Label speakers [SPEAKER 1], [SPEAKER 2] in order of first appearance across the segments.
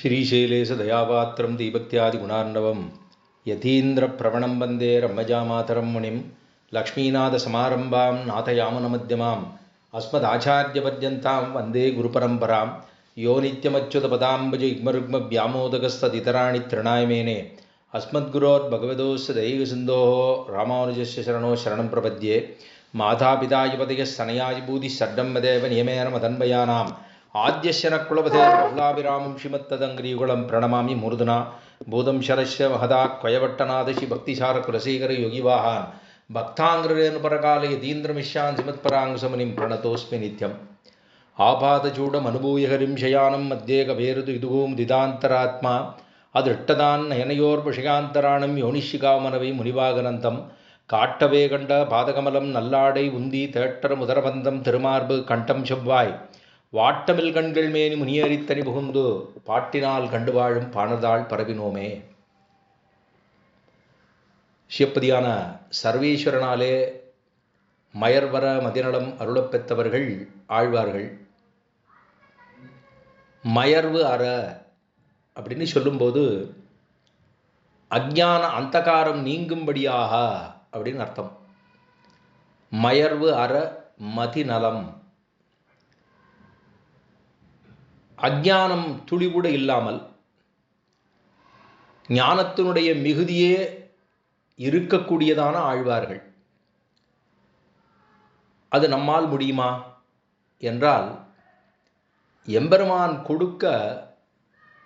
[SPEAKER 1] श्रीशैलेशदयापात्रं दीभक्त्यादिगुणार्णवं यतीन्द्रप्रवणं वन्दे रम्यजामातरं मुनिं लक्ष्मीनाथसमारम्भां नाथयामुनमध्यमाम् अस्मदाचार्यपर्यन्तां वन्दे गुरुपरम्परां यो नित्यमच्युतपदाम्बुजयुग्मरुग्मव्यामोदकस्तदितराणि तृणाय मेने अस्मद्गुरोर्भगवतोस्य दैकसिन्धोः रामानुजस्य शरणो शरणं प्रपद्ये मातापितायुपतयः सनयादिभूतिः सड्डं वदेव नियमेन मदन्वयानाम् आद्यस्य कुलपतेर्बहुलाभिरामं श्रीमत्तदङ्ग्रियुगलं प्रणमामि मूर्धना भूतं शरस्य महदा क्वयवट्टनादशि भक्तिसारकुलशेखर योगिवाहान् भक्ताङ्ग्रेणुपरकाल यतीन्द्रमिश्यान् श्रीमत्पराङ्गुसमुनिं प्रणतोऽस्मि नित्यम् आपादचूडमनुभूय हरिं शयानं मध्ये कवेरुतु इदुगूं दिदान्तरात्मा अदृष्टदान् नयनयोर्विषयान्तराणं योनिशिखामनவை முனிவாகனந்தம் காட்டவே கண்ட பாதகமலம் நல்லாடை உந்தி தேட்டர முதரபந்தம் திருமார்பு கண்டம் செவ்வாய் வாட்டமில் கண்கள் மேனி முனியரித்தனி புகுந்து பாட்டினால் கண்டு வாழும் பாணதாள் பரவினோமே. சிவப்பதியான சர்வேஸ்வரனாலே மயர்வர மதிநலம் அருளப்பெற்றவர்கள் ஆழ்வார்கள். மயர்வு அற அப்படின்னு சொல்லும்போது அஞ்ஞான அந்தகாரம் நீங்கும்படியாக அப்படின்னு அர்த்தம். மயர்வு அற மதிநலம், அஞ்ஞானம் துளி கூட இல்லாமல் ஞானத்தினுடைய மிகுதியே இருக்கக்கூடியதான ஆழ்வார்கள். அது நம்மால் முடியுமா என்றால் எம்பெருமான் கொடுக்க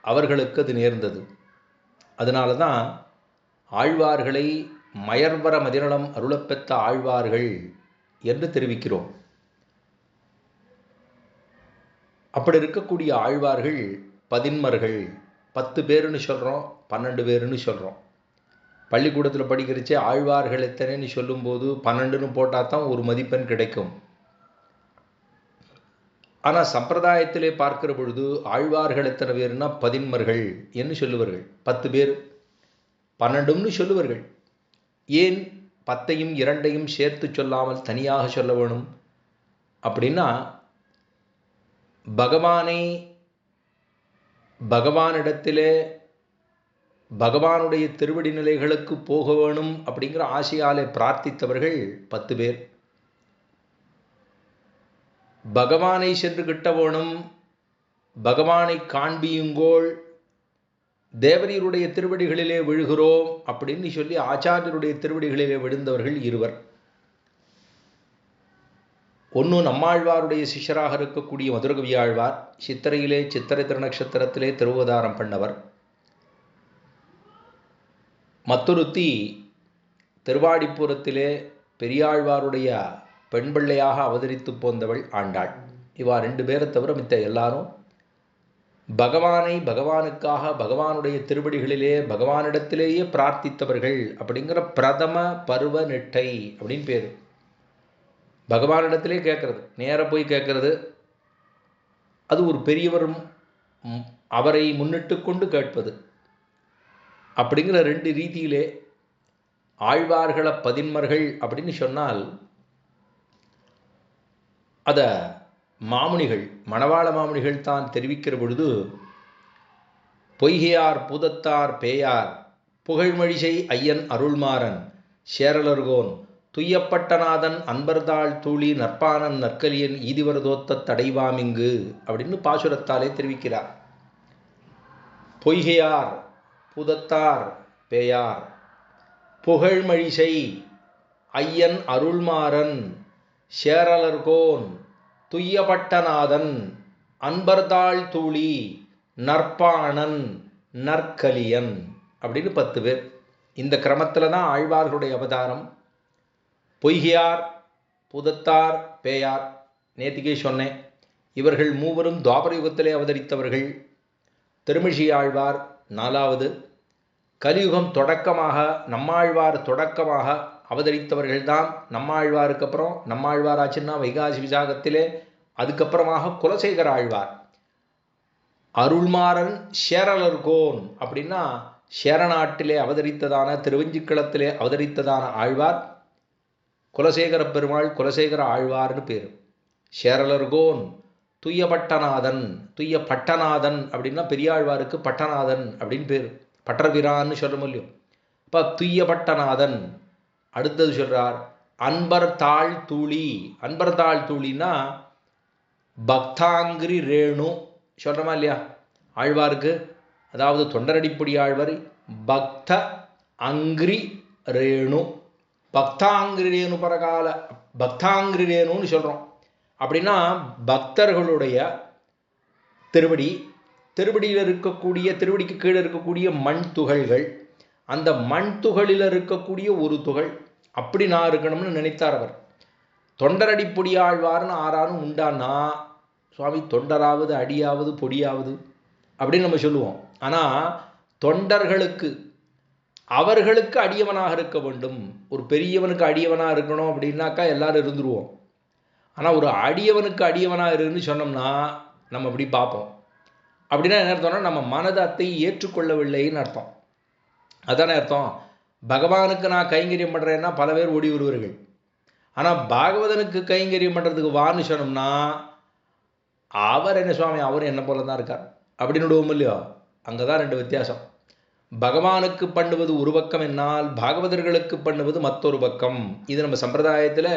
[SPEAKER 1] அவர்களுக்கு அது நேர்ந்தது. அதனால தான் ஆழ்வார்களை மயர்வர மதிநலம் அருளப்பெற்ற ஆழ்வார்கள் என்று தெரிவிக்கிறோம். அப்படி இருக்கக்கூடிய ஆழ்வார்கள் பதின்மர்கள். 10 பேருன்னு சொல்கிறோம், 12 பேருன்னு சொல்கிறோம். பள்ளிக்கூடத்தில் படிக்கிறச்சே ஆழ்வார்கள் எத்தனைன்னு சொல்லும்போது 12ன்னு போட்டால் தான் ஒரு மதிப்பெண் கிடைக்கும். ஆனால் சம்பிரதாயத்திலே பார்க்கிற பொழுது ஆழ்வார்கள் எத்தனை பேர்னா பதின்மர்கள் என்று சொல்லுவார்கள். 10 பேர் 12ன்னு சொல்லுவார்கள். ஏன் 10ஐயும் 2ஐயும் சேர்த்து சொல்லாமல் தனியாக சொல்ல வேணும் அப்படின்னா, பகவானிடத்திலே பகவானுடைய திருவடி நிலைகளுக்கு போக வேணும் அப்படிங்கிற ஆசையாலே பிரார்த்தித்தவர்கள் 10 பேர். பகவானை சென்று கிட்ட வேணும், பகவானை காண்பியுங்கோள், தேவரீருடைய திருவடிகளிலே விழுகிறோம் அப்படின்னு சொல்லி ஆச்சாரியருடைய திருவடிகளிலே விழுந்தவர்கள் 2. ஒன்று நம்மாழ்வாருடைய சிஷ்யராக இருக்கக்கூடிய மதுரகவி ஆழ்வார், சித்திரையிலே சித்திரை திருநக்ஷத்திரத்திலே திருவதாரம் பண்ணவர். மற்றொருத்தி திருவாடிப்புறத்திலே பெரியாழ்வாருடைய பெண் பிள்ளையாக அவதரித்து போந்தவள் ஆண்டாள். இவா 2 பேரை தவிர மித்த எல்லாரும் பகவானுக்காக பகவானுடைய திருவடிகளிலே பகவானிடத்திலேயே பிரார்த்தித்தவர்கள் அப்படிங்கிற பிரதம பருவ நெட்டை அப்படின்னு பேர். பகவானிடத்திலே கேட்கறது, நேர போய் கேட்கறது, அது ஒரு பெரியவரும் அவரை முன்னிட்டு கொண்டு கேட்பது அப்படிங்கிற 2 ரீதியிலே ஆழ்வார்கள பதின்மர்கள் அப்படின்னு சொன்னால் அதை மாமுனிகள் மணவாள மாமுனிகள் தான் தெரிவிக்கிற பொழுது, பொய்கையார் பூதத்தார் பேயார் புகழ்மழிசை ஐயன் அருள்மாறன் சேரலர்கோன் துய்யப்பட்டநாதன் அன்பர்தாள் தூளி நற்பானன் நற்கலியன் ஈதிவரதோத்த தடைவாமிங்கு அப்படின்னு பாசுரத்தாலே தெரிவிக்கிறார். பொய்கையார் பூதத்தார் பேயார் புகழ்மழிசை ஐயன் அருள்மாறன் சேரலர்கோன் துய்யப்பட்டநாதன் அன்பர்தாள் தூளி நற்பாணன் நற்கலியன் அப்படின்னு 10 பேர். இந்த கிரமத்தில் தான் ஆழ்வார்களுடைய அவதாரம். பொய்கையார் பூதத்தார் பேயார் நேத்திகே சொன்னேன். இவர்கள் 3 துவாபர யுகத்திலே அவதரித்தவர்கள். திருமிழி ஆழ்வார் 4வது. கலியுகம் தொடக்கமாக நம்மாழ்வார் தொடக்கமாக அவதரித்தவர்கள்தான். நம்மாழ்வாருக்கு அப்புறம் நம்மாழ்வார் ஆச்சுன்னா வைகாசி விசாகத்திலே, அதுக்கப்புறமாக குலசேகர ஆழ்வார். அருள்மாறன் சேரலர்கோன் அப்படின்னா சேரநாட்டிலே அவதரித்ததான திருவஞ்சிக்களத்திலே அவதரித்ததான ஆழ்வார் குலசேகர பெருமாள், குலசேகர ஆழ்வார்னு பேர். சேரலர்கோன் துய்யபட்டநாதன். துய்யபட்டநாதன் அப்படின்னா பெரியாழ்வாருக்கு பட்டநாதன் அப்படின்னு பேர். பட்டர்பிரான்னு சொல்ல முடியும். இப்போ துய்யபட்டநாதன். அடுத்தது சொல்றார் அன்பர் தாழ் தூளி. அன்பர் தாழ் தூளின்னா பக்தாங்கிரி ரேணு சொல்கிறோமா இல்லையா ஆழ்வாருக்கு. அதாவது தொண்டரடிப்பொடி ஆழ்வார் பக்த அங்கிரி ரேணு. பக்தாங்கிரி ரேணு பரகால பக்தாங்கிரி ரேணுன்னு சொல்கிறோம். அப்படின்னா பக்தர்களுடைய திருவடி, திருவடியில் இருக்கக்கூடிய, திருவடிக்கு கீழே இருக்கக்கூடிய மண் துகள்கள், அந்த மண் துகளில் இருக்கக்கூடிய ஒரு துகள் அப்படி நான் இருக்கணும்னு நினைத்தார் அவர். தொண்டரடிப்பொடி ஆழ்வார்னு ஆறானும் உண்டான்னா சுவாமி தொண்டராவது அடியாவது பொடியாவது அப்படின்னு நம்ம சொல்லுவோம். ஆனால் தொண்டர்களுக்கு அவர்களுக்கு அடியவனாக இருக்க வேண்டும். ஒரு பெரியவனுக்கு அடியவனாக இருக்கணும் அப்படின்னாக்கா எல்லாரும் இருந்துருவோம். ஆனால் ஒரு அடியவனுக்கு அடியவனாக இருக்குன்னு சொன்னோம்னா நம்ம அப்படி பார்ப்போம். அப்படின்னா என்ன அர்த்தம்னா நம்ம மனதத்தை ஏற்றுக்கொள்ளவில்லைன்னு அர்த்தம். அதானே அர்த்தம். பகவானுக்கு நான் கைங்கரியம் பண்ணுறேன்னா பல பேர் ஓடி வருவார்கள். ஆனால் பாகவதனுக்கு கைங்கரியம் பண்ணுறதுக்கு வான்னு சொன்னோம்னா அவர் என்ன சுவாமி அவர் என்ன போல தான் இருக்கார் அப்படின்னு விடுவோம் இல்லையோ. அங்கே தான் ரெண்டு வித்தியாசம். பகவானுக்கு பண்ணுவது ஒரு பக்கம் என்னால் பாகவதர்களுக்கு பண்ணுவது மற்றொரு பக்கம். இது நம்ம சம்பிரதாயத்தில்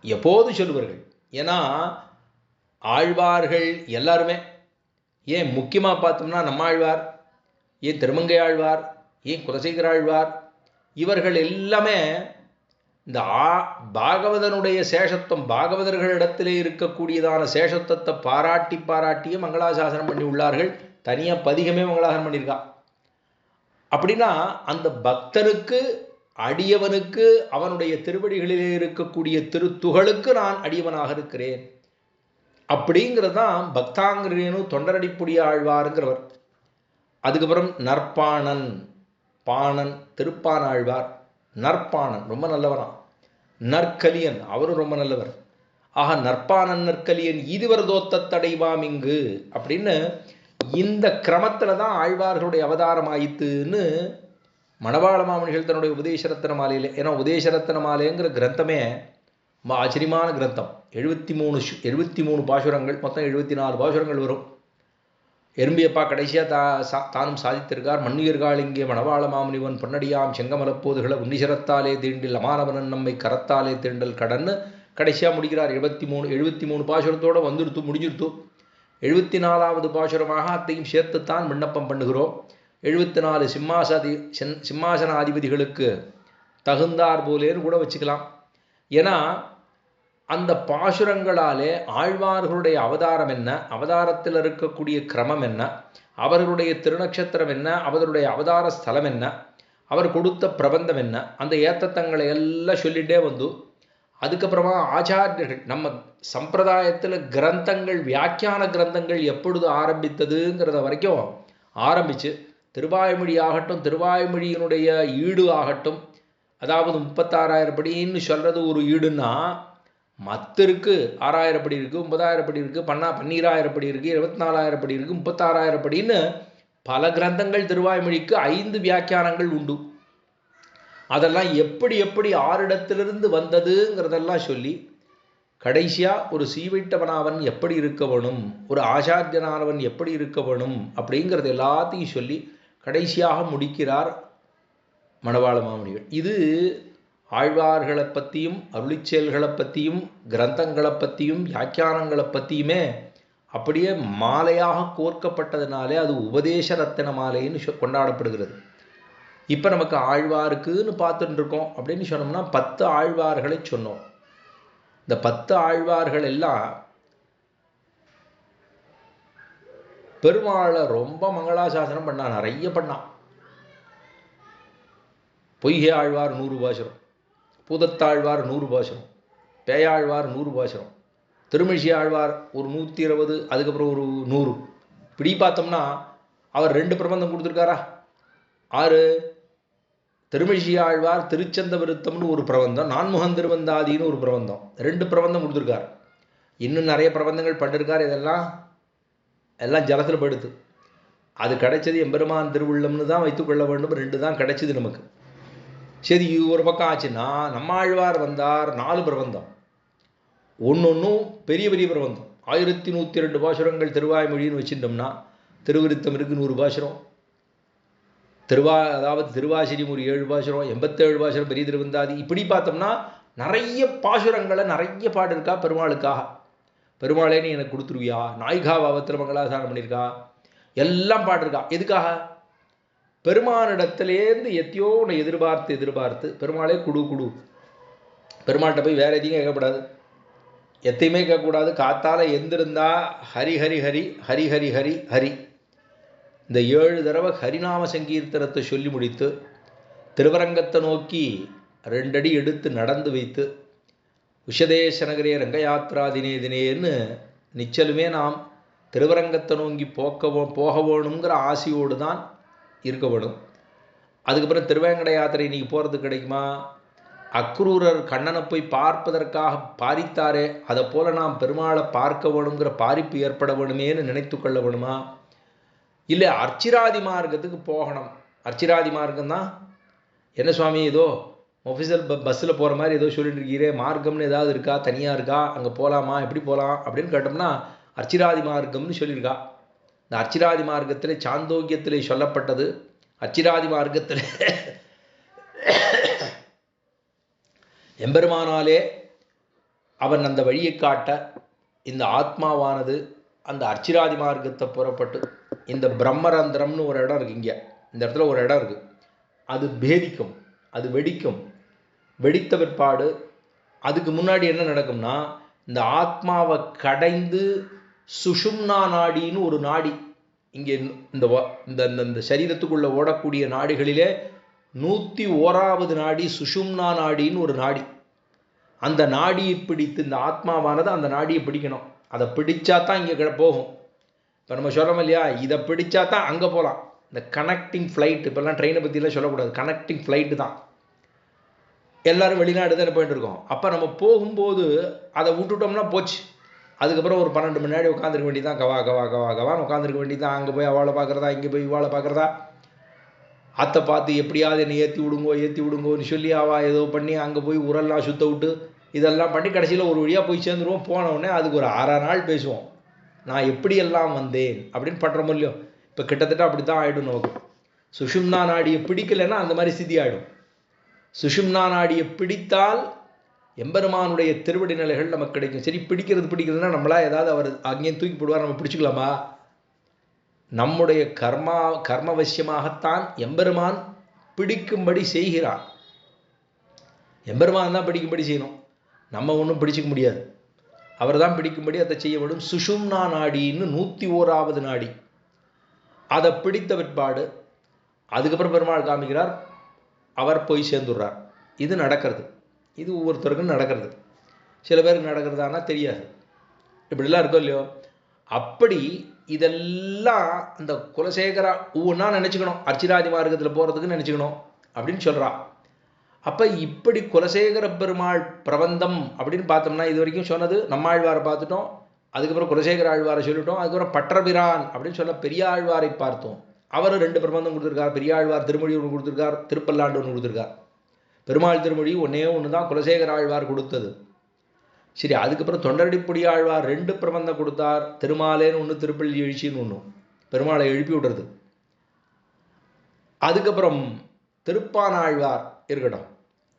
[SPEAKER 1] எப்போது சொல்லுவார்கள். ஏன்னா ஆழ்வார்கள் எல்லாருமே, ஏன் முக்கியமாக பார்த்தோம்னா நம்ம ஆழ்வார், ஏன் திருமங்கை ஆழ்வார், ஏன் குலசேகர ஆழ்வார், இவர்கள் எல்லாமே இந்த பாகவதனுடைய சேஷத்துவம், பாகவதர்களிடத்திலே இருக்கக்கூடியதான சேஷத்துவத்தை பாராட்டியே மங்களாசாசனம் பண்ணி உள்ளார்கள். தனியாக பதிகமே மங்களாசாசனம் பண்ணியிருக்கா. அப்படின்னா அந்த பக்தனுக்கு அடியவனுக்கு அவனுடைய திருவடிகளிலே இருக்கக்கூடிய திருத்துகளுக்கு நான் அடியவனாக இருக்கிறேன் அப்படிங்கிறது தான் பக்தாங்கிரேனு தொண்டரடிப்புடி ஆழ்வாருங்கிறவர். அதுக்கப்புறம் நற்பாணன். பாணன் திருப்பான் ஆழ்வார். நற்பாணன் ரொம்ப நல்லவரான். நற்கலியன் அவரும் ரொம்ப நல்லவர். ஆக நற்பாணன் நற்கலியன் இதுவர் தோத்தத்தடைவாம் இங்கு அப்படின்னு இந்த கிரமத்தில் தான் ஆழ்வார்களுடைய அவதாரம் ஆயித்துன்னு மணவாள மாமணிகள் தன்னுடைய உபதேசரத்தன மாலையில், ஏன்னா உபதேசரத்தன மாலைங்கிற கிரந்தமே ரொம்ப ஆச்சரியமான கிரந்தம். 73 பாசுரங்கள், மொத்தம் 74 பாசுரங்கள் வரும். எறும்பியப்பா கடைசியாக தானும் சாதித்திருக்கார். மன்னியர்காள் இங்கே மணவாள மாமுனிவன் பொன்னடியாம் செங்கமலப்போதுகளை உன்னிசரத்தாலே தீண்டில் அமானவனன் நம்மை கரத்தாலே தீண்டல் கடன்னு கடைசியாக முடிக்கிறார். 73 பாசுரத்தோடு வந்துடுத்து முடிஞ்சிருத்து. 74வது பாசுரமாக அத்தையும் சேர்த்துத்தான் விண்ணப்பம் பண்ணுகிறோம். 74 சிம்மாசனாதிபதிகளுக்கு தகுந்தார் போலேன்னு கூட வச்சுக்கலாம். ஏன்னா அந்த பாசுரங்களாலே ஆழ்வார்களுடைய அவதாரம் என்ன, அவதாரத்தில் இருக்கக்கூடிய கிரமம் என்ன, அவர்களுடைய திருநட்சத்திரம் என்ன, அவர்களுடைய அவதார ஸ்தலம் என்ன, அவர் கொடுத்த பிரபந்தம் என்ன, அந்த ஏத்தத்தங்களை எல்லாம் சொல்லிகிட்டே வந்து அதுக்கப்புறமா ஆச்சாரியர்கள் நம்ம சம்பிரதாயத்தில் கிரந்தங்கள், வியாக்கியான கிரந்தங்கள் எப்பொழுது ஆரம்பித்ததுங்கிறத வரைக்கும் ஆரம்பித்து திருவாய்மொழி ஆகட்டும், திருவாய்மொழியினுடைய ஈடு ஆகட்டும், அதாவது 36,000 படின்னு சொல்கிறது ஒரு ஈடுன்னா மற்ற இருக்குது 6,000 படி இருக்குது, 9,000 படி இருக்குது, 12,000 படி இருக்குது, 24,000 படி இருக்குது, 36,000 படின்னு பல கிரந்தங்கள். திருவாய்மொழிக்கு 5 வியாக்கியானங்கள் உண்டு. அதெல்லாம் எப்படி எப்படி ஆரிடத்திலிருந்து வந்ததுங்கிறதெல்லாம் சொல்லி கடைசியாக ஒரு சீவைட்டவனாவன் எப்படி இருக்க வேணும், ஒரு ஆச்சாரியனானவன் எப்படி இருக்க வேணும் அப்படிங்கிறது எல்லாத்தையும் சொல்லி கடைசியாக முடிக்கிறார் மணவாள மாமுனிகள். இது ஆழ்வார்களை பற்றியும் அருளிச்செயல்களை பற்றியும் கிரந்தங்களை பற்றியும் வியாக்கியானங்களை பற்றியுமே அப்படியே மாலையாக கோர்க்கப்பட்டதுனாலே அது உபதேச ரத்தின மாலைன்னு கொண்டாடப்படுகிறது. இப்போ நமக்கு ஆழ்வாருக்குன்னு பார்த்துட்டு இருக்கோம் அப்படின்னு சொன்னோம்னா 10 ஆழ்வார்களை சொன்னோம். இந்த 10 ஆழ்வார்கள் எல்லாம் பெருமாளை ரொம்ப மங்களாசாசனம் பண்ணான், நிறைய பண்ணான். பொய்கை ஆழ்வார் 100 பாசுரம், பூதத்தாழ்வார் 100 பாசுரம், பேயாழ்வார் 100 பாசுரம், திருமிழிசை ஆழ்வார் ஒரு 120, அதுக்கப்புறம் ஒரு 100. இப்படி பார்த்தோம்னா அவர் 2 பிரபந்தம் கொடுத்துருக்காரா? 6. திருமிழிசை ஆழ்வார் திருச்சந்த விருத்தம்னு ஒரு பிரபந்தம், நான்முகன் திருவந்தாதின்னு ஒரு பிரபந்தம், 2 பிரபந்தம் கொடுத்துருக்கார். இன்னும் நிறைய பிரபந்தங்கள் பண்ணிருக்கார். எல்லாம் ஜலத்தில் படுத்து. அது கிடைச்சது எம்பெருமான் திருவுள்ளம்னு தான் வைத்துக்கொள்ள வேண்டும். 2 தான் கிடைச்சது நமக்கு. சரி, இது ஒரு பக்கம் ஆச்சுன்னா நம்ம ஆழ்வார் வந்தார் 4 பிரபந்தம், ஒன்னொன்னும் பெரிய பெரிய பிரபந்தம். 1102 பாசுரங்கள் திருவாய்மொழின்னு வச்சுட்டோம்னா திருவிருத்தம் இருக்கு 100 பாசுரம், அதாவது திருவாசிரியம் ஒரு 7 பாசுரம், 87 பாசுரம் பெரிய திருவந்தாதி. இப்படி பார்த்தோம்னா நிறைய பாசுரங்களை நிறைய பாடு இருக்கா பெருமாளுக்காக. பெருமாளேன்னு எனக்கு கொடுத்துருவியா, நாயிகா பாவத்தில் மங்களாசாரம் பண்ணியிருக்கா, எல்லாம் பாடிருக்கா. எதுக்காக? பெருமானிடத்திலேருந்து எத்தையோ உன்னை எதிர்பார்த்து பெருமாளே குடு. பெருமாள்கிட்ட போய் வேற எதையும் கேட்கக்கூடாது, எத்தையுமே கேட்கக்கூடாது. காத்தால எந்திருந்தா ஹரி ஹரி ஹரி ஹரி ஹரி ஹரி ஹரி இந்த 7 தடவை ஹரிநாம சங்கீர்த்தனத்தை சொல்லி முடித்து திருவரங்கத்தை நோக்கி 2 அடி எடுத்து நடந்து வைத்து விஷதேசனகரே ரங்கயாத்ரா தினேன்னு நிச்சலுமே நாம் திருவரங்கத்தை நோக்கி போக வேணுங்கிற ஆசையோடு தான் இருக்க வேணும். அதுக்கப்புறம் திருவேங்கட யாத்திரை இன்னைக்கு போகிறது கிடைக்குமா? அக்ரூரர் கண்ணனை போய் பார்ப்பதற்காக பாரித்தாரே, அதை போல நாம் பெருமாளை பார்க்க வேணுங்கிற பாரிப்பு ஏற்பட வேணுமேன்னு நினைத்து கொள்ள வேணுமா? இல்லை அர்ச்சிராதி மார்க்கத்துக்கு போகணும். அர்ச்சிராதி மார்க்கம் தான் என்ன சுவாமி, ஏதோ ஆஃபீஸில் பஸ்ஸில் போகிற மாதிரி ஏதோ சொல்லிட்டு இருக்கீரே, மார்க்கம்னு ஏதாவது இருக்கா, தனியாக இருக்கா, அங்கே போகலாமா, எப்படி போகலாம் அப்படின்னு கேட்டோம்னா அர்ச்சிராதி மார்க்கம்னு சொல்லியிருக்கா. இந்த அர்ச்சிராதி மார்க்கத்தில் சாந்தோக்கியத்தில் சொல்லப்பட்டது. அர்ச்சிராதி மார்க்கத்தில் எம்பெருமானாலே அவன் அந்த வழியை காட்ட இந்த ஆத்மாவானது அந்த அர்ச்சிராதி மார்க்கத்தை புறப்பட்டு இந்த பிரம்மரந்திரம்னு ஒரு இடம் இருக்குது. இங்கே இந்த இடத்துல ஒரு இடம் இருக்குது, அது பேதிக்கும், அது வெடிக்கும். வெடித்த பிற்பாடு அதுக்கு முன்னாடி என்ன நடக்கும்னா இந்த ஆத்மாவை கடைந்து சுஷும்னா நாடின்னு ஒரு நாடி, இங்கே இந்த சரீரத்துக்குள்ள ஓடக்கூடிய நாடிகளிலே 101வது நாடி சுஷும்னா நாடின்னு ஒரு நாடி. அந்த நாடியை பிடித்து இந்த ஆத்மாவானது அந்த நாடியை பிடிக்கணும். அதை பிடிச்சா தான் இங்கே போகும். இப்போ நம்ம சொல்கிறோம் இல்லையா, இதை பிடிச்சா தான் அங்கே போகலாம். இந்த கனெக்டிங் ஃப்ளைட், இப்போல்லாம் ட்ரெயினை பற்றிலாம் சொல்லக்கூடாது, கனெக்டிங் ஃப்ளைட்டு தான். எல்லோரும் வெளிநாடு தானே போயிட்டு இருக்கோம். அப்போ நம்ம போகும்போது அதை விட்டுட்டோம்னா போச்சு. அதுக்கப்புறம் ஒரு 12 மணி நேரம் உட்காந்துருக்க வேண்டியதான், கவான்னு உட்காந்துருக்க வேண்டியதான். அங்கே போய் அவளை பார்க்குறதா, இங்கே போய் இவாளை பார்க்குறதா, அத்தை பார்த்து எப்படியாவது என்னை ஏற்றி விடுங்கோன்னு சொல்லி அவள் ஏதோ பண்ணி அங்கே போய் உரல்லாம் சுத்த விட்டு இதெல்லாம் பண்ணி கடைசியில் ஒரு வழியாக போய் சேர்ந்துருவோம். போனவுடனே அதுக்கு ஒரு 6 நாள் பேசுவோம், நான் எப்படியெல்லாம் வந்தேன் அப்படின்னு பண்ணுறோம் இல்லையோ. இப்போ கிட்டத்தட்ட அப்படி தான் ஆகிடும் நமக்கு. சுஷும்னா நாடியை பிடிக்கலைன்னா அந்த மாதிரி ஸ்திதி ஆகிடும். சுஷும்னா நாடியை பிடித்தால் எம்பெருமானுடைய திருவடி நிலைகள் நமக்கு கிடைக்கும். சரி, பிடிக்கிறதுனா நம்மளா ஏதாவது அவர் அங்கேயும் தூக்கி போடுவார், நம்ம பிடிச்சிக்கலாமா? நம்முடைய கர்மவசியமாகத்தான் எம்பெருமான் பிடிக்கும்படி செய்கிறார். எம்பெருமான் தான் பிடிக்கும்படி செய்யணும், நம்ம ஒன்றும் பிடிச்சிக்க முடியாது. அவர் தான் பிடிக்கும்படி அதை செய்ய வேண்டும். சுஷும்னா நாடின்னு 101வது நாடி, அதை பிடித்த பிற்பாடு அதுக்கப்புறம் பெருமாள் காமிக்கிறார், அவர் போய் சேர்ந்துடுறார். இது நடக்கிறது, இது ஒவ்வொருத்தருக்கும் நடக்கிறது. சில பேருக்கு நடக்கிறதானா தெரியாது, இப்படிலாம் இருக்கோ இல்லையோ. அப்படி இதெல்லாம் அந்த குலசேகரா ஒவ்வொன்றா நினச்சிக்கணும், அர்ச்சிராதி மார்க்கத்தில் போகிறதுக்கு நினச்சிக்கணும் அப்படின்னு சொல்கிறா. அப்போ இப்படி குலசேகர பெருமாள் பிரபந்தம் அப்படின்னு பார்த்தோம்னா இது வரைக்கும் சொன்னது நம்மாழ்வாரை பார்த்துட்டோம், அதுக்கப்புறம் குலசேகர ஆழ்வாரை சொல்லிட்டோம், அதுக்கப்புறம் பட்டர்பிரான் அப்படின்னு சொல்ல பெரிய ஆழ்வாரை பார்த்தோம். அவர் 2 பிரபந்தம் கொடுத்துருக்கார். பெரிய ஆழ்வார் திருமொழி ஒன்று கொடுத்துருக்கார், திருப்பல்லாண்டு ஒன்று கொடுத்துருக்கார். பெருமாள் திருமொழி ஒன்று தான் குலசேகர ஆழ்வார் கொடுத்தது. சரி, அதுக்கப்புறம் தொண்டரடிப்புடி ஆழ்வார் 2 பிரபந்தம் கொடுத்தார். திருமாலேன்னு ஒன்று, திருப்பள்ளி எழுச்சின்னு ஒன்று, பெருமாளை எழுப்பி விடுறது. அதுக்கப்புறம் திருப்பான ஆழ்வார் இருக்கட்டும்,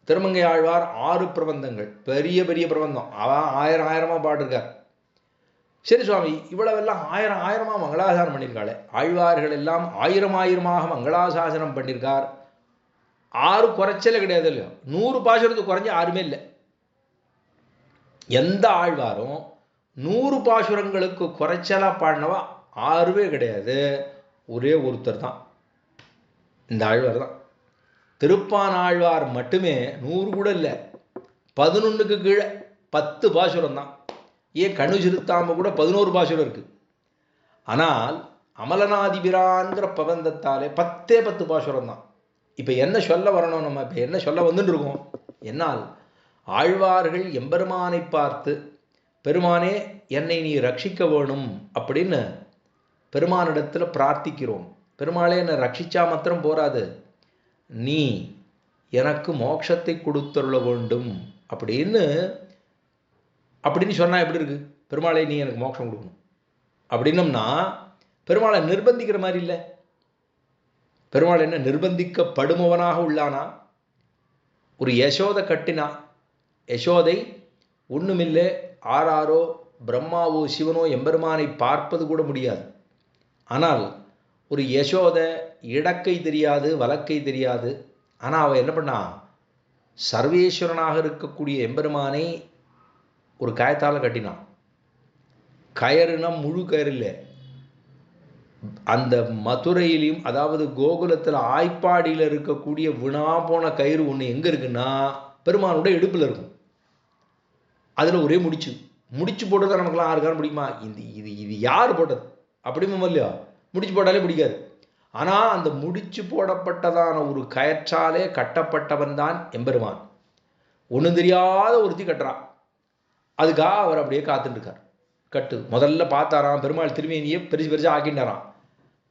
[SPEAKER 1] திருமங்கை ஆழ்வார் 6 பிரபந்தங்கள், பெரிய பெரிய பிரபந்தம், அவன் 1000 பாடிருக்கார். சரி சுவாமி, இவ்வளவெல்லாம் 1000 மங்களாசாசனம் பண்ணியிருக்காளே, ஆழ்வார்கள் எல்லாம் 1000 மங்களாசாசனம் பண்ணியிருக்கார். 6 குறைச்சலே கிடையாது இல்லையோ. 100 பாசுரத்துக்கு குறைஞ்ச யாருமே இல்லை. எந்த ஆழ்வாரும் 100 பாசுரங்களுக்கு குறைச்சலா பாடினவா 6வே கிடையாது, ஒரே ஒருத்தர் தான், இந்த ஆழ்வார் தான். திருப்பான ஆழ்வார் மட்டுமே 100 கூட இல்லை, 11க்கு கீழே 10 பாசுரம் தான். ஏன் கண்ணு சிறுத்தாம கூட 11 பாசுரம் இருக்கு. ஆனால் அமலநாதிபிரான்கிற பிரபந்தத்தாலே 10 பாசுரம் தான். இப்போ என்ன சொல்ல வரணும், நம்ம இப்போ என்ன சொல்ல வந்துட்டு இருக்கோம், என்னால் ஆழ்வார்கள் எம்பெருமானை பார்த்து பெருமானே என்னை நீ ரட்சிக்க வேணும் அப்படின்னு பெருமானிடத்தில் பிரார்த்திக்கிறோம். பெருமாளே என்னை ரட்சிச்சா மாத்திரம் போராது, நீ எனக்கு மோட்சத்தை கொடுத்துள்ள வேண்டும் அப்படின்னு சொன்னா எப்படி இருக்கு? பெருமாளை நீ எனக்கு மோட்சம் கொடுக்கணும் அப்படின்னம்னா பெருமாளை நிர்பந்திக்கிற மாதிரி இல்லை. பெருமாள் என்ன நிர்பந்திக்கப்படுமவனாக உள்ளானா? ஒரு யசோதை கட்டினா, யசோதை ஒண்ணுமில்லை, ஆறாரோ பிரம்மாவோ சிவனோ எம்பெருமானை பார்ப்பது கூட முடியாது. ஆனால் ஒரு யசோதை இடக்கை தெரியாது, வலக்கை தெரியாது. ஆனால் அவள் என்ன பண்ணா, சர்வேஸ்வரனாக இருக்கக்கூடிய எம்பெருமானை ஒரு கயத்தால் கட்டினான். கயறுனா முழு கயிறு இல்லை, அந்த மதுரையிலையும் அதாவது கோகுலத்தில் ஆய்ப்பாடியில் இருக்கக்கூடிய வினா போன கயிறு ஒன்று எங்கே இருக்குன்னா பெருமானுடைய இடுப்பில் இருக்கும். அதில் ஒரே முடிச்சு போட்டது நமக்குலாம் யாருக்காரும் பிடிக்குமா? இது யார் போட்டது அப்படிமா இல்லையா? முடிச்சு போட்டாலே பிடிக்காது. ஆனால் அந்த முடிச்சு போடப்பட்டதான ஒரு கயற்றாலே கட்டப்பட்டவன் தான் எம்பெருமான். ஒன்றும் தெரியாத ஒருத்தி கட்டுறான், அதுக்காக அவர் அப்படியே காத்துட்டு இருக்கார். கட்டு முதல்ல பார்த்தாராம், பெருமாள் திருமேனியை பெருசாக ஆக்கிண்டாராம்.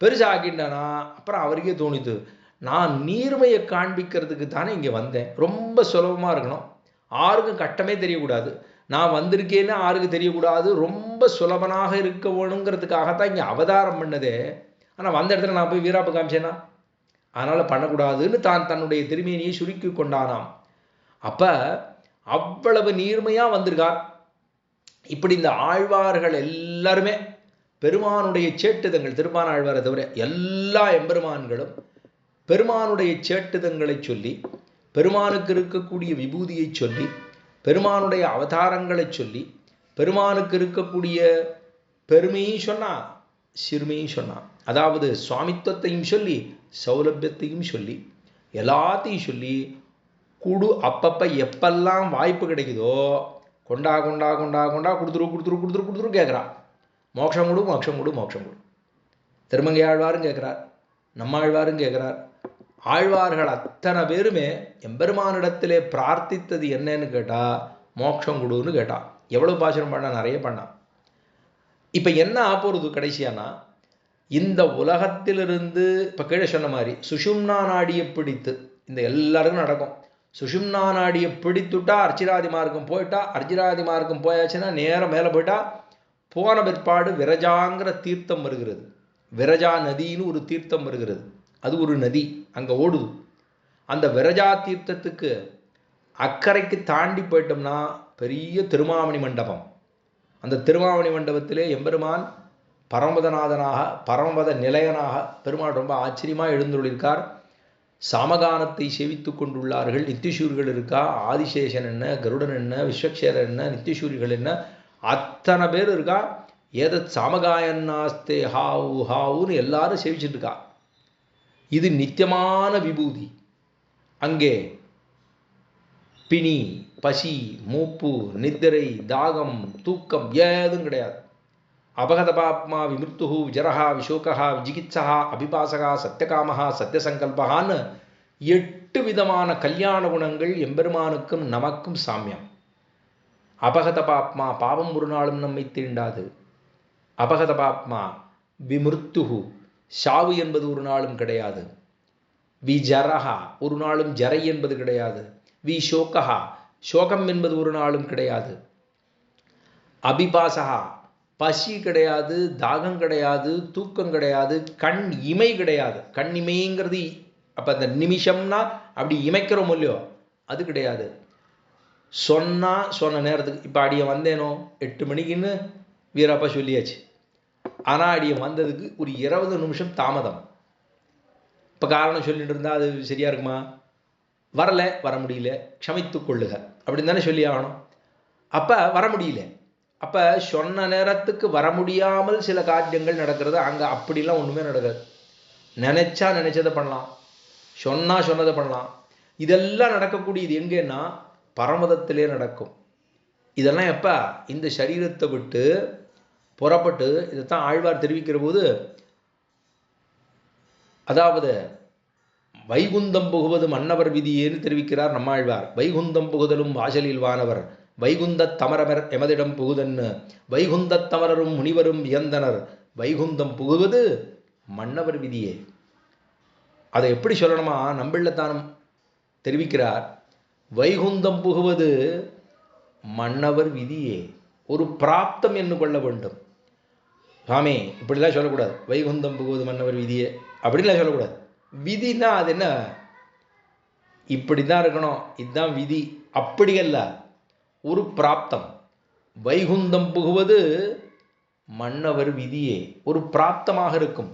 [SPEAKER 1] பெருசாக ஆக்கிண்டானா அப்புறம் அவருக்கே தோணித்து, நான் நீர்மையை காண்பிக்கிறதுக்கு தானே இங்கே வந்தேன், ரொம்ப சுலபமாக இருக்கணும், யாருக்கும் கட்டமே தெரியக்கூடாது, நான் வந்திருக்கேன்னு யாருக்கு தெரியக்கூடாது, ரொம்ப சுலபனாக இருக்க வேணுங்கிறதுக்காகத்தான் இங்கே அவதாரம் பண்ணதே. ஆனால் வந்த இடத்துல நான் போய் வீராப்பு காமிச்சேனா? அதனால் பண்ணக்கூடாதுன்னு தன்னுடைய திருமேனியை சுருக்கி கொண்டானாம். அப்போ அவ்வளவு நீர்மையாக வந்திருக்கார். இப்படி இந்த ஆழ்வார்கள் எல்லாருமே பெருமானுடைய சேட்டுதங்கள், திருப்பான் ஆழ்வாரை தவிர எல்லா எம்பெருமான்களும் பெருமானுடைய சேட்டுதங்களை சொல்லி, பெருமானுக்கு இருக்கக்கூடிய விபூதியை சொல்லி, பெருமானுடைய அவதாரங்களை சொல்லி, பெருமானுக்கு இருக்கக்கூடிய பெருமையும் சொன்னா, சிறுமையும் சொன்னான். அதாவது சுவாமித்துவத்தையும் சொல்லி, சௌலபியத்தையும் சொல்லி, எல்லாத்தையும் சொல்லி குடு. அப்பப்போ எப்பெல்லாம் வாய்ப்பு கிடைக்குதோ கொண்டா கொண்டா கொண்டா கொண்டா கொடுத்துரு கேட்குறான். மோட்சம் கொடு. திருமங்கை ஆழ்வாரும் கேட்குறார், நம்மாழ்வாரும் கேட்குறார். ஆழ்வார்கள் அத்தனை பேருமே எம்பெருமானிடத்திலே பிரார்த்தித்தது என்னன்னு கேட்டால் மோட்சம் கொடுன்னு கேட்டான். எவ்வளோ பாசனம் பண்ணா? நிறைய பண்ணான். இப்போ என்ன ஆப்போறது கடைசியானா, இந்த உலகத்திலிருந்து இப்போ கீழே சொன்ன மாதிரி சுஷும்னா நாடியை பிடித்து, இந்த எல்லாருக்கும் நடக்கும். சுஷும்னா நாடியை பிடித்துட்டா அர்ச்சிராதி மார்க்கம் போயிட்டா, அர்ச்சிராதி மார்க்கம் போயாச்சுன்னா நேரம் மேலே போயிட்டா, போன பிற்பாடு விரஜாங்கிற தீர்த்தம் வருகிறது. விரஜா நதின்னு ஒரு தீர்த்தம் வருகிறது. அது ஒரு நதி அங்கே ஓடுது. அந்த விரஜா தீர்த்தத்துக்கு அக்கறைக்கு தாண்டி போயிட்டோம்னா பெரிய திருமாமணி மண்டபம். அந்த திருமாமணி மண்டபத்திலே எம்பெருமான் பரமபதநாதனாக, பரமபத நிலையனாக பெருமாள் ரொம்ப ஆச்சரியமாக எழுந்துள்ளிருக்கார். சாமகானத்தை சேவித்து கொண்டுள்ளார்கள். நித்தியசூரிகள் இருக்கா, ஆதிசேஷன் என்ன, கருடன் என்ன, விஸ்வக்ஷேரர் என்ன, நித்தியசூரிகள் என்ன, அத்தனை பேர் இருக்கா. ஏதத் சாமகாயன்னாஸ்தே ஹாவு ஹாவுன்னு எல்லாரும் சேவிச்சுட்டு இருக்கா. இது நித்தியமான விபூதி. அங்கே பிணி, பசி, மூப்பு, நித்திரை, தாகம், தூக்கம் ஏதும் கிடையாது. அபகத பாப்மா விமிருத்து ஜரஹா விஷோகா விஜிகித்சா அபிபாசகா சத்தியகாமஹா சத்தியசங்கல்பகான்னு 8 விதமான கல்யாண குணங்கள் எம்பெருமானுக்கும் நமக்கும் சாமியம். அபகத பாப்மா, பாவம் ஒரு நாளும் நம்மை தீண்டாது. அபகத பாப்மா விமிருத்து, சாவு என்பது ஒரு நாளும் கிடையாது. விஜரஹா, ஒரு நாளும் ஜரை என்பது கிடையாது. விசோகா, சோகம் என்பது ஒரு நாளும் கிடையாது. அபிபாசகா, பசி கிடையாது, தாகம் கிடையாது, தூக்கம் கிடையாது, கண் இமை கிடையாது. கண் இமைங்கிறது அப்போ அந்த நிமிஷம்னா அப்படி இமைக்கிறோம் இல்லையோ, அது கிடையாது. சொன்ன நேரத்துக்கு, இப்போ அடியை வந்தேனோ 8 மணிக்குன்னு வீரப்பா சொல்லியாச்சு. ஆனால் அடியை வந்ததுக்கு ஒரு 20 நிமிஷம் தாமதம். இப்போ காரணம் சொல்லிட்டு இருந்தால் அது சரியாக இருக்குமா? வர முடியல, க்ஷமித்து கொள்ளுக அப்படின்னு தானே சொல்லி ஆகணும். அப்போ வர முடியல. அப்போ சொன்ன நேரத்துக்கு வர முடியாமல் சில காரியங்கள் நடக்கிறது. அங்கே அப்படிலாம் ஒன்றுமே நடக்காது. நினச்சதை பண்ணலாம், சொன்னதை பண்ணலாம். இதெல்லாம் நடக்கக்கூடியது எங்கேன்னா பரமதத்திலே நடக்கும். இதெல்லாம் எப்போ? இந்த சரீரத்தை விட்டு புறப்பட்டு, இதைத்தான் ஆழ்வார் தெரிவிக்கிற போது, அதாவது வைகுந்தம் புகுவது மன்னவர் விதியேன்னு தெரிவிக்கிறார் நம்மாழ்வார். வைகுந்தம் புகுதலும் வாசலில் வானவர், வைகுந்தத் தமரமர் எமதிடம் புகுதன்னு, வைகுந்தத் தமரரும் முனிவரும் வியந்தனர், வைகுந்தம் புகுவது மன்னவர் விதியே. அதை எப்படி சொல்லணுமா? நம்பிள்ளத்தானம் தெரிவிக்கிறார், வைகுந்தம் புகுவது மன்னவர் விதியே. ஒரு பிராப்தம் என்று கொள்ள வேண்டும். சுவாமி இப்படிலாம் சொல்லக்கூடாது, வைகுந்தம் புகுவது மன்னவர் விதியே அப்படின்லாம் சொல்லக்கூடாது. விதினா அது என்ன, இப்படி தான் இருக்கணும், இதுதான் விதி, அப்படி அல்ல. ஒரு பிராப்தம். வைகுந்தம் புகுவது மன்னவர் விதியே ஒரு பிராப்தமாக இருக்கும்.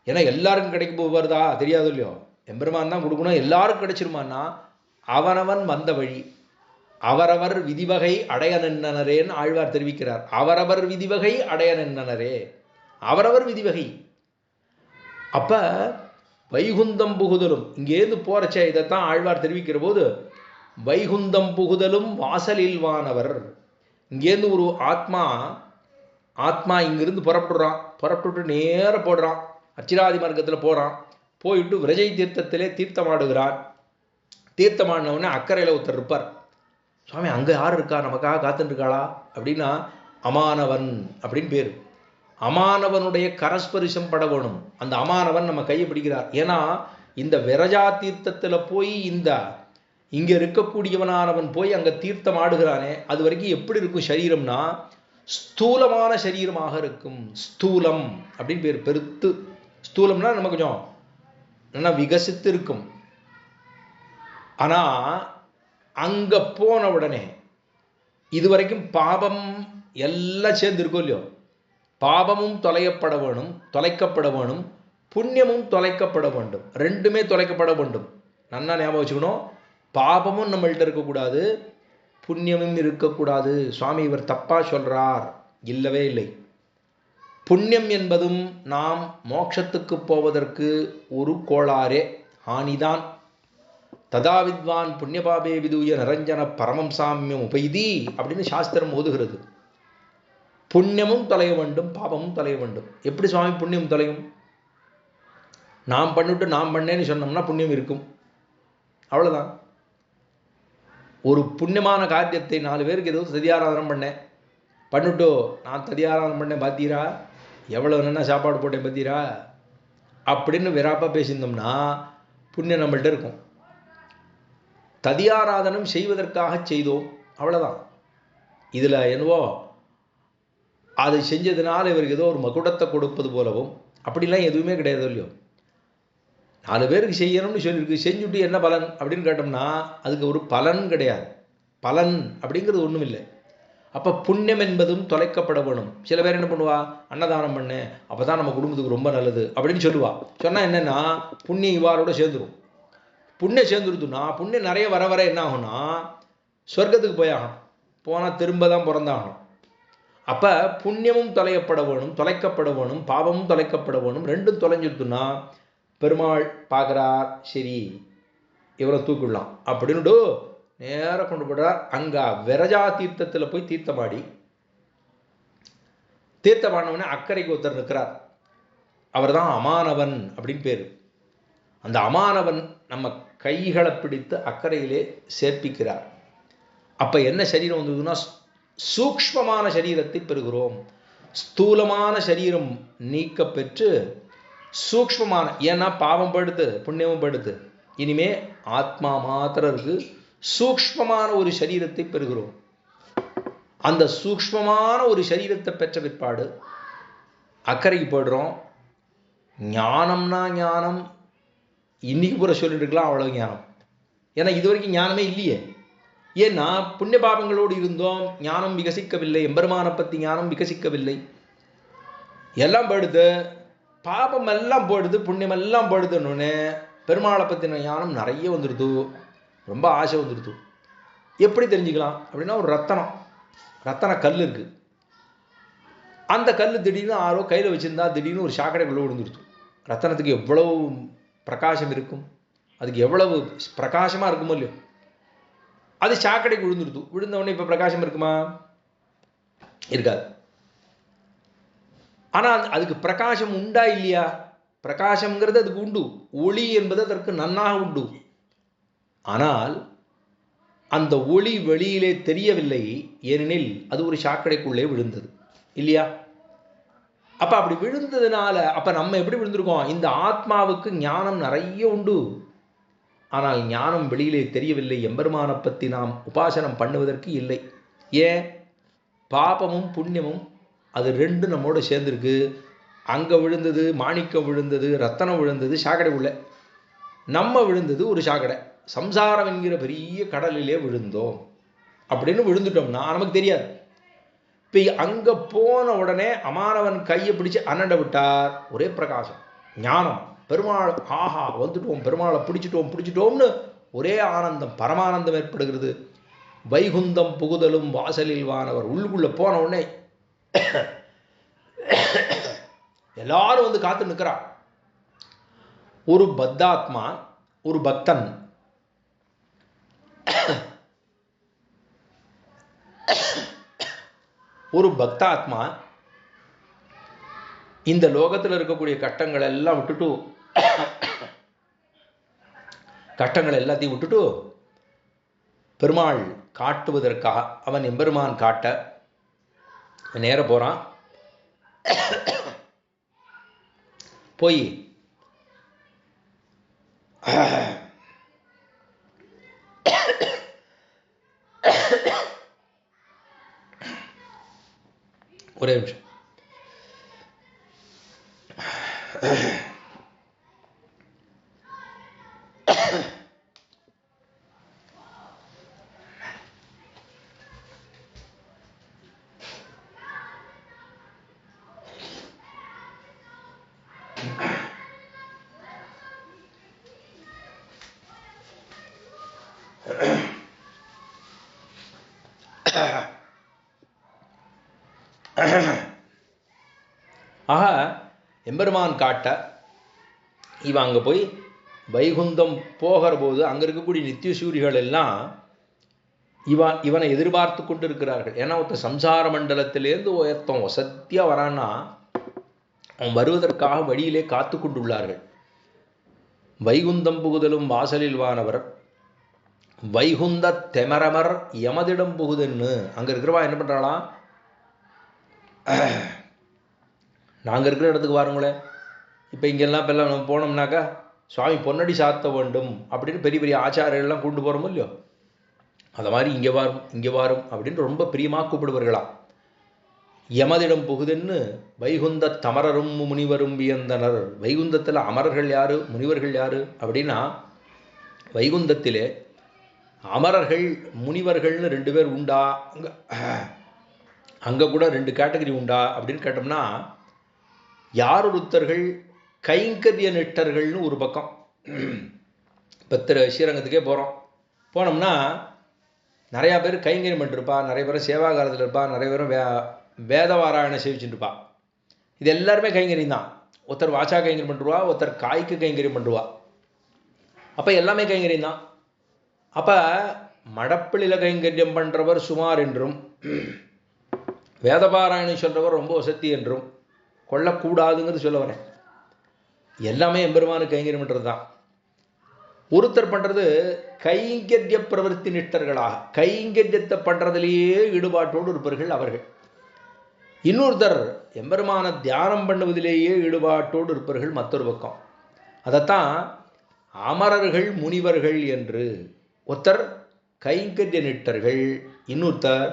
[SPEAKER 1] ஏன்னா எல்லாருக்கும் கிடைக்க போகிறதா தெரியாது இல்லையோ, எம்பெருமான் தான் கொடுக்கணும், எல்லாருக்கும் கிடைச்சிருமான்னா அவனவன் வந்த வழி. அவரவர் விதிவகை அடைய நின்றனரேன்னு ஆழ்வார் தெரிவிக்கிறார். அவரவர் விதிவகை அடைய நின்றனரே, அவரவர் விதிவகை. அப்ப வைகுந்தம் புகுதலும் இங்கேருந்து போறச்சே இதைத்தான் ஆழ்வார் தெரிவிக்கிற போது, வைகுந்தம் புகுதலும் வாசலில் வானவர். இங்கேருந்து ஒரு ஆத்மா இங்கிருந்து புறப்பட்டு நேர போடுறான், அச்சிராதி மார்க்கத்தில் போகிறான். போயிட்டு விரஜை தீர்த்தத்திலே தீர்த்தமாடுகிறான். தீர்த்தமாடினவுடனே அக்கறையில் ஒருத்தர் இருப்பார். சுவாமி அங்கே யார் இருக்கா, நமக்காக காத்துட்டு இருக்காளா அப்படின்னா, அமானவன் அப்படின்னு பேர். அமானவனுடைய கரஸ்பரிசம் பட வேணும். அந்த அமானவன் நம்ம கையை பிடிக்கிறார். ஏன்னா இந்த விரஜா தீர்த்தத்தில் போய் இங்கே இருக்கக்கூடியவனானவன் போய் அங்கே தீர்த்தம் ஆடுகிறானே, அது வரைக்கும் எப்படி இருக்கும் சரீரம்னா, ஸ்தூலமான சரீரமாக இருக்கும். ஸ்தூலம் அப்படின்னு பேர். பெருத்து ஸ்தூலம்னா நம்ம கொஞ்சம் நல்லா விகசித்து இருக்கும். ஆனால் அங்கே போன உடனே இதுவரைக்கும் பாபம் எல்லாம் சேர்ந்து இருக்கும் இல்லையோ, பாபமும் தொலைக்கப்பட வேணும், புண்ணியமும் தொலைக்கப்பட வேண்டும். ரெண்டுமே தொலைக்கப்பட வேண்டும். நன்னா ஞாபகம் வச்சுக்கணும். பாபமும் நம்மள்கிட்ட இருக்கக்கூடாது, புண்ணியமும் இருக்கக்கூடாது. சுவாமி இவர் தப்பா சொல்றார், இல்லவே இல்லை. புண்ணியம் என்பதும் நாம் மோட்சத்துக்கு போவதற்கு ஒரு கோளாறே, ஆணிதான். ததா வித்வான் புண்ணியபாபே விதூய நிரஞ்சன பரமம் சாமியம் உபைதி அப்படின்னு சாஸ்திரம் ஓதுகிறது. புண்ணியமும் தொலைய வேண்டும், பாபமும் தொலைய வேண்டும். எப்படி சுவாமி புண்ணியம் தொலையும்? நாம் பண்ணிட்டு நான் பண்ணேன்னு சொன்னோம்னா புண்ணியம் இருக்கும், அவ்வளோதான். ஒரு புண்ணியமான காரியத்தை 4 பேருக்கு ஏதோ ததியாராதனம் பண்ணிட்டு நான் ததியாராதனம் பண்ணேன் பார்த்தீரா, எவ்வளோ என்ன சாப்பாடு போட்டேன் பார்த்தீரா அப்படின்னு விராப்பா பேசியிருந்தோம்னா புண்ணியம் நம்மள்கிட்ட இருக்கும். ததியாராதனம் செய்வதற்காக செய்தோம், அவ்வளோதான். இதில் என்னவோ அதை செஞ்சதுனால இவருக்கு ஏதோ ஒரு மகுடத்தை கொடுப்பது போலவும் அப்படிலாம் எதுவுமே கிடையாது இல்லையோ. 4 பேருக்கு செய்யணும்னு சொல்லியிருக்கு, செஞ்சுட்டு என்ன பலன் அப்படின்னு கேட்டோம்னா அதுக்கு ஒரு பலன் கிடையாது. பலன் அப்படிங்கிறது ஒன்றும் இல்லை. அப்போ புண்ணியம் என்பதும் தொலைக்கப்பட வேணும். சில பேர் என்ன பண்ணுவா, அன்னதானம் பண்ணு அப்போ தான் நம்ம குடும்பத்துக்கு ரொம்ப நல்லது அப்படின்னு சொல்லுவா. சொன்னால் என்னென்னா புண்ணியம் இவ்வாறோட சேர்ந்துடும். புண்ணியம் சேர்ந்துருதுன்னா புண்ணியம் நிறைய வர வர என்ன ஆகும்னா சொர்க்கத்துக்கு போய் ஆகணும், போனால் திரும்ப தான் பிறந்தாகணும். அப்போ புண்ணியமும் தொலைக்கப்பட வேணும், பாவமும் தொலைக்கப்பட வேணும். ரெண்டும் தொலைஞ்சிடுதுன்னா பெருமாள் பார்க்குறார், சரி இவரை தூக்கிடலாம் அப்படின்னுட்டு நேராக கொண்டு போடுறார். அங்கே விரஜா தீர்த்தத்தில் போய் தீர்த்தமானவனே அக்கறைக்கு ஒருத்தர் இருக்கிறார். அவர் தான் அமானவன் அப்படின்னு பேர். அந்த அமானவன் நம்ம கைகளை பிடித்து அக்கறையிலே சேர்ப்பிக்கிறார். அப்போ என்ன சரீரம் வந்ததுன்னா சூக்ஷ்மமான சரீரத்தை பெறுகிறோம். ஸ்தூலமான சரீரம் நீக்க பெற்று சூக்ஷ்மமான, ஏன்னா பாவம் படுத்து புண்ணியமும் படுத்து, இனிமே ஆத்மா மாத்திரம் இருக்கு, சூக்ஷ்மமான ஒரு சரீரத்தை பெறுகிறோம். அந்த சூக்ஷ்மமான ஒரு சரீரத்தை பெற்ற பிற்பாடு அக்கறைக்கு போய்டுறோம். ஞானம்னா ஞானம் இன்னைக்கு பூரா சொல்லிட்டு இருக்கலாம், அவ்வளோ ஞானம். ஏன்னா இது வரைக்கும் ஞானமே இல்லையே. ஏன்னா புண்ணிய பாபங்களோடு இருந்தோம், ஞானம் விகசிக்கவில்லை, எம்பெருமானை பற்றி ஞானம் விகசிக்கவில்லை. எல்லாம் போயிடுது, பாபம் எல்லாம் போயிடுது, புண்ணியம் எல்லாம் போயிடுதுன்னு பெருமாளை பற்றின ஞானம் நிறைய வந்துடுது, ரொம்ப ஆசை வந்துடுது. எப்படி தெரிஞ்சுக்கலாம் அப்படின்னா, ஒரு ரத்தன கல் இருக்குது. அந்த கல் திடீர்னு ஆரோ கையில் வச்சுருந்தா திடீர்னு ஒரு சாக்கடைக்குள்ளே விழுந்துடுது. ரத்தனத்துக்கு எவ்வளவு பிரகாசம் இருக்கும், அதுக்கு எவ்வளவு பிரகாசமாக இருக்குமோ இல்லையோ, அது சாக்கடைக்கு விழுந்துடுது. விழுந்தவொடனே இப்போ பிரகாசம் இருக்குமா? இருக்காது. ஆனால் அதுக்கு பிரகாசம் உண்டா இல்லையா? பிரகாசம்ங்கிறது அதுக்கு உண்டு, ஒளி என்பது அதற்கு நன்னாக உண்டு. ஆனால் அந்த ஒளி வெளியிலே தெரியவில்லை, ஏனெனில் அது ஒரு சாக்கடைக்குள்ளே விழுந்தது இல்லையா? அப்ப அப்படி விழுந்ததுனால அப்ப நம்ம எப்படி விழுந்திருக்கோம்? இந்த ஆத்மாவுக்கு ஞானம் நிறைய உண்டு, ஆனால் ஞானம் வெளியிலே தெரியவில்லை. எம்பெருமானை பற்றி நாம் உபாசனம் பண்ணுவதற்கு இல்லை. ஏன்? பாபமும் புண்ணியமும் அது ரெண்டும் நம்மோட சேர்ந்துருக்கு. அங்கே விழுந்தது மாணிக்கம், விழுந்தது ரத்தனம், விழுந்தது சாக்கடை உள்ள, நம்ம விழுந்தது ஒரு சாக்கடை. சம்சாரம் என்கிற பெரிய கடலிலே விழுந்தோம் அப்படின்னு விழுந்துட்டோம்னா நமக்கு தெரியாது. இப்போ அங்கே போன உடனே அமானவன் கையை பிடிச்சு அண்ணண்ட விட்டார். ஒரே பிரகாசம், ஞானம், பெருமாள், ஆஹா வந்துட்டோம், பெருமாளை பிடிச்சிட்டோம்னு ஒரே ஆனந்தம், பரமானந்தம் ஏற்படுகிறது. வைகுந்தம் புகுதலும் வாசலில் வானவர். உள்ளுக்குள்ள போன உடனே எல்லாரும் வந்து காத்து நிற்கிறா. ஒரு பத்தாத்மா, ஒரு பக்தன், ஒரு பக்தாத்மா இந்த லோகத்தில் இருக்கக்கூடிய கட்டங்கள் எல்லாம் விட்டுட்டு, கட்டங்கள் எல்லாத்தையும் விட்டுட்டு பெருமாள் காட்டுவதற்காக அவன் எம்பெருமான் காட்ட நேர போறான். போய் ஒரே நிமிஷம். ஆக எம்பெருமான் காட்ட இவன் அங்கே போய் வைகுந்தம் போகிற போது அங்கே இருக்கக்கூடிய நித்தியசூரிகள் எல்லாம் இவனை எதிர்பார்த்து கொண்டு இருக்கிறார்கள். ஏன்னா ஒருத்த சம்சார மண்டலத்திலேருந்து ஒருத்தன் வசத்தியாக வரான்னா அவன் வருவதற்காக வழியிலே காத்து கொண்டுள்ளார்கள். வைகுந்தம் புகுதலும் வாசலில் வானவர், வைகுந்த தெமரமர் யமதிடம் புகுதுன்னு அங்கே இருக்கிறவா என்ன பண்ணுறாளாம், நாங்கள் இருக்கிற இடத்துக்கு வாருங்களேன். இப்போ இங்கெல்லாம் இப்போல்லாம் நம்ம போனோம்னாக்கா சுவாமி பொன்னடி சாத்த வேண்டும் அப்படின்னு பெரிய பெரிய ஆச்சாரியர்கள்லாம் கூப்பிட்டு போகிறோமோ இல்லையோ, அதை மாதிரி இங்கே வாரும் அப்படின்னு ரொம்ப பிரியமாக கூப்பிடுவார்களாம். யமதிடம் புகுதுன்னு வைகுந்த தமரரும் முனிவரும் வியந்தனர். வைகுந்தத்தில் அமரர்கள் யாரு, முனிவர்கள் யாரு அப்படின்னா, வைகுந்தத்திலே அமரர்கள் முனிவர்கள்னு 2 பேர் உண்டா, அங்கே கூட 2 கேட்டகரி உண்டா அப்படின்னு கேட்டோம்னா, யார் ஒருத்தர்கள் கைங்கரிய நிட்டர்கள்னு ஒரு பக்கம். இப்போ ஸ்ரீரங்கத்துக்கே போனோம்னா நிறையா பேர் கைங்கரியம் பண்ணிருப்பா, நிறைய பேர் சேவாகாரத்தில் இருப்பா, நிறைய பேரும் வேதவாராயணம் சேவிச்சுட்டு இருப்பா. இது எல்லாருமே கைங்கரியம் தான். ஒருத்தர் வாச்சா கைங்கரியம் பண்ணுருவா, ஒருத்தர் காய்க்கு கைங்கரியம் பண்ணுவா. அப்போ எல்லாமே கைங்கரியம் தான். அப்போ மடப்பிளில கைங்கரியம் பண்ணுறவர் சுமார் என்றும், வேதபாராயணம் சொல்கிறவர் ரொம்ப வசதி என்றும் கொள்ளக்கூடாதுங்கிறது சொல்ல வரேன். எல்லாமே எம்பெருமானு கைங்கரியம் பண்ணுறது தான். ஒருத்தர் பண்ணுறது கைங்கரிய பிரவருத்தி நிஷ்டர்களாக கைங்கரியத்தை பண்ணுறதுலேயே ஈடுபாட்டோடு இருப்பார்கள் அவர்கள். இன்னொருத்தர் எம்பெருமான தியானம் பண்ணுவதிலேயே ஈடுபாட்டோடு இருப்பார்கள் மற்றொரு பக்கம். அதைத்தான் அமரர்கள் முனிவர்கள் என்று. ஒருத்தர் கைங்கரிய நிட்டர்கள், இன்னொருத்தர்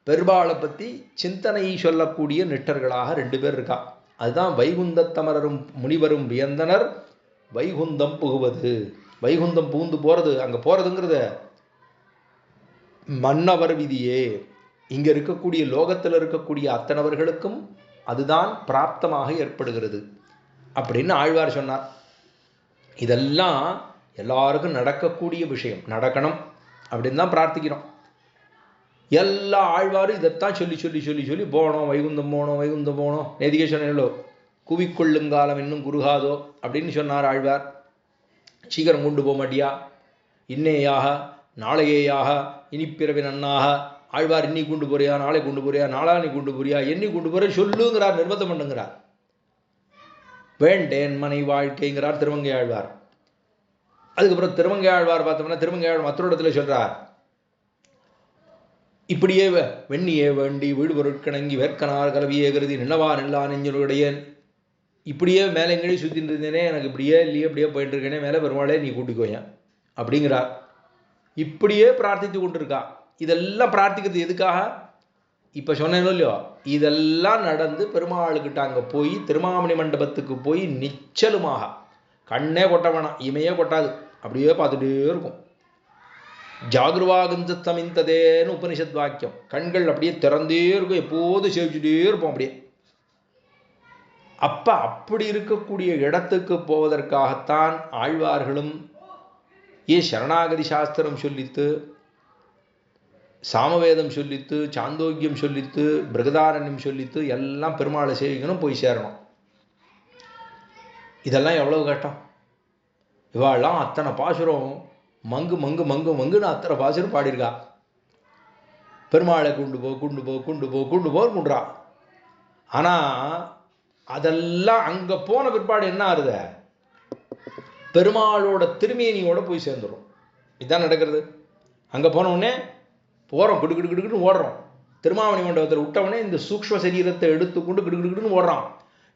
[SPEAKER 1] பெருபாளை பற்றி சிந்தனை சொல்லக்கூடிய நிட்டர்களாக 2 பேர் இருக்கா. அதுதான் வைகுந்தத்தமரரும் முனிவரும் வியந்தனர் வைகுந்தம் புகுவது. வைகுந்தம் புகுந்து போகிறது, அங்கே போகிறதுங்கிறத மன்னவர் விதியே. இங்கே இருக்கக்கூடிய லோகத்தில் இருக்கக்கூடிய அத்தனவர்களுக்கும் அதுதான் பிராப்தமாக ஏற்படுகிறது அப்படின்னு ஆழ்வார் சொன்னார். இதெல்லாம் எல்லாருக்கும் நடக்கக்கூடிய விஷயம், நடக்கணும் அப்படின்னு தான் பிரார்த்திக்கிறோம். எல்லா ஆழ்வாரும் இதைத்தான் சொல்லி சொல்லி சொல்லி சொல்லி போனோம், வைகுந்தம் போனோம், வைகுந்தம் போனோம். நேதிகே சொன்னோ குவிக்கொள்ளுங்காலம் இன்னும் குறுகாதோ அப்படின்னு சொன்னார் ஆழ்வார். சீக்கிரம் கொண்டு போக மாட்டியா, இன்னேயாக நாளையேயாக இனிப்பிறவி நன்னாக. ஆழ்வார் இன்னி கொண்டு போறியா, நாளை கொண்டு போறியா, நாளா நீ கொண்டு போறியா, என்னி கொண்டு போறியா சொல்லுங்கிறார், நிர்பந்தம் பண்ணுங்கிறார். வேண்டேன் மனை வாழ்க்கைங்கிறார் திருமங்கை ஆழ்வார். அதுக்கப்புறம் திருமங்கை ஆழ்வார் பார்த்தோம்னா திருமங்கை ஆழ்வார் மற்றொரு இடத்துல சொல்றார், இப்படியே வெண்ணியே வேண்டி வீடு பொருட்கணங்கி வேர்க்கனார் கலவியே கருதி நின்னவா நெல்லா நெஞ்சனுடைய, இப்படியே மேலே எங்கேயும் சுற்றிட்டு இருந்தேனே, எனக்கு இப்படியே இல்லையே இப்படியே போயிட்டு இருக்கேனே, மேலே பெருமாளே நீ கூட்டிக்கோங்க அப்படிங்கிறார். இப்படியே பிரார்த்தித்து கொண்டிருக்கா. இதெல்லாம் பிரார்த்திக்கிறது எதுக்காக? இப்போ சொன்னேன்னு இல்லையோ, இதெல்லாம் நடந்து பெருமாளுக்கிட்ட அங்கே போய் திருமாமணி மண்டபத்துக்கு போய் நிச்சலுமாக கண்ணே கொட்ட வேணாம், இமையே கொட்டாது, அப்படியே பார்த்துட்டே இருக்கும். ஜாகிரவாகுந்தமிந்ததேன்னு உபனிஷத் வாக்கியம். கண்கள் அப்படியே திறந்தே இருக்கும், எப்போதும் சேவிச்சுட்டே இருப்போம் அப்படியே. அப்ப அப்படி இருக்கக்கூடிய இடத்துக்கு போவதற்காகத்தான் ஆழ்வார்களும் சரணாகதி சாஸ்திரம் சொல்லித்து, சாமவேதம் சொல்லித்து, சாந்தோக்கியம் சொல்லித்து, பிருகதாரண்யம் சொல்லித்து, எல்லாம் பெருமாளை சேவிக்கணும், போய் சேரணும். இதெல்லாம் எவ்வளவு கஷ்டம். இவாள்லாம் அத்தனை பாசுரம் மங்கு மங்கு மங்கு மங்குன்னு அத்தனை பாசுரம் பாடியிருக்கா. பெருமாளை கொண்டு போ கொண்டு போ கொண்டு போ கொண்டு போன்றா. ஆனா அதெல்லாம் அங்க போன பிற்பாடு என்ன ஆறுத, பெருமாளோட திருமேனியோட போய் சேர்ந்துடும். இதுதான் நடக்கிறது. அங்க போன உடனே போறோம், கிடுக்கிடுக்கிடுன்னு ஓடுறோம். திருமாவணி மண்டபத்தில் விட்டவனே இந்த சூக்ஷ்ம சரீரத்தை எடுத்துக்கொண்டு கிடுக்கிடுக்கிடுன்னு ஓடுறான்.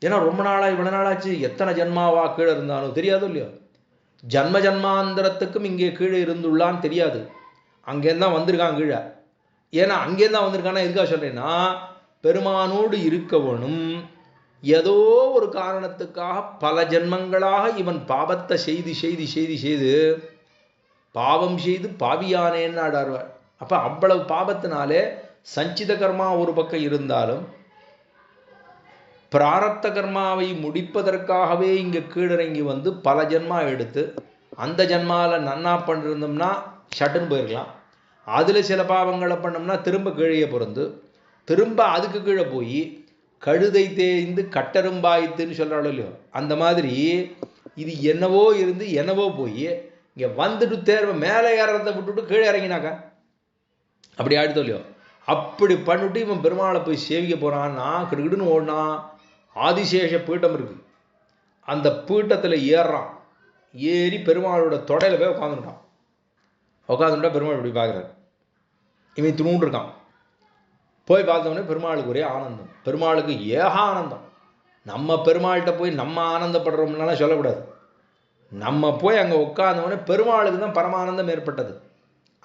[SPEAKER 1] ஏன்னா ரொம்ப நாளா இவ்வளவு நாளாச்சு, எத்தனை ஜன்மாவா கீழே இருந்தாலும் தெரியாதோ இல்லையோ, ஜன்ம ஜன்மாந்திரத்துக்கும் இங்கே கீழே இருந்துள்ளான்னு தெரியாது. அங்கேருந்தான் வந்திருக்கான் கீழே. ஏன்னா அங்கேருந்தான் வந்திருக்கான்னா எதுக்காக சொல்றேன்னா, பெருமானோடு இருக்கவனும் ஏதோ ஒரு காரணத்துக்காக பல ஜென்மங்களாக இவன் பாவத்தை செய்து செய்து செய்து செய்து பாவம் செய்து பாவியானேன்னு ஆடாடுவார். அப்ப அவ்வளவு பாவத்தினாலே சஞ்சித கர்மா ஒரு பக்கம் இருந்தாலும் பிராரப்த கர்மாவை முடிப்பதற்காகவே இங்க கீழிறங்கி வந்து பல ஜென்மா எடுத்து அந்த ஜென்மால நன்னா பண்ணிருந்தோம்னா சட்டுன்னு போயிருக்கலாம். அதுல சில பாவங்களை பண்ணோம்னா திரும்ப கீழே பிறந்து திரும்ப அதுக்கு கீழே போய் கழுதை தேய்ந்து கட்டரும்பாய்த்துன்னு சொல்றாளோ இல்லையோ, அந்த மாதிரி இது என்னவோ இருந்து என்னவோ போய் இங்க வந்துட்டு தேர்வை மேலே ஏறதை விட்டுட்டு கீழே இறங்கினாக்கா அப்படி ஆடுதோ இல்லையோ, அப்படி பண்ணிட்டு இவன் பெருமாளை போய் சேவிக்க போறான்னா கிடுக்கிடுன்னு ஓடினா ஆதிசேஷ பீட்டம் இருக்கு, அந்த பீட்டத்தில் ஏறுறான். ஏறி பெருமாளோட தொடையில போய் உட்காந்துட்டான். உட்காந்துட்டா பெருமாள் இப்படி பார்க்குறாரு, இவன் துணுன்னு இருக்கான். போய் பார்த்தோன்னே பெருமாளுக்கு ஒரே ஆனந்தம், பெருமாளுக்கு ஏக ஆனந்தம். நம்ம பெருமாள்கிட்ட போய் நம்ம ஆனந்தப்படுறோம்னாலாம் சொல்லக்கூடாது. நம்ம போய் அங்கே உட்கார்ந்தோடனே பெருமாளுக்கு தான் பரமானந்தம் ஏற்பட்டது.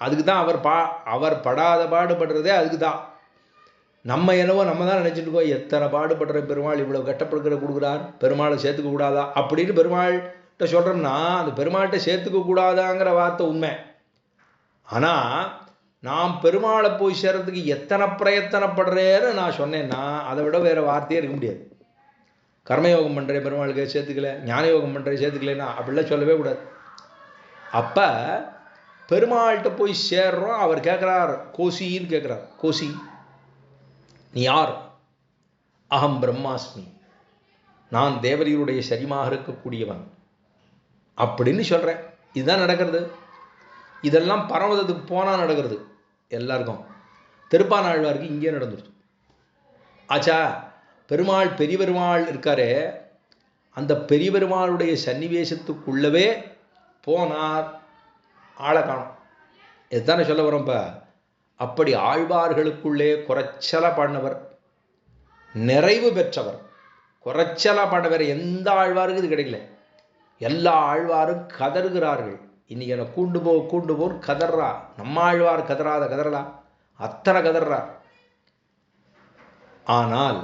[SPEAKER 1] அதுக்கு தான் அவர் படாத பாடுபடுறதே அதுக்கு தான். நம்ம என்னவோ நம்ம தான் நினைச்சிட்டு இருக்கோம், எத்தனை பாடுபடுற பெருமாள் இவ்வளவு கட்டப்படுகிற கொடுக்குறார், பெருமாளை சேர்த்துக்க கூடாதா அப்படின்னு பெருமாள்கிட்ட சொல்றோம்னா அந்த பெருமாள்கிட்ட சேர்த்துக்க கூடாதாங்கிற வார்த்தை உண்மை. ஆனா நாம் பெருமாளை போய் சேர்றதுக்கு எத்தனை பிரயத்தனப்படுறேன்னு நான் சொன்னேன்னா அதை விட வேற வார்த்தையே இருக்க முடியாது. கர்மயோகம் பண்றேன் பெருமாளுக்கு சேர்த்துக்கல, ஞான யோகம் பண்றேன் சேர்த்துக்கலன்னா அப்படிலாம் சொல்லவே கூடாது. அப்ப பெருமாள்கிட்ட போய் சேர்றோம். அவர் கேட்கிறார், கோசின்னு கேட்கிறார், கோசி நீ யார்? அகம் பிரம்மாஸ்மி, நான் தேவரீருடைய சரீரமாக இருக்கக்கூடியவன் அப்படின்னு சொல்றேன். இதுதான் நடக்கிறது. இதெல்லாம் பரமதத்துக்கு போனா நடக்கிறது எல்லாருக்கும். திருப்பானாழ்வாருக்கு இங்கே நடந்துருது. ஆச்சா, பெருமாள் பெரிய பெருமாள் இருக்காரே, அந்த பெரிய பெருமாளுடைய சன்னிவேசத்துக்குள்ளவே போனார், ஆளை காணும். இதுதானே சொல்ல வரோம். இப்போ அப்படி ஆழ்வார்களுக்குள்ளே குறைச்சலா பாடினவர், நிறைவு பெற்றவர், குறைச்சலா பாடினவர் எந்த ஆழ்வாருக்கு இது கிடைக்கல. எல்லா ஆழ்வாரும் கதறுகிறார்கள். இன்னைக்கு என்னை கூண்டு போ கதறா. நம்ம ஆழ்வார் கதறாத கதறலா, அத்தனை கதறார். ஆனால்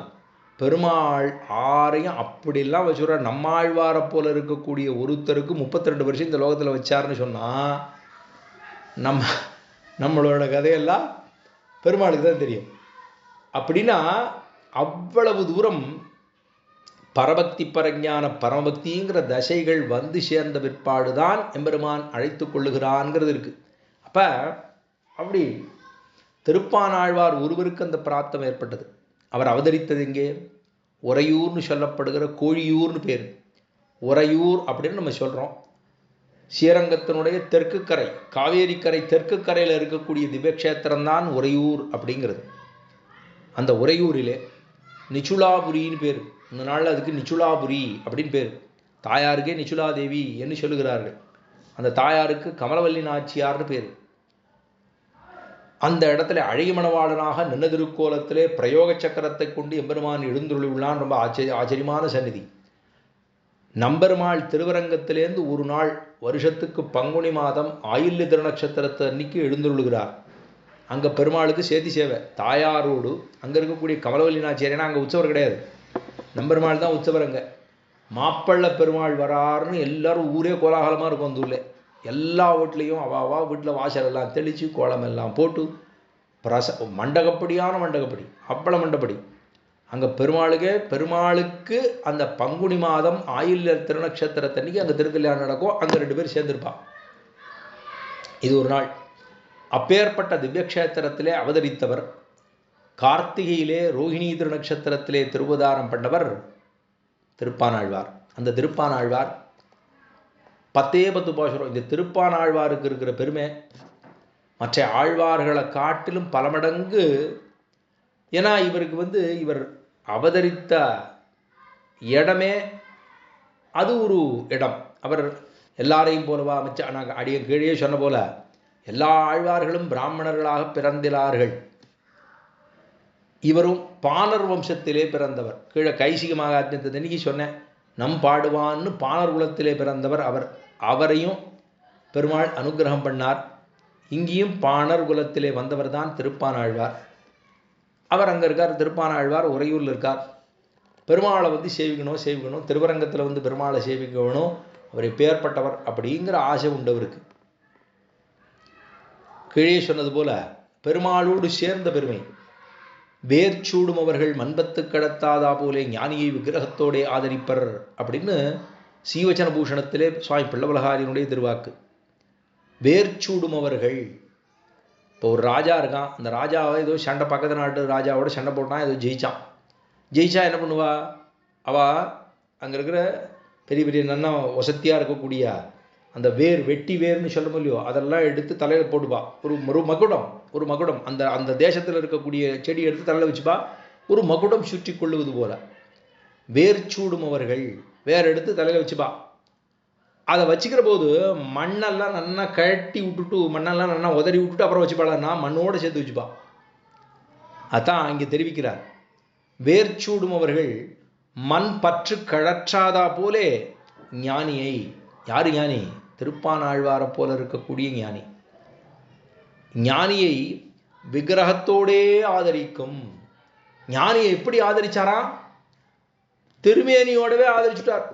[SPEAKER 1] பெருமாள் ஆரையும் அப்படிலாம் வச்சுடுறார். நம்ம ஆழ்வாரை போல இருக்கக்கூடிய ஒருத்தருக்கு 32 வருஷம் இந்த லோகத்தில் வச்சாருன்னு சொன்னா நம்மளோட கதையெல்லாம் பெருமாளுக்கு தான் தெரியும். அப்படின்னா அவ்வளவு தூரம் பரபக்தி பரஞான பரமபக்திங்கிற தசைகள் வந்து சேர்ந்த பிற்பாடுதான் எம்பெருமான் அழைத்து கொள்ளுகிறான்ங்கிறது இருக்கு. அப்ப அப்படி திருப்பானாழ்வார் ஒருவருக்கு அந்த பிராப்தம் ஏற்பட்டது. அவர் அவதரித்தது எங்கே? உறையூர்னு சொல்லப்படுகிற கோழியூர்னு பேர். உறையூர் அப்படின்னு நம்ம சொல்றோம். ஸ்ரீரங்கத்தினுடைய தெற்கு கரை, காவேரி கரை தெற்கு கரையில் இருக்கக்கூடிய திவ்யக்ஷேத்திரம் தான் உறையூர் அப்படிங்கிறது. அந்த உறையூரிலே நிச்சுலாபுரின்னு பேர். இந்த நாளில் அதுக்கு நிச்சுலாபுரி அப்படின்னு பேர். தாயாருக்கே நிச்சுலாதேவி என்று சொல்லுகிறார்கள். அந்த தாயாருக்கு கமலவல்லி நாச்சியார்னு பேர். அந்த இடத்துல அழகிய மணவாளனாக நின்ன திருக்கோலத்திலே பிரயோக சக்கரத்தை கொண்டு எம்பெருமான் எழுந்துள்ளான். ரொம்ப ஆச்சரியமான சந்நிதி. நம்பெருமாள் திருவரங்கத்திலேருந்து ஒரு நாள் வருஷத்துக்கு பங்குனி மாதம் ஆயில்ய திருநட்சத்திரத்தை அன்னைக்கு எழுந்துள்ளுகிறார். அங்கே பெருமாளுக்கு சேத்தி சேவை தாயாரோடு. அங்கே இருக்கக்கூடிய கமலவல்லி நாச்சியாரேனா அங்கே உற்சவர் கிடையாது, நம்பெருமாள் தான் உற்சவர். அங்கே மாப்பள்ள பெருமாள் வராருன்னு எல்லாரும் ஊரே கோலாகலமாக இருக்கும். அந்த ஊரில் எல்லா வீட்லேயும் அவாவா வீட்டில் வாசலெல்லாம் தெளித்து கோலம் எல்லாம் போட்டு மண்டகப்படியான மண்டகப்படி அப்பள மண்டபடி அங்கே பெருமாளுக்கு அந்த பங்குனி மாதம் ஆயில்யர் திருநக்ஷத்திரத்தன்னைக்கு அங்கே திருக்கல்யாணம் நடக்கும். அங்கே 2 பேர் சேர்ந்திருப்பா. இது ஒரு நாள். அப்பேற்பட்ட திவ்யக்ஷேத்திரத்திலே அவதரித்தவர், கார்த்திகையிலே ரோஹிணி திருநக்ஷத்திரத்திலே திருவதாரம் பண்ணவர் திருப்பானாழ்வார். அந்த திருப்பானாழ்வார் 10 பாசுரம். இந்த திருப்பானாழ்வாருக்கு இருக்கிற பெருமை மற்ற ஆழ்வார்களை காட்டிலும் பல மடங்கு. ஏன்னா இவருக்கு இவர் அவதரித்த இடமே அது ஒரு இடம். அவர் எல்லாரையும் போலவா நாங்கள் அடிய கீழே சொன்ன போல எல்லா ஆழ்வார்களும் பிராமணர்களாக பிறந்திலார்கள். இவரும் பாணர் வம்சத்திலே பிறந்தவர். கீழே கைசிகமாக அன்னைக்கு சொன்னேன், நம் பாடுவான்னு பாணர் குலத்திலே பிறந்தவர் அவர். அவரையும் பெருமாள் அனுகிரகம் பண்ணார். இங்கேயும் பாணர் குலத்திலே வந்தவர் தான் திருப்பானாழ்வார். அவர் அங்கே இருக்கார். திருப்பானாழ்வார் உறையூரில் இருக்கார். பெருமாளை சேவிக்கணும், திருவரங்கத்தில் பெருமாளை சேவிக்கணும், அவர் எப்பேற்பட்டவர் அப்படிங்கிற ஆசை உண்டவருக்கு. கீழே சொன்னது போல பெருமாளோடு சேர்ந்த பெருமை. வேர்ச்சூடும் அவர்கள் மண்பத்து கடத்தாதா போலே ஞானியை விக்கிரகத்தோடே ஆதரிப்பர் அப்படின்னு சீவச்சன பூஷணத்திலே சுவாமி பிள்ளவலகாரியினுடைய திருவாக்கு. வேர்ச்சூடும் அவர்கள். இப்போ ஒரு ராஜா இருக்கான், அந்த ராஜாவை ஏதோ சண்டை பக்கத்து நாட்டு ராஜாவோட சண்டை போட்டான், ஏதோ ஜெயிச்சா என்ன பண்ணுவா? அங்கே இருக்கிற பெரிய பெரிய நன்னா வசத்தியாக இருக்கக்கூடிய அந்த வெட்டி வேர்னு சொல்ல இல்லையோ, அதெல்லாம் எடுத்து தலையில் போட்டுப்பா. ஒரு மகுடம் அந்த தேசத்தில் இருக்கக்கூடிய செடி எடுத்து தலையில் வச்சுப்பா. ஒரு மகுடம் சுற்றி கொள்ளுவது போல வேர்ச்சூடும் அவர்கள் வேர் எடுத்து தலையில் வச்சுப்பா. அதை வச்சுக்கிற போது மண்ணெல்லாம் நல்லா கழட்டி விட்டுட்டு, மண்ணெல்லாம் நல்லா உதறி விட்டுட்டு அப்புறம் வச்சுப்பாளா, மண்ணோடு சேர்த்து வச்சுப்பா. அதான் இங்கே தெரிவிக்கிறார். வேர்ச்சூடும் அவர்கள் மண் பற்று கழற்றாதா போலே ஞானியை. யாரு ஞானி? திருப்பானாழ்வாரை போல இருக்கக்கூடிய ஞானி. ஞானியை விக்கிரகத்தோடே ஆதரிக்கும். ஞானியை எப்படி ஆதரிச்சாராம்? திருமேனியோடவே ஆதரிச்சுட்டார்.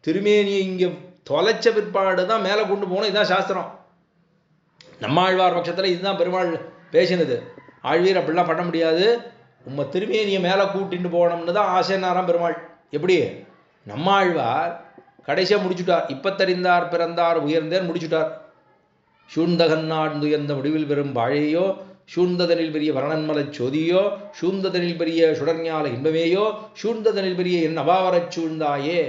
[SPEAKER 1] திருமேனியை இங்கே தொலைச்ச பிற்பாடு தான் மேலே கொண்டு போகணும். இதுதான் சாஸ்திரம். நம்மாழ்வார் பட்சத்தில் இதுதான் பெருமாள் பேசினது. ஆழ்வீர் அப்படிலாம் பண்ண முடியாது, உம்மை திருமேனியை மேலே கூட்டிட்டு போகணும்னு தான் ஆசைனாராம் பெருமாள். எப்படி? நம்மாழ்வார் கடைசியாக முடிச்சுட்டார். இப்பத்தறிந்தார் பிறந்தார் உயர்ந்தேன் முடிச்சுட்டார். சூழ்ந்தகன்னாடு எந்த முடிவில் பெறும் வாழையோ, சூழ்ந்ததனில் பெரிய வரணன்மலை சோதியோ, சூழ்ந்ததனில் பெரிய சுடர்ஞால இன்பமேயோ, சூழ்ந்ததனில் பெரிய என் அவாவரச் சூழ்ந்தாயே,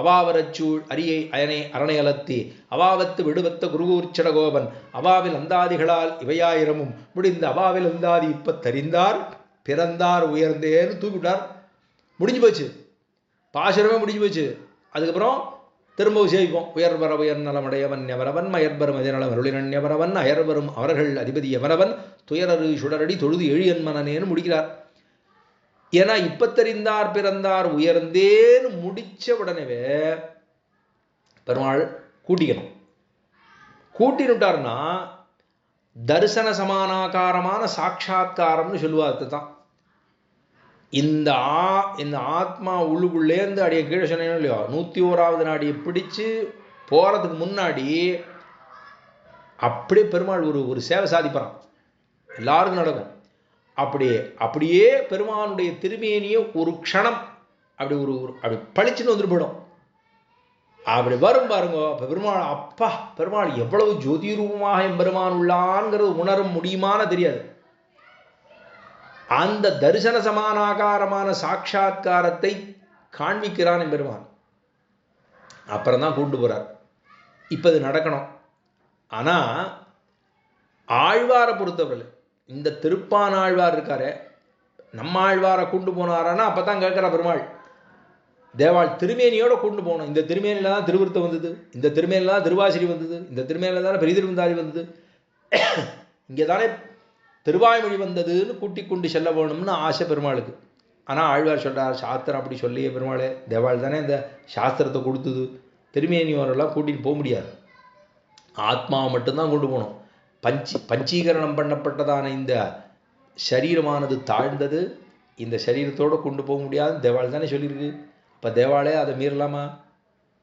[SPEAKER 1] அவாவரச்சூழ் அரியை அயனை அரணையலத்தி, அவாவத்து விடுவத்த குருகூர்ச்சடகோபன், அவாவில் அந்தாதிகளால் இவையாயிரமும் முடிந்த அவாவில் அந்தாதி இப்பத்தறிந்தார் பிறந்தார் உயர்ந்தேன்னு தூக்கிவிட்டார். முடிஞ்சு போச்சு, பாசுரமே முடிஞ்சு போச்சு. அதுக்கப்புறம் திரும்பவும் சேவிப்போம். உயர்வர உயர் நலமடையவன் எவரவன் மயர்பரும் அதனலம் அருளினன் எவரவன் அயர்வரும் அவர்கள் அதிபதி எவரவன் துயரரு சுடரடி தொழுது எழியன் மனனேன்னு முடிக்கிறார். ஏன்னா இப்பத்தறிந்தார் பிறந்தார் உயர்ந்தேன்னு முடிச்ச உடனேவே பெருமாள் கூட்டினுட்டார்னா தரிசன சமானாகாரமான சாட்சா்காரம்னு சொல்லுவார். தான் இந்த ஆத்மா உள்ளுக்குள்ளேருந்து அடிய கீழே சொன்னேன் இல்லையோ, 101வது நாடியை பிடிச்சு போறதுக்கு முன்னாடி அப்படியே பெருமாள் ஒரு சேவை சாதிப்பான். எல்லாருக்கும் நடக்கும். அப்படியே பெருமானுடைய திருமேனியை ஒரு க்ஷணம் அப்படி பளிச்சுன்னு வந்துட்டு போயிடும். அப்படி வரும் பாருங்க. பெருமாள் எவ்வளவு ஜோதி ரூபமாக எம்பெருமான் உள்ளான்ங்கிறது உணர முடியுமான தெரியாது. அந்த தரிசன சமானாகாரமான சாட்சா்காரத்தை காண்பிக்கிறான் எம்பெருமான். அப்புறம் தான் கூண்டு போறார். இப்ப இது நடக்கணும். ஆனா ஆழ்வாரை பொறுத்தவரை இந்த திருப்பானாழ்வார் இருக்காரு, நம்ம ஆழ்வாரை கொண்டு போனாரானா அப்பதான் கேட்கிற பெருமாள் தேவாள் திருமேனியோட கொண்டு போகணும். இந்த திருமேனில தான் திருவிருத்தம் வந்தது, இந்த திருமேனில தான் திருவாசிரி வந்தது, இந்த திருமேனில தானே பெரிதிருந்தாதி வந்தது, இங்கே தானே திருவாய்மொழி வந்ததுன்னு கூட்டி கொண்டு செல்ல வேணும்னு ஆசை பெருமாளுக்கு. ஆனால் ஆழ்வார் சொல்றார், சாஸ்திரம் அப்படி சொல்லியே பெருமாளே, தேவாள் தானே இந்த சாஸ்திரத்தை கொடுத்தது, திருமேனியோரெல்லாம் கூட்டிகிட்டு போக முடியாது, ஆத்மாவை மட்டும்தான் கொண்டு போகணும். பஞ்சீகரணம் பண்ணப்பட்டதான இந்த சரீரமானது தாழ்ந்தது, இந்த சரீரத்தோடு கொண்டு போக முடியாது தேவாள் தானே சொல்லியிருக்கு. இப்போ தேவாளே அதை மீறலாமா?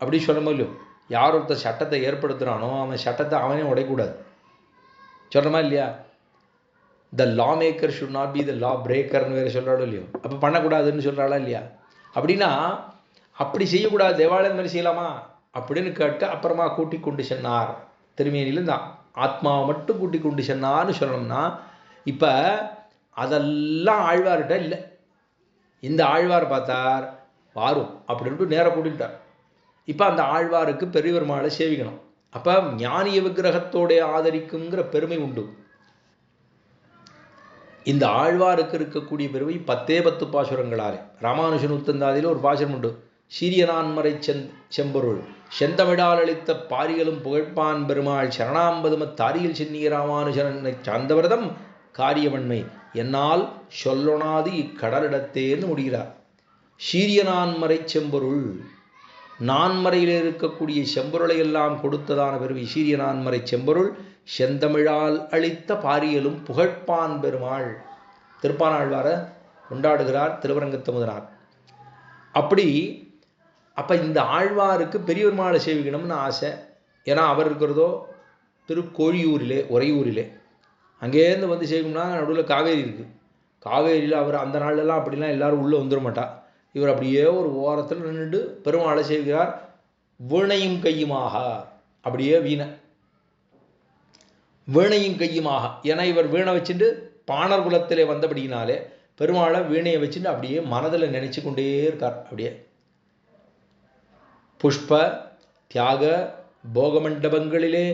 [SPEAKER 1] அப்படி சொல்லமோ இல்லையோ? யார் ஒருத்தர் சட்டத்தை ஏற்படுத்துகிறானோ அவன் சட்டத்தை அவனே உடையக்கூடாது, சொல்கிறமா இல்லையா? The law maker should not be the law பிரேக்கர்னு வேறு சொல்கிறாளோ இல்லையோ? அப்போ பண்ணக்கூடாதுன்னு சொல்கிறாளா இல்லையா? அப்படின்னா அப்படி செய்யக்கூடாது, தேவாலயம் மாதிரி செய்யலாமா அப்படின்னு கேட்க அப்புறமா கூட்டி கொண்டு சென்னார். திருமேனியில் தான் ஆத்மாவை மட்டும் கூட்டி கொண்டு சென்னார்னு சொல்லணும்னா, இப்போ அதெல்லாம் ஆழ்வார்கிட்ட இல்லை. இந்த ஆழ்வார் பார்த்தார் வாரும் அப்படின்ட்டு நேராக கூட்டிட்டார். இப்போ அந்த ஆழ்வாருக்கு பெரியவருமாளை சேவிக்கணும். அப்போ ஞானிய விக்கிரகத்தோடைய ஆதரிக்குங்கிற பெருமை உண்டு. இந்த ஆழ்வாருக்கு இருக்கக்கூடிய பெருமை 10 பாசுரங்களாலே. ராமானுஜன் உத்தந்தாதியில் ஒரு பாசுரம் உண்டு. சீரியனான்மறை செம்பொருள் செந்தமிழால் அளித்த பாரிகளும் புகழ்ப்பான் பெருமாள் சரணாம்பதும தாரியில் சென்னிய ராமானுஜனை சார்ந்தவர்தம் காரியவன்மை என்னால் சொல்லொணாது இக்கடலிடத்தேன்னு முடிகிறார். சீரியனான்மறை செம்பொருள், நான்மறையில் இருக்கக்கூடிய செம்பொருளை எல்லாம் கொடுத்ததான பெருமை சீரியனான்மறை செம்பொருள் செந்தமிழால் அளித்த பாரியலும் புகழ்ப்பான் பெருமாள். திருப்பானாழ்வாரை கொண்டாடுகிறார் திருவரங்கத்தமுதனார். அப்படி அப்போ இந்த ஆழ்வாருக்கு பெரியவருமாளை சேவிக்கணும்னு ஆசை. ஏன்னா அவர் இருக்கிறதோ திருக்கோழியூரிலே, உறையூரிலே. அங்கேருந்து வந்து சேவிக்கணும்னா நடுவில் காவேரி இருக்குது. காவேரியில் அவர் அந்த நாள்லாம் அப்படிலாம் எல்லாரும் உள்ளே வந்துட மாட்டா. இவர் அப்படியே ஒரு ஓரத்தில் நின்றுட்டு பெருமாளை சேவிக்கிறார். வீணையும் கையுமாக, அப்படியே வீணையும் கையுமாக. ஏன்னா இவர் வீணை வச்சுட்டு பாணர் குலத்திலே வந்தபடினாலே பெருமாளை வீணையை வச்சுட்டு அப்படியே மனதில் நினைச்சு கொண்டே இருக்கார். அப்படியே புஷ்ப தியாக போகமண்டபங்களிலே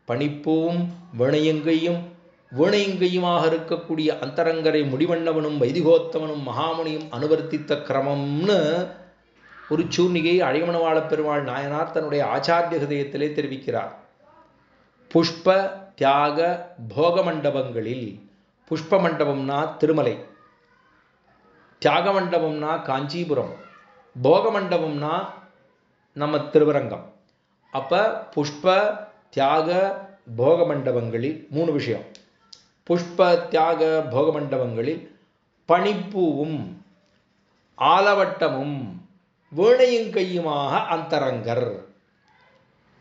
[SPEAKER 1] பணிப்பூவும் வீணையங்கையுமாக இருக்கக்கூடிய அந்தரங்கரை முடிவண்ணவனும் வைதிகோத்தமனும் மகாமுனியும் அனுவர்த்தித்த கிரமம்னு ஒரு சூர்ணிகை அழிமணவாள பெருமாள் நாயனார் தன்னுடைய ஆச்சாரிய ஹதயத்திலே தெரிவிக்கிறார். புஷ்ப தியாக போக மண்டபங்களில், புஷ்ப மண்டபம்னா திருமலை, தியாக மண்டபம்னா காஞ்சிபுரம், போக மண்டபம்னா நம்ம திருவரங்கம். அப்போ புஷ்ப தியாக போக மண்டபங்களில் 3 விஷயம். புஷ்ப தியாக போக மண்டபங்களில் பணிப்பூவும் ஆலவட்டமும் வீணையும் கையுமாக அந்தரங்கர்.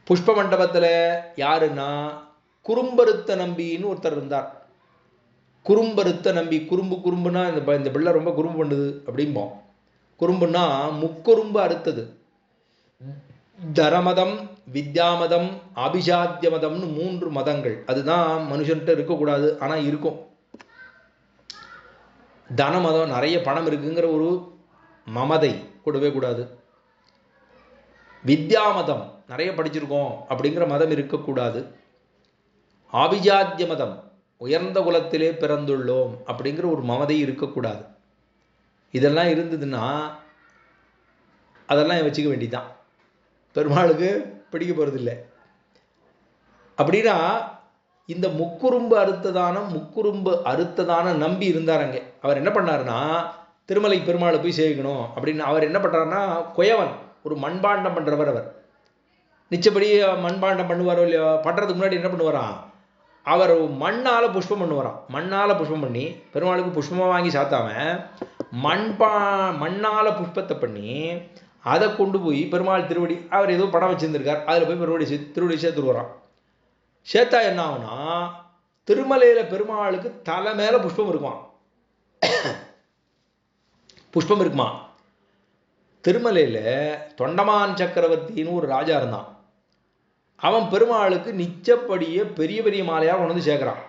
[SPEAKER 1] புஷ்ப மண்டபத்தில் யாருன்னா குறும்பருத்த நம்பின்னு ஒருத்தர் இருந்தார். குறும்பருத்த நம்பி, குறும்புனா இந்த பிள்ளை ரொம்ப குறும்பு பண்ணுது அப்படிம்போம். குறும்புன்னா முக்குறும்பு அறுத்தது. தரமதம், வித்யாமதம், அபிஜாத்திய மதம்னு 3 மதங்கள். அதுதான் மனுஷன்கிட்ட இருக்கக்கூடாது, ஆனால் இருக்கும். தனமதம், நிறைய பணம் இருக்குங்கிற ஒரு மமதை கூடவே கூடாது. வித்யாமதம், நிறைய படிச்சிருக்கோம் அப்படிங்கிற மதம் இருக்கக்கூடாது. ஆபிஜாத்திய மதம், உயர்ந்த குலத்திலே பிறந்துள்ளோம் அப்படிங்கிற ஒரு மமதை இருக்கக்கூடாது. இதெல்லாம் இருந்ததுன்னா அதெல்லாம் வச்சுக்க வேண்டியதுதான். பெருமாளுக்கு பிடிக்க போகிறதில்லை. அப்படின்னா இந்த முக்குறும்பு அறுத்ததான நம்பி இருந்தார் அங்கே. அவர் என்ன பண்ணாருன்னா திருமலை பெருமாளை போய் சேவிக்கணும் அப்படின்னு அவர் என்ன பண்ணுறாருன்னா, குயவன், ஒரு மண்பாண்டம் பண்ணுறவர். அவர் நிச்சயப்படி மண்பாண்டம் பண்ணுவாரோ இல்லையோ, பண்ணுறதுக்கு முன்னாடி என்ன பண்ணுவாராம், அவர் மண்ணால் புஷ்பம் பண்ணுவாராம். மண்ணால் புஷ்பம் பண்ணி பெருமாளுக்கு புஷ்பமாக வாங்கி சாத்தாம மண்ணால் புஷ்பத்தை பண்ணி அதை கொண்டு போய் பெருமாள் திருவடி, அவர் ஏதோ படம் வச்சுருந்துருக்கார், அதில் போய் திருவடி சேர்த்துட்டு வரான். சேர்த்தா என்ன ஆகுனா, திருமலையில் பெருமாளுக்கு தலை மேலே புஷ்பம் இருக்குமா. புஷ்பம் இருக்குமா. திருமலையில் தொண்டமான் சக்கரவர்த்தின்னு ஒரு ராஜா இருந்தான். அவன் பெருமாளுக்கு நிச்சப்படியே பெரிய பெரிய மாலையாக கொண்டு வந்து சேர்க்குறான்.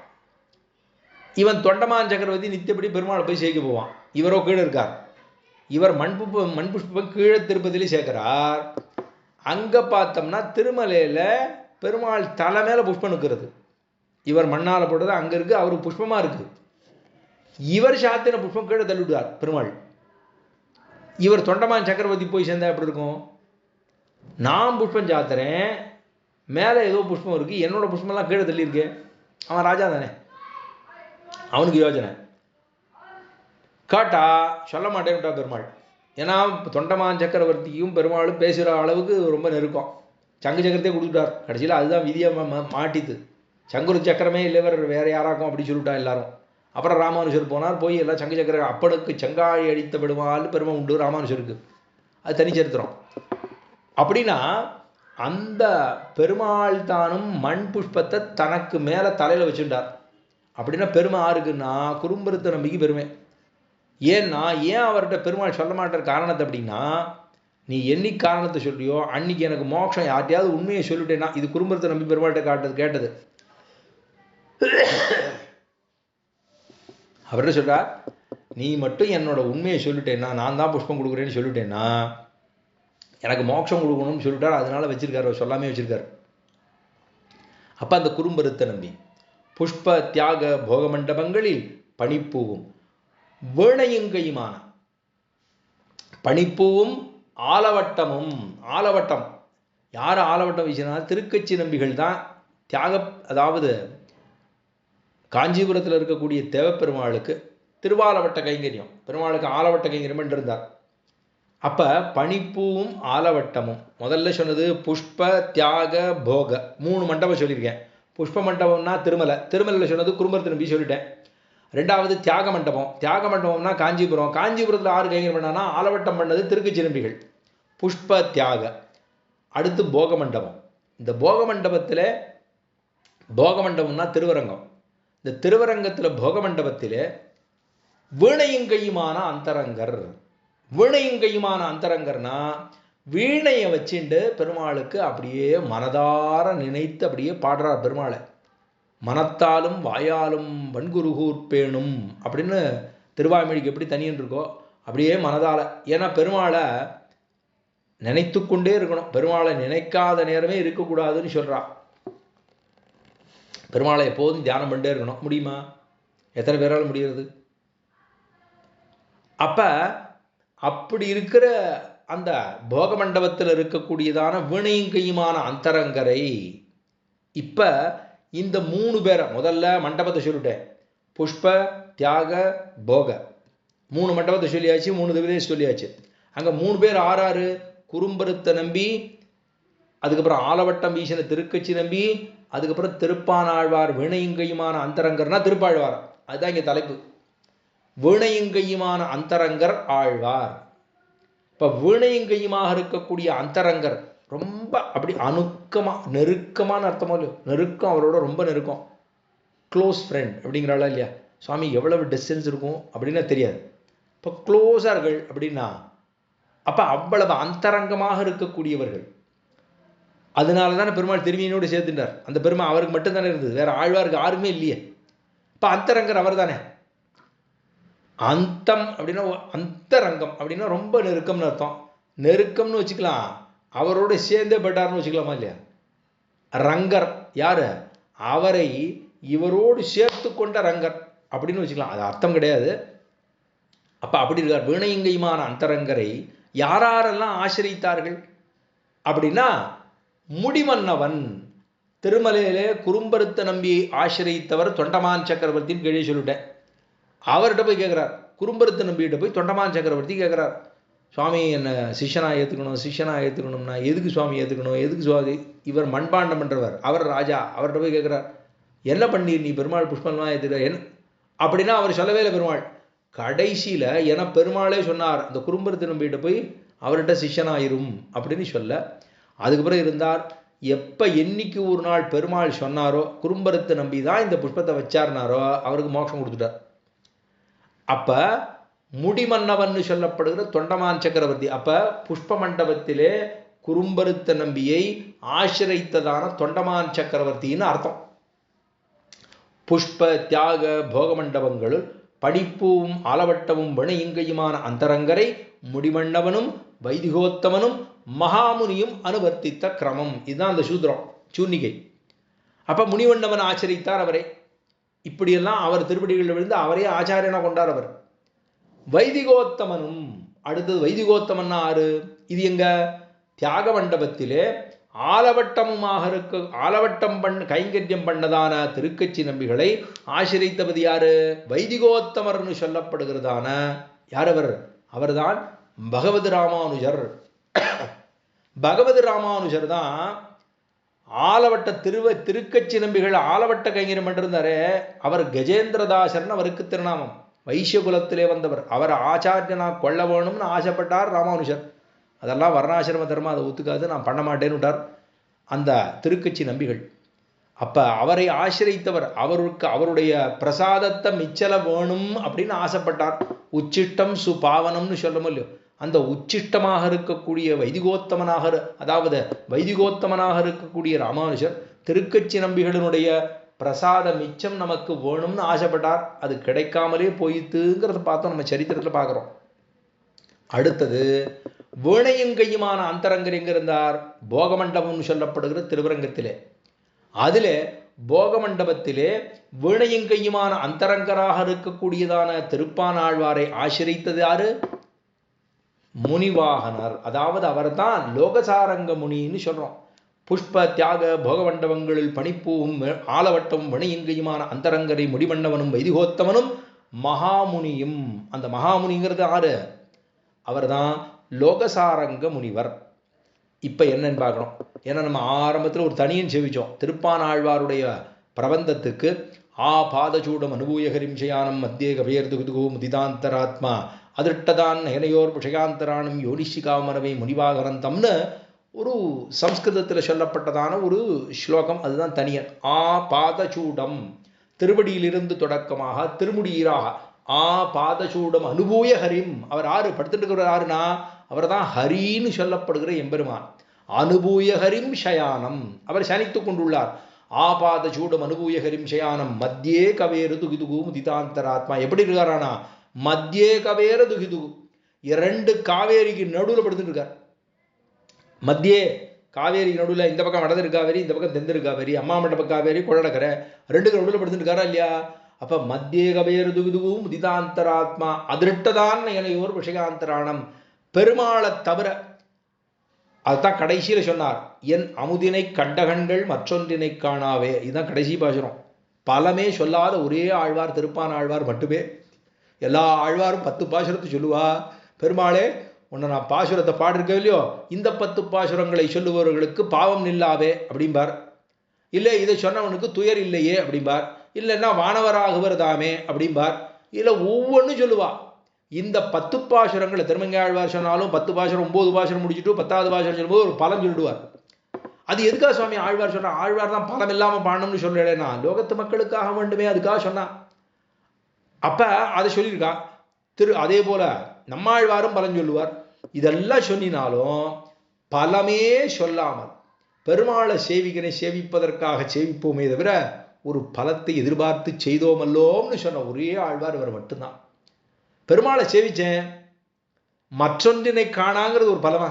[SPEAKER 1] இவன் தொண்டமான் சக்கரவர்த்தி நிச்சயப்படி பெருமாளை போய் சேர்க்க போவான். இவரோ கீழே இருக்கார். இவர் மண் புஷ்பம் கீழே திருப்பதியிலே சேர்க்கிறார். அங்கே பார்த்தோம்னா திருமலையில் பெருமாள் தலை மேலே புஷ்பம் நிற்கிறது. இவர் மண்ணால் போட்டது அங்கே இருக்குது, அவருக்கு புஷ்பமாக இருக்குது. இவர் சாத்தின புஷ்பம் கீழே தள்ளிவிடுவார் பெருமாள். இவர் தொண்டமான் சக்கரவர்த்தி போய் சேர்ந்தா எப்படி இருக்கும், நான் புஷ்பம் சாத்துறேன், மேலே ஏதோ புஷ்பம் இருக்குது, என்னோட புஷ்பம்லாம் கீழே தள்ளியிருக்கு. அவன் ராஜா தானே, அவனுக்கு யோஜனை காட்டா சொல்ல மாட்டேன்ட்டா பெருமாள். ஏன்னா தொண்டமான் சக்கரவர்த்தியும் பெருமாளும் பேசுகிற அளவுக்கு ரொம்ப நெருக்கம். சங்கு சக்கரத்தையே கொடுத்துட்டார். கடைசியில் அதுதான் விதியை மாட்டிது. சங்குரு சக்கரமே இல்லைவர் வேறு யாராக்கும் அப்படி சொல்லிட்டா எல்லாரும். அப்புறம் ராமானுஜர் போனார், போய் எல்லாம் சங்கு சக்கர அப்பனுக்கு செங்காழி அடித்த விடுவான்னு பெருமை உண்டு ராமானுஜருக்கு. அது தனி சரித்திரம். அப்படின்னா அந்த பெருமாள் தானும் மண் புஷ்பத்தை தனக்கு மேலே தலையில் வச்சுட்டார். அப்படின்னா பெருமை யாருக்குன்னா குறும்பருத்த நம்பிக்கை பெருமை. ஏன்னா ஏன் அவர்கிட்ட பெருமாள் சொல்ல மாட்டார் காரணத்தை அப்படின்னா, நீ என்னைக்கு காரணத்தை சொல்றியோ அன்னைக்கு எனக்கு மோட்சம் யார்ட்டையாவது உண்மையை சொல்லிட்டேன்னா, இது குறும்பருத்த நம்பி பெருமாள்கிட்ட கேட்டது. அவர்கிட்ட சொல்றார், நீ மட்டும் என்னோட உண்மையை சொல்லிட்டேன்னா, நான் தான் புஷ்பம் கொடுக்குறேன்னு சொல்லிட்டேன்னா எனக்கு மோட்சம் கொடுக்கணும்னு சொல்லிட்டார். அதனால வச்சிருக்காரு, சொல்லாமே வச்சிருக்காரு. அப்ப அந்த குறும்பருத்த நம்பி புஷ்ப தியாக போக மண்டபங்களில் பனிப்பூவும் வீணையுங்கையுமான பனிப்பூவும் ஆலவட்டமும். ஆலவட்டம் யார் ஆலவட்டம் வீசினா திருக்கச்சி நம்பிகள் தான். தியாக அதாவது காஞ்சிபுரத்தில் இருக்கக்கூடிய தேவப்பெருமாளுக்கு திருவாலவட்ட கைங்கரியம், பெருமாளுக்கு ஆலவட்ட கைங்கரியம் என்று இருந்தார். அப்ப பனிப்பூவும் ஆலவட்டமும் முதல்ல சொன்னது புஷ்ப தியாக போக 3 மண்டபம் சொல்லியிருக்கேன். புஷ்ப மண்டபம்னா திருமலையில் சொன்னது குறும்பருத்த நம்பி சொல்லிட்டேன். ரெண்டாவது தியாக மண்டபம். தியாக மண்டபம்னா காஞ்சிபுரம். காஞ்சிபுரத்தில் 6 கைங்கரியம் பண்ணானா ஆலவட்டம் பண்ணது திருக்கச்சி நம்பிகள். புஷ்ப தியாக. அடுத்து போக மண்டபம். இந்த போக மண்டபத்தில் போக மண்டபம்னா திருவரங்கம். இந்த திருவரங்கத்தில் போக மண்டபத்தில் வீணையுங்கையுமான அந்தரங்கர். வீணையுங்கையுமான அந்தரங்கர்னா வீணையை வச்சுண்டு பெருமாளுக்கு அப்படியே மனதார நினைத்து அப்படியே பாடுறார் பெருமாளை. மனத்தாலும் வாயாலும் வன்குருகூர் பேணும் அப்படின்னு திருவாய்மொழிக்கு எப்படி தனியன் இருக்கோ அப்படியே மனதால. ஏன்னா பெருமாளை நினைத்து கொண்டே இருக்கணும், பெருமாளை நினைக்காத நேரமே இருக்கக்கூடாதுன்னு சொல்றா. பெருமாளை எப்போதும் தியானம் பண்ணிட்டே இருக்கணும். முடியுமா? எத்தனை பேரால் முடிகிறது? அப்ப அப்படி இருக்கிற அந்த போக மண்டபத்தில் இருக்கக்கூடியதான வீணையுங்கையுமான அந்தரங்கரை இப்ப இந்த 3 பேரை முதல்ல மண்டபத்தை சொல்லிட்டேன். புஷ்ப தியாக போக 3 மண்டபத்தை சொல்லியாச்சு, 3 திவ்யதேசம் சொல்லியாச்சு. அங்க 3 பேர் ஆறாறு குறும்பருத்த நம்பி, அதுக்கப்புறம் ஆலவட்டம் வீசின திருக்கச்சி நம்பி, அதுக்கப்புறம் திருப்பானாழ்வார். வீணையுங்கையுமான அந்தரங்கர்னா திருப்பாழ்வார், அதுதான் இங்க தலைப்பு. வீணையுங்கையுமான அந்தரங்கர் ஆழ்வார். இப்ப வீணையுங்கையுமாக இருக்கக்கூடிய அந்தரங்கர் ரொம்ப அப்படி அணுக்கமா நெருக்கமான அர்த்தமோ இல்லையோ, நெருக்கம், அவரோட ரொம்ப நெருக்கம், க்ளோஸ் ஃப்ரெண்ட் அப்படிங்கிறாளா இல்லையா? சுவாமி எவ்வளவு டிஸ்டன்ஸ் இருக்கும் அப்படின்னா தெரியாது. இப்போ க்ளோஸார்கள் அப்படின்னா அப்ப அவ்வளவு அந்தரங்கமாக இருக்கக்கூடியவர்கள். அதனால தானே பெருமாள் திரும்பியனோடு சேர்த்துட்டார். அந்த பெருமை அவருக்கு மட்டும்தானே இருந்தது, வேற ஆழ்வாருக்கு யாருமே இல்லையே. இப்ப அந்தரங்கர் அவர் தானே. அந்தம் அப்படின்னா அந்தரங்கம் அப்படின்னா ரொம்ப நெருக்கம்னு அர்த்தம். நெருக்கம்னு வச்சுக்கலாம், அவரோட சேர்ந்தே பட்டார்னு வச்சுக்கலாமா இல்லையா? ரங்கர் யாரு? அவரை இவரோடு சேர்த்து கொண்ட ரங்கர் அப்படின்னு வச்சுக்கலாம், அது அர்த்தம் கிடையாது. அப்ப அப்படி இருக்கார். வீணையுங்கையுமான அந்தரங்கரை யாரெல்லாம் ஆசிரித்தார்கள் அப்படின்னா, முடிமன்னவன் திருமலையிலே குறும்பருத்த நம்பி ஆசிரித்தவர் தொண்டமான் சக்கரவர்த்தின்னு கீழே சொல்லிட்டேன். அவர்கிட்ட போய் கேட்குறார், குறும்பருத்த நம்பிகிட்ட போய் தொண்டமான் சக்கரவர்த்தி கேட்குறார், சுவாமி என்ன சிஷ்யனாக ஏற்றுக்கணும்னா எதுக்கு சுவாமி ஏற்றுக்கணும், எதுக்கு சுவாமி? இவர் மண்பாண்டம் பண்ணுறவர், அவர் ராஜா. அவர்கிட்ட போய் கேட்குறார், என்ன பண்ணீர் நீ பெருமாள் புஷ்பம்லாம் ஏற்றுக்கிற என்ன அப்படின்னா அவர் சொல்லவே இல்லை. பெருமாள் கடைசியில் என பெருமாளே சொன்னார், அந்த குறும்பருத்த நம்பிகிட்ட போய் அவர்கிட்ட சிஷ்யனாயிரும் அப்படின்னு சொல்ல. அதுக்கப்புறம் இருந்தார். எப்போ என்னைக்கு ஒரு நாள் பெருமாள் சொன்னாரோ குறும்பருத்த நம்பி தான் இந்த புஷ்பத்தை வச்சார்னாரோ அவருக்கு மோட்சம் கொடுத்துட்டார். அப்ப முடிமன்னவன் சொல்லப்படுகிற தொண்டமான் சக்கரவர்த்தி. அப்ப புஷ்ப மண்டபத்திலே குறும்பருத்த நம்பியை ஆசிரித்ததான தொண்டமான் சக்கரவர்த்தின்னு அர்த்தம். புஷ்ப தியாக போக மண்டபங்களுள் பனிப்பூவும் ஆலவட்டமும் வீணையுங்கையுமான அந்தரங்கரை முடிமன்னவனும் வைதிகோத்தமனும் மகாமுனியும் அனுவர்த்தித்த கிரமம். இதுதான் அந்த சூத்திரம், சூர்ணிகை. அப்ப முனிவண்ணவன் ஆச்சரித்தார் அவரை. இப்படியெல்லாம் அவர் திருப்படிகளில் விழுந்து அவரே ஆச்சாரியனா கொண்டார் அவர். வைதிகோத்தமனும் அடுத்தது. வைதிகோத்தமன் ஆறு? இது எங்க? தியாக மண்டபத்திலே ஆலவட்டமுமாக இருக்க ஆலவட்டம் கைங்கரியம் பண்ணதான திருக்கச்சி நம்பிகளை ஆசிரித்தபதி யாரு? வைதிகோத்தமர்னு சொல்லப்படுகிறதான யார் அவர்? அவர்தான் பகவத் ராமானுஜர். பகவத் ராமானுஜர் தான் ஆலவட்ட திருக்கச்சி நம்பிகள் ஆலவட்ட கைங்கரியம் பண்ணிருந்தாரே, அவர் கஜேந்திரதாசர்னு அவருக்கு திருநாமம். வைசியகுலத்திலே வந்தவர். அவர் ஆச்சாரியனா கொள்ள வேணும்னு ஆசைப்பட்டார் ராமானுஷர். அதெல்லாம் வர்ணாசிரம தர்மம், அதை ஒத்துக்காது, நான் பண்ண மாட்டேன்னு விட்டார் அந்த திருக்கச்சி நம்பிகள். அப்போ அவரை ஆசிரியத்தவர், அவருடைய பிரசாதத்தை மிச்சல வேணும் அப்படின்னு ஆசைப்பட்டார். உச்சிஷ்டம் சுபாவனம்னு சொல்ல முடியும். அந்த உச்சிஷ்டமாக இருக்கக்கூடிய வைதிகோத்தமனாக இருக்கக்கூடிய ராமானுஜர் திருக்கச்சி நம்பிகளினுடைய பிரசாத மிச்சம் நமக்கு வேணும்னு ஆசைப்பட்டார். அது கிடைக்காமலே போயிட்டுங்கிறத பார்த்தோம், நம்ம சரித்திரத்தில் பார்க்குறோம். அடுத்தது வீணையும் கையுமான அந்தரங்கர் எங்க இருந்தார்? போகமண்டபம் சொல்லப்படுகிற திருவரங்கத்திலே. அதிலே போகமண்டபத்திலே வீணையும் கையுமான அந்தரங்கராக இருக்கக்கூடியதான திருப்பானாழ்வாரை ஆசிரித்தது யாரு? முனிவாகனர். அதாவது அவர் தான் லோகசாரங்க முனின்னு சொல்றோம். புஷ்ப தியாக போகமண்டபங்களில் பணிப்பூவும் ஆலவட்டமும் வீணையுங்கையுமான அந்தரங்கரை முடிமன்னவனும் வைதிகோத்தமனும் மகாமுனியும். அந்த மகாமுனிங்கிறது யாரு? அவர் தான் லோகசாரங்க முனிவர். இப்போ என்னன்னு பார்க்கணும். ஏன்னா நம்ம ஆரம்பத்தில் ஒரு தனியன் செவிச்சோம். திருப்பானாழ்வாருடைய பிரபந்தத்துக்கு பாதச்சூடம் அனுபூயகரிம்சயானம் மத்தியே கபேர்துகுதுகு முதிதாந்தராத்மா அதிர்ட்டதான் நயனையோர் விஷயாந்தரானும் யோனிஷிகாமனவை முனிவாகரந்தம்னு ஒரு சம்ஸ்கிருதத்தில் சொல்லப்பட்டதான ஒரு ஸ்லோகம். அதுதான் தனியன். பாதச்சூடம் திருவடியிலிருந்து தொடக்கமாக திருமுடியீராக பாதச்சூடம் அனுபூய ஹரிம். அவர் ஆறு படுத்துட்டு இருக்கிற ஆறுனா அவர் தான் ஹரின்னு சொல்லப்படுகிற எம்பெருமான். அனுபூய ஹரிம் ஷயானம், அவர் சனித்துக் கொண்டுள்ளார். பாதச்சூடம் அனுபூய ஹரிம் ஷயானம் மத்தியே கவேரு துகிதுகு முதிதாந்தராத்மா. எப்படி இருக்காரானா மத்தியே கவேர துகிதுகு, இரண்டு காவேரிக்கு நடுவில் படுத்துட்டு இருக்கார். மத்தியே காவேரி நடுவில், இந்த பக்கம் வடதிரு காவேரி, இந்த பக்கம் தெந்திரு காவேரி, அம்மா மண்டப காவேரி, கொள்ளடக்கரை, ரெண்டுக்கு நடுவில் படுத்துட்டு இருக்காரா இல்லையா? அப்ப மத்தியே கவேரு துகிதுகு முதிதாந்தராத்மா அதிருட்டதான் எனையோர் விஷயாந்தராணம். பெருமாளை தவிர, அதுதான் கடைசியில் சொன்னார், என் அமுதினை கண்டகண்கள் மற்றொன்றினை காணாவே. இதுதான் கடைசி பாசுரம். பலமே சொல்லாத ஒரே ஆழ்வார் திருப்பான் ஆழ்வார் மட்டுமே. எல்லா ஆழ்வாரும் 10 பாசுரத்தை சொல்லுவா. பெருமாளே உன்னை நான் பாசுரத்தை பாடிருக்கேன் இல்லையோ, இந்த 10 பாசுரங்களை சொல்லுபவர்களுக்கு பாவம் நில்லாவே அப்படிம்பார். இல்லை இதை சொன்னவனுக்கு துயர் இல்லையே அப்படிம்பார். இல்லைன்னா வானவராகுவர் தாமே அப்படிம்பார். இல்லை ஒவ்வொன்றும் சொல்லுவா. இந்த 10 பாசுரங்களை திருமங்கையாழ்வார் சொன்னாலும் 10 பாசுரம் 9 பாசுரம் முடிச்சுட்டு 10வது பாசுரம் சொல்லும்போது ஒரு பலன் சொல்லிடுவார். அது எதுக்காக சுவாமி ஆழ்வார் சொன்னா? ஆழ்வார் தான் பலம் இல்லாமல் பாடணும்னு சொல்லலைன்னா, லோகத்து மக்களுக்காக வேண்டுமே, அதுக்காக சொன்னா. அப்ப அதை சொல்லியிருக்கா. அதே போல நம்மாழ்வாரும் பலன் சொல்லுவார். இதெல்லாம் சொன்னினாலும் பலமே சொல்லாமல் பெருமாளை சேவிப்பதற்காக சேவிப்போமே தவிர ஒரு பலத்தை எதிர்பார்த்து செய்தோமல்லோம்னு சொன்ன ஒரே ஆழ்வார் இவர் மட்டும்தான். பெருமாளை சேவிச்சேன், மற்றொன்றினை காணாங்கிறது ஒரு பலமா?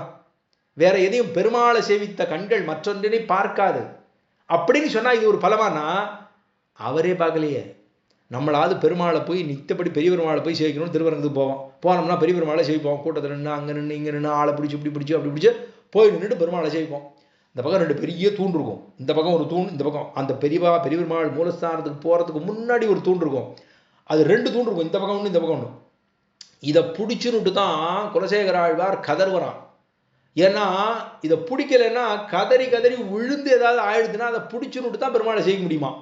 [SPEAKER 1] வேற எதையும் பெருமாளை சேவித்த கண்கள் மற்றொன்றினை பார்க்காது அப்படின்னு சொன்னா இது ஒரு பலமானா? அவரே பார்க்கலையே. நம்மளாவது பெருமாளை போய் நித்தப்படி பெரிய பெருமாளை போய் சேவிக்கணும்னு திருவரங்கத்துக்கு போனோம்னா பெரிய பெருமாளை சேவிப்போம். கூட்டத்தில் நின்று அங்கே நின்று இங்கே நின்று ஆளை பிடிச்சி இப்படி பிடிச்சி அப்படி பிடிச்சி போய் நின்றுட்டு பெருமாளை சேவிப்போம். இந்த பக்கம் 2 பெரிய தூண் இருக்கும், இந்த பக்கம் ஒரு தூண், இந்த பக்கம் அந்த பெரிய பெருமாள் மூலஸ்தானத்துக்கு போகிறதுக்கு முன்னாடி ஒரு தூண் இருக்கும். அது 2 தூண் இருக்கும், இந்த பக்கம் ஒன்று இந்த பக்கம் ஒன்று. இதை பிடிச்சுன்னுட்டு தான் குலசேகர ஆழ்வார் கதர்வரான். ஏன்னா இதை பிடிக்கலைன்னா கதறி விழுந்து ஏதாவது ஆயிடுதுன்னா அதை பிடிச்சுன்னுட்டு தான் பெருமாளை செய்ய முடியுமா?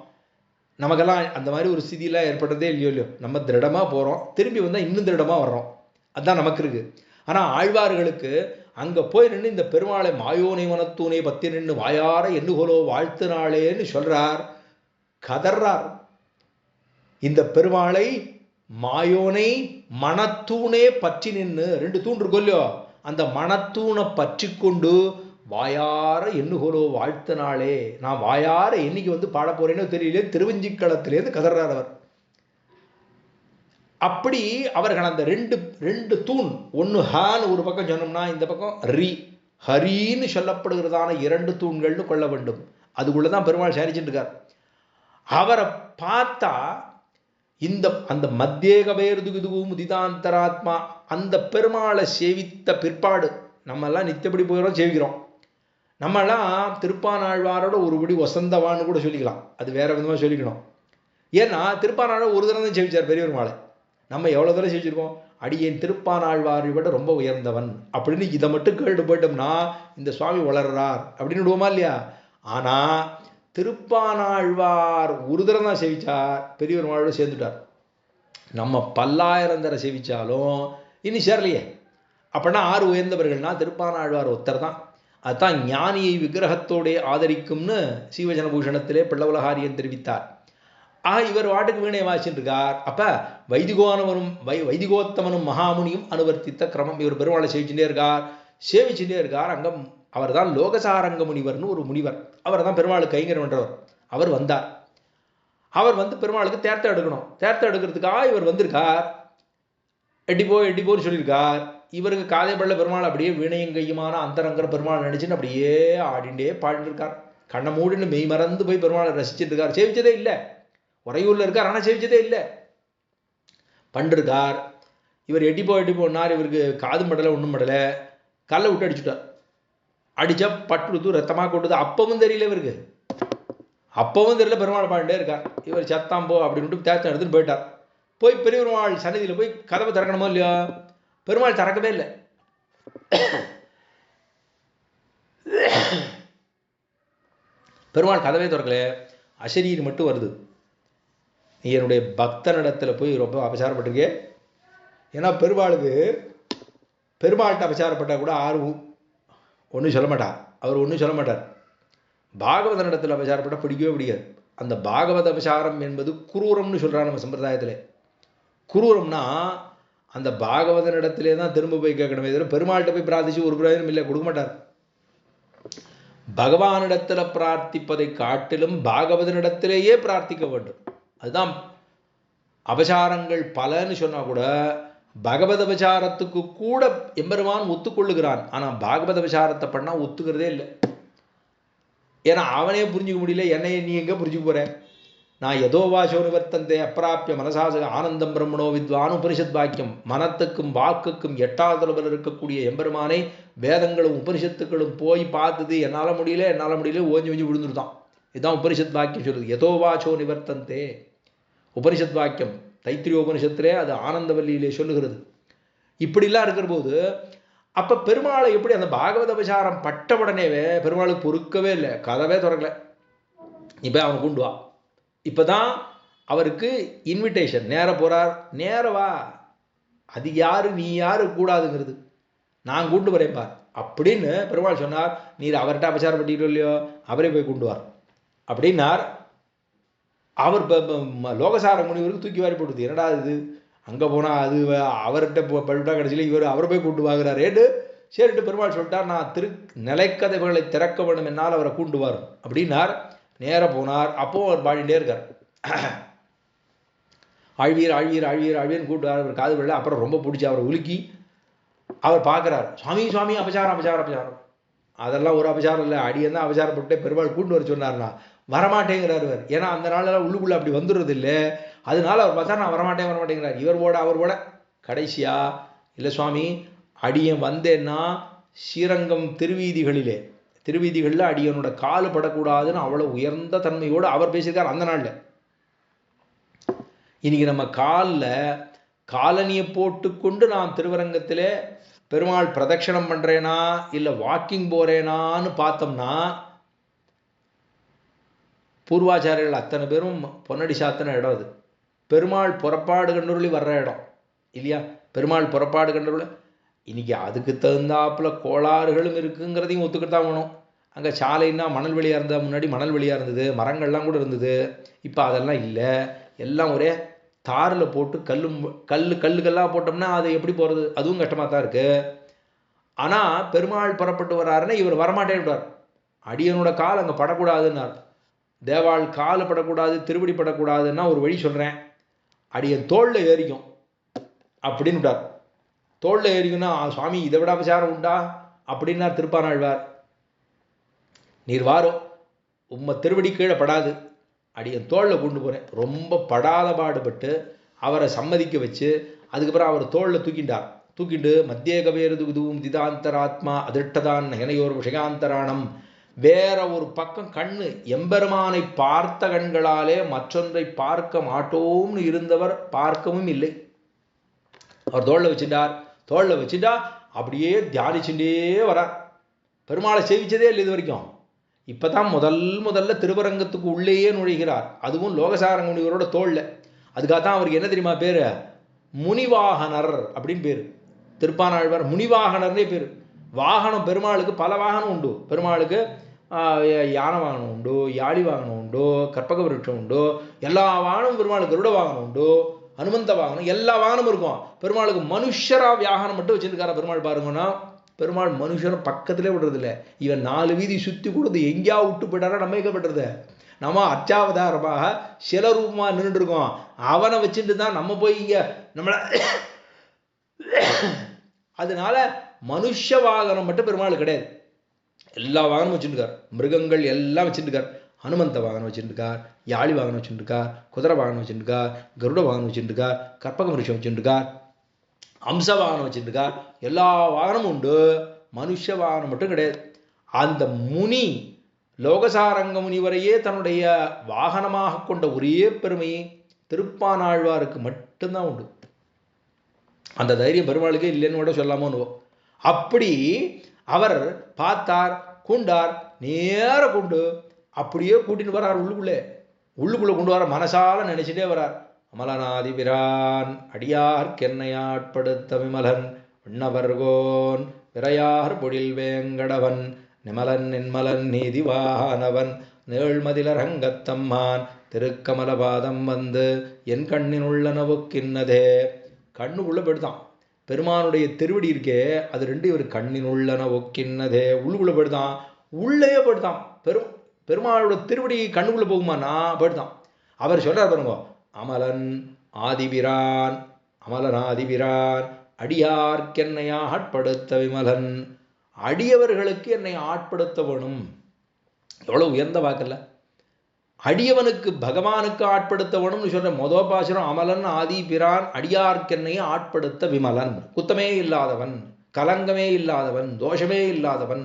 [SPEAKER 1] நமக்கெல்லாம் அந்த மாதிரி ஒரு ஸ்திதியெல்லாம் ஏற்பட்டதே இல்லையோ. நம்ம திருடமாக போகிறோம், திரும்பி வந்தால் இன்னும் திருடமாக வர்றோம். அதுதான் நமக்கு இருக்கு. ஆனால் ஆழ்வார்களுக்கு அங்கே போய் நின்று இந்த பெருமாளை மாயோனை மனத்தூனை பற்றி நின்று வாயார எண்ணுகோலோ வாழ்த்து நாளேன்னு சொல்றார், கதர்றார். இந்த பெருமாளை மாயோனை மனத்தூணே பற்றி நின்று, 2 தூண் இருக்கும் இல்லையோ, அந்த மனத்தூணை பற்றி கொண்டு வாயார எண்ணுகோலோ வாழ்த்து நாளே, நான் வாயார என்னைக்கு வந்து பாட போறேன்னு தெரியல, திருவஞ்சிக்களத்திலேருந்து கதறார் அவர். அப்படி அவர்கள் அந்த ரெண்டு தூண், ஒன்று ஹான்னு ஒரு பக்கம் சொன்னோம்னா இந்த பக்கம் ஹரின்னு சொல்லப்படுகிறதான 2 தூண்கள்னு கொள்ள வேண்டும். அதுக்குள்ளதான் பெருமாள் சேரிச்சுட்டு இருக்கார். அவரை பார்த்தா அந்த மத்தியேகபேருதுகுதுகு முதிதாந்தராத்மா அந்த பெருமாளை சேவித்த பிற்பாடு நம்ம எல்லாம் நித்தப்படி போகிறோம், சேவிக்கிறோம். நம்மெல்லாம் திருப்பானாழ்வாரோட ஒருபடி வசந்தவான்னு கூட சொல்லிக்கலாம். அது வேற விதமாக சொல்லிக்கணும். ஏன்னா திருப்பானாழ்வார் ஒரு தடவை தான் சேவிச்சார் பெரிய பெருமாளை. நம்ம எவ்வளோ தடவை சேவிச்சிருக்கோம்? அடியேன் திருப்பானாழ்வாரை விட ரொம்ப உயர்ந்தவன் அப்படின்னு இதை மட்டும் கேட்டு போயிட்டோம்னா இந்த சுவாமி வளர்றார் அப்படின்னு விடுவோமா இல்லையா? ஆனால் திருப்பானாழ்வார் ஒரு தடவை தான் சேவிச்சார், பெரிய பெருமாளோட சேர்ந்துட்டார். நம்ம பல்லாயிரம் தடவை சேவிச்சாலும் இன்னும் சேரலையே. அப்படின்னா ஆறு உயர்ந்தவர்கள்னா திருப்பானாழ்வார் ஒருத்தர் தான். அதுதான் ஞானியை விக்கிரகத்தோட ஆதரிக்கும்னு சீவஜனபூஷணத்திலே பிள்ளவலகாரியன் தெரிவித்தார். ஆக இவர் வாட்டுக்கு வீணை வாசிச்சுட்டு இருக்கார். அப்போ வைதிகோத்தமனும் மகாமுனியும் அனுவர்த்தித்த கிரமம். இவர் பெருமாளை சேவிச்சுட்டே இருக்கார். அங்கம் அவர் தான் லோகசாரங்க முனிவர்னு ஒரு முனிவர். அவர் தான் பெருமாளுக்கு கைங்கரம் பண்றவர். அவர் வந்தார். அவர் வந்து பெருமாளுக்கு தேர்த்தம் எடுக்கணும். தேர்த்தம் எடுக்கிறதுக்காக இவர் வந்திருக்கார். எட்டிப்போன்னு சொல்லியிருக்கார். இவருக்கு காதை பள்ள பெருமாள் அப்படியே வீணையும் கையுமான அந்தரங்கர பெருமாள் நினைச்சுன்னு அப்படியே ஆடிண்டே பாடிட்டு இருக்கார். கண்ணை மூடின்னு மெய் மறந்து போய் பெருமாளை ரசிச்சுட்டு இருக்கார். சேவிச்சதே இல்லை. உறையூர்ல இருக்கார், ஆனால் சேவிச்சதே இல்லை. பண்ணிருக்கார். இவர் எட்டிப்போன்னார். இவருக்கு காது மடலை ஒன்றும் மடலை. கல்லை விட்டு அடிச்சுட்டார். அடிச்சா பட்டுடுத்து ரத்தமாக கொட்டுது. அப்பவும் தெரியல இவருக்கு. அப்பவும் தெரியல, பெருமாள் பாடிட்டே இருக்கார். இவர் சத்தாம்போ அப்படின்னு தேர்த்தம் எடுத்துன்னு போயிட்டார். போய் பெரிய பெருமாள் சன்னதியில் போய் கதவை திறக்கணுமோ இல்லையோ, பெருமாள் திறக்கவே இல்லை. பெருமாள் கதவே திறக்கல. அசரீர் மட்டும் வருது. நீ என்னுடைய பக்தனிடத்தில் போய் ரொம்ப அபசாரப்பட்டிருக்கே. ஏன்னா பெருமாள்கிட்ட அபசாரப்பட்டால் கூட ஆர்வம் ஒன்றும் சொல்ல மாட்டார். அவர் ஒன்றும் சொல்ல மாட்டார். பாகவதனிடத்தில் அபசாரப்பட்டால் பிடிக்கவே பிடிக்காது. அந்த பாகவத அபசாரம் என்பது குரூரம்னு சொல்கிறார் நம்ம சம்பிரதாயத்தில். குரூரம்னா அந்த பாகவதனிடத்திலே தான் திரும்ப போய் கேட்கணுமே தவிர பெருமாள்கிட்ட போய் பிரார்த்திச்சு ஒரு பிரயோஜனம் இல்லை, கொடுக்க மாட்டார். பகவானிடத்தில் பிரார்த்திப்பதை காட்டிலும் பாகவதனிடத்திலேயே பிரார்த்திக்க வேண்டும். அதுதான் அபசாரங்கள் பலன்னு சொன்னா கூட பகவத அபசாரத்துக்கு கூட எம்பெருமான் ஒத்துக்கொள்ளுகிறான். ஆனால் பாகவத அபசாரத்தை பண்ணா ஒத்துக்கிறதே இல்லை. ஏன்னா அவனே புரிஞ்சுக்க முடியல, என்னைய நீ எங்கே புரிஞ்சுக்க போற? நான் எதோ வாசோ நிவர்த்தந்தே அப்பிராப்பிய மனசாசக ஆனந்தம் பிரம்மணோ வித்வான் உபனிஷத் வாக்கியம். மனத்துக்கும் வாக்குக்கும் எட்டாதளவில் இருக்கக்கூடிய எம்பெருமானை வேதங்களும் உபனிஷத்துக்களும் போய் பார்த்தது என்னால் முடியல ஓஞ்சி விழுந்துருதான். இதுதான் உபனிஷத் வாக்கியம் சொல்லுது. எதோ வாசோ நிவர்த்தந்தே உபனிஷத் வாக்கியம் தைத்திரிய உபனிஷத்திலே அது ஆனந்தவல்லியிலே சொல்லுகிறது. இப்படிலாம் இருக்கிற போது அப்போ பெருமாளை எப்படி அந்த பாகவத அபசாரம் பட்ட உடனேவே பெருமாளுக்கு பொறுக்கவே இல்லை, கதவே திறக்கல. இப்போ அவனை கொண்டு வா. இப்போதான் அவருக்கு இன்விடேஷன். நேர போகிறார். நேர வா, அது யாரு நீ யாரு கூடாதுங்கிறது, நான் கூண்டு வரேன் பார் அப்படின்னு பெருமாள் சொன்னார். நீர் அவர்கிட்ட அபசாரம் பட்டிக்கிட்டோ இல்லையோ, அவரே போய் கொண்டு வார் அப்படின்னார். அவர் லோகசார முனிவருக்கு தூக்கி வாரி போடுது. என்னடா இது, அங்கே போனால் அது அவர்கிட்ட பழுவிட்டா கடைசியில் இவர் அவரை போய் கூண்டு வாங்குறாரேன்னு சரிட்டு பெருமாள் சொல்லிட்டார். நான் நிலைக்கதைகளை திறக்க வேண்டும், என்னால் அவரை கூண்டு வரும் அப்படின்னார். நேராக போனார். அப்போ அவர் பாடிட்டே இருக்கார். ஆழ்வீர் கூட்டுவார். அவர் காது விடல. அப்புறம் ரொம்ப பிடிச்சி அவரை உலுக்கி அவர் பார்க்குறார். சுவாமி அபசாரம். அதெல்லாம் ஒரு அபசாரம் இல்லை, அடியன் தான் அபசாரப்பட்டு பெருமாள் கூண்டு வர சொன்னார்னா வரமாட்டேங்கிறார் இவர். ஏன்னா அந்த நாளெல்லாம் உள்ளுக்குள்ளே அப்படி வந்துடுறது இல்லை. அதனால அவர் பார்த்தா நான் வரமாட்டேங்கிறார். இவர் அவர் ஓட கடைசியா இல்லை சுவாமி, அடியன் வந்தேன்னா ஸ்ரீரங்கம் திருவீதிகளில் அடியனோட காலு படக்கூடாதுன்னு அவ்வளோ உயர்ந்த தன்மையோடு அவர் பேசியிருக்கார் அந்த நாளில். இன்னைக்கு நம்ம காலனியை போட்டுக்கொண்டு நான் திருவரங்கத்திலே பெருமாள் பிரதட்சணம் பண்ணுறேனா இல்லை வாக்கிங் போகிறேனான்னு பார்த்தோம்னா பூர்வாச்சாரியர்கள் அத்தனை பேரும் பொன்னடி சாத்தின இடம் அது. பெருமாள் புறப்பாடு கண்டுருளி வர்ற இடம் இல்லையா? பெருமாள் புறப்பாடு கண்டுருளி இன்னைக்கு அதுக்கு தகுந்தாப்புல கோளாறுகளும் இருக்குங்கிறதையும் ஒத்துக்கிட்டு தான் வேணும். அங்கே சாலைன்னா மணல் வெளியாக இருந்தால் முன்னாடி மணல் வெளியாக இருந்தது, மரங்கள்லாம் கூட இருந்தது. இப்போ அதெல்லாம் இல்லை, எல்லாம் ஒரே தாரில் போட்டு கல்லுக்கெல்லாம் போட்டோம்னா அது எப்படி போகிறது? அதுவும் கஷ்டமாக தான் இருக்குது. ஆனால் பெருமாள் புறப்பட்டு வர்றாருன்னா இவர் வரமாட்டேன்றார். அடியனோட கால் அங்கே படக்கூடாதுன்னார். தேவாள் காலை படக்கூடாது, திருவடி படக்கூடாதுன்னா ஒரு வழி சொல்கிறேன், அடியன் தோளில் ஏறிக்கும் அப்படின்னுட்டார். தோளில் ஏறிக்குன்னா சுவாமி இதை விட அபசாரம் உண்டா அப்படின்னா திருப்பானாழ்வார். நீர் வாரம் உம்மை திருவடி கீழே படாது, அடியன் தோளில் கொண்டு போகிறேன். ரொம்ப படாத பாடுபட்டு அவரை சம்மதிக்க வச்சு அதுக்கப்புறம் அவர் தோளில் தூக்கிட்டு மத்திய கவேருதுவும் திதாந்தராத்மா அதிர்ஷ்டதான் நயனையோர் விஷயாந்தராணம். வேற ஒரு பக்கம் கண்ணு எம்பெருமானை பார்த்த கண்களாலே மற்றொன்றை பார்க்க மாட்டோம்னு இருந்தவர் பார்க்கவும் இல்லை. அவர் தோளில் வச்சுட்டா அப்படியே தியானிச்சுட்டே வரார். பெருமாளை சேவிச்சதே இல்லை இது வரைக்கும். இப்போ தான் முதல்ல திருவரங்கத்துக்கு உள்ளேயே நுழைகிறார், அதுவும் லோகசாரங்க முனிவரோட தோளில். அதுக்காக தான் அவருக்கு என்ன தெரியுமா பேர்? முனிவாகனர் அப்படின்னு பேர். திருப்பானாழ்வார் முனிவாகனர்னே பேர். வாகனம் பெருமாளுக்கு பல வாகனம் உண்டு. பெருமாளுக்கு யானை வாகனம் உண்டு, யாழி வாகனம் உண்டு, கற்பக விருட்சம் உண்டு, எல்லா வாகனமும் பெருமாளுக்கு. கருட வாகனம் உண்டு, ஹனுமந்த வாகனம், எல்லா வாகனமும் இருக்கும். பெருமாளுக்கு மனுஷரா வியாகனம் மட்டும் வச்சிருக்காரா பெருமாள் பாருங்கன்னா. பெருமாள் மனுஷனை பக்கத்திலே விடுறதில்ல. இவன் 4 வீதி சுற்றி கொடுத்து எங்கேயா விட்டு போயிட்டாரா நம்ம எங்கே பண்றது? நம்ம அச்சாவதாரமாக சிலரூபமாக நின்றுட்டு இருக்கோம். அவனை வச்சுட்டு தான் நம்ம போய் இங்கே நம்மளை. அதனால மனுஷ வாகனம் மட்டும் பெருமாள் கிடையாது, எல்லா வாகனம் வச்சுருக்கார். மிருகங்கள் எல்லாம் வச்சுருக்கார். ஹனுமந்த வாகனம் வச்சுருக்கார், யாழி வாகனம் வச்சுருக்கார், குதிரை வாகனம் வச்சுருக்கார், கருட வாகனம் வச்சுருக்கார், கற்பக விருட்சம் வச்சுருக்கார், அம்ச வாகனம் வச்சுருக்கார். எல்லா வாகனமும் உண்டு, மனுஷ வாகனம் மட்டும் கிடையாது. அந்த முனி லோகசாரங்க முனிவரையே தன்னுடைய வாகனமாக கொண்ட ஒரே பெருமையை திருப்பானாழ்வாருக்கு மட்டும்தான் உண்டு. அந்த தைரியம் பெருமாளுக்கே இல்லைன்னு கூட சொல்லாமோ. அப்படி அவர் பார்த்தார், கொண்டார், நேர கொண்டு அப்படியே கூட்டின்னு வரார். உள்ளுக்குள்ளே கொண்டு வர மனசால நினைச்சிட்டே வரார். அமலநாதி பிரான் அடியார்க்கென்னையாட்படுத்த விமலன் விண்ணவர்கோன் விரையார் பொழில் வேங்கடவன் நிமலன் நின்மலன் நீதிவானவன் நேழ்மதிலரங்கத்தம்மான் திருக்கமலபாதம் வந்து என் கண்ணின் உள்ளனவுக்கின்னதே. கண்ணுக்குள்ளே போயிடுதான். பெருமானுடைய திருவடி இருக்கே அது ரெண்டு இவர் கண்ணின் உள்ளன ஒக்கின்னதே. உள்ளுக்குள்ளே போயிடுதான், உள்ளேயே போயிடுதான். பெருமாளோட திருவடி கண்ணுக்குள்ளே போகுமானா போயிடுதான். அவர் சொல்றார் பாருங்க, அமலன் ஆதிபிரான் அமலன் ஆதிபிரான் அடியார்க்கென்னையா ஆட்படுத்த விமலன். அடியவர்களுக்கு என்னை ஆட்படுத்த வேணும். எவ்வளவு உயர்ந்த வாக்கல்ல. அடியவனுக்கு பகவானுக்கு ஆட்படுத்த வேணும்னு சொல்ற மொதல் பாசுரம் அமலன் ஆதி பிரான் அடியார்க்கென்னையை ஆட்படுத்த விமலன். குத்தமே இல்லாதவன், கலங்கமே இல்லாதவன், தோஷமே இல்லாதவன்,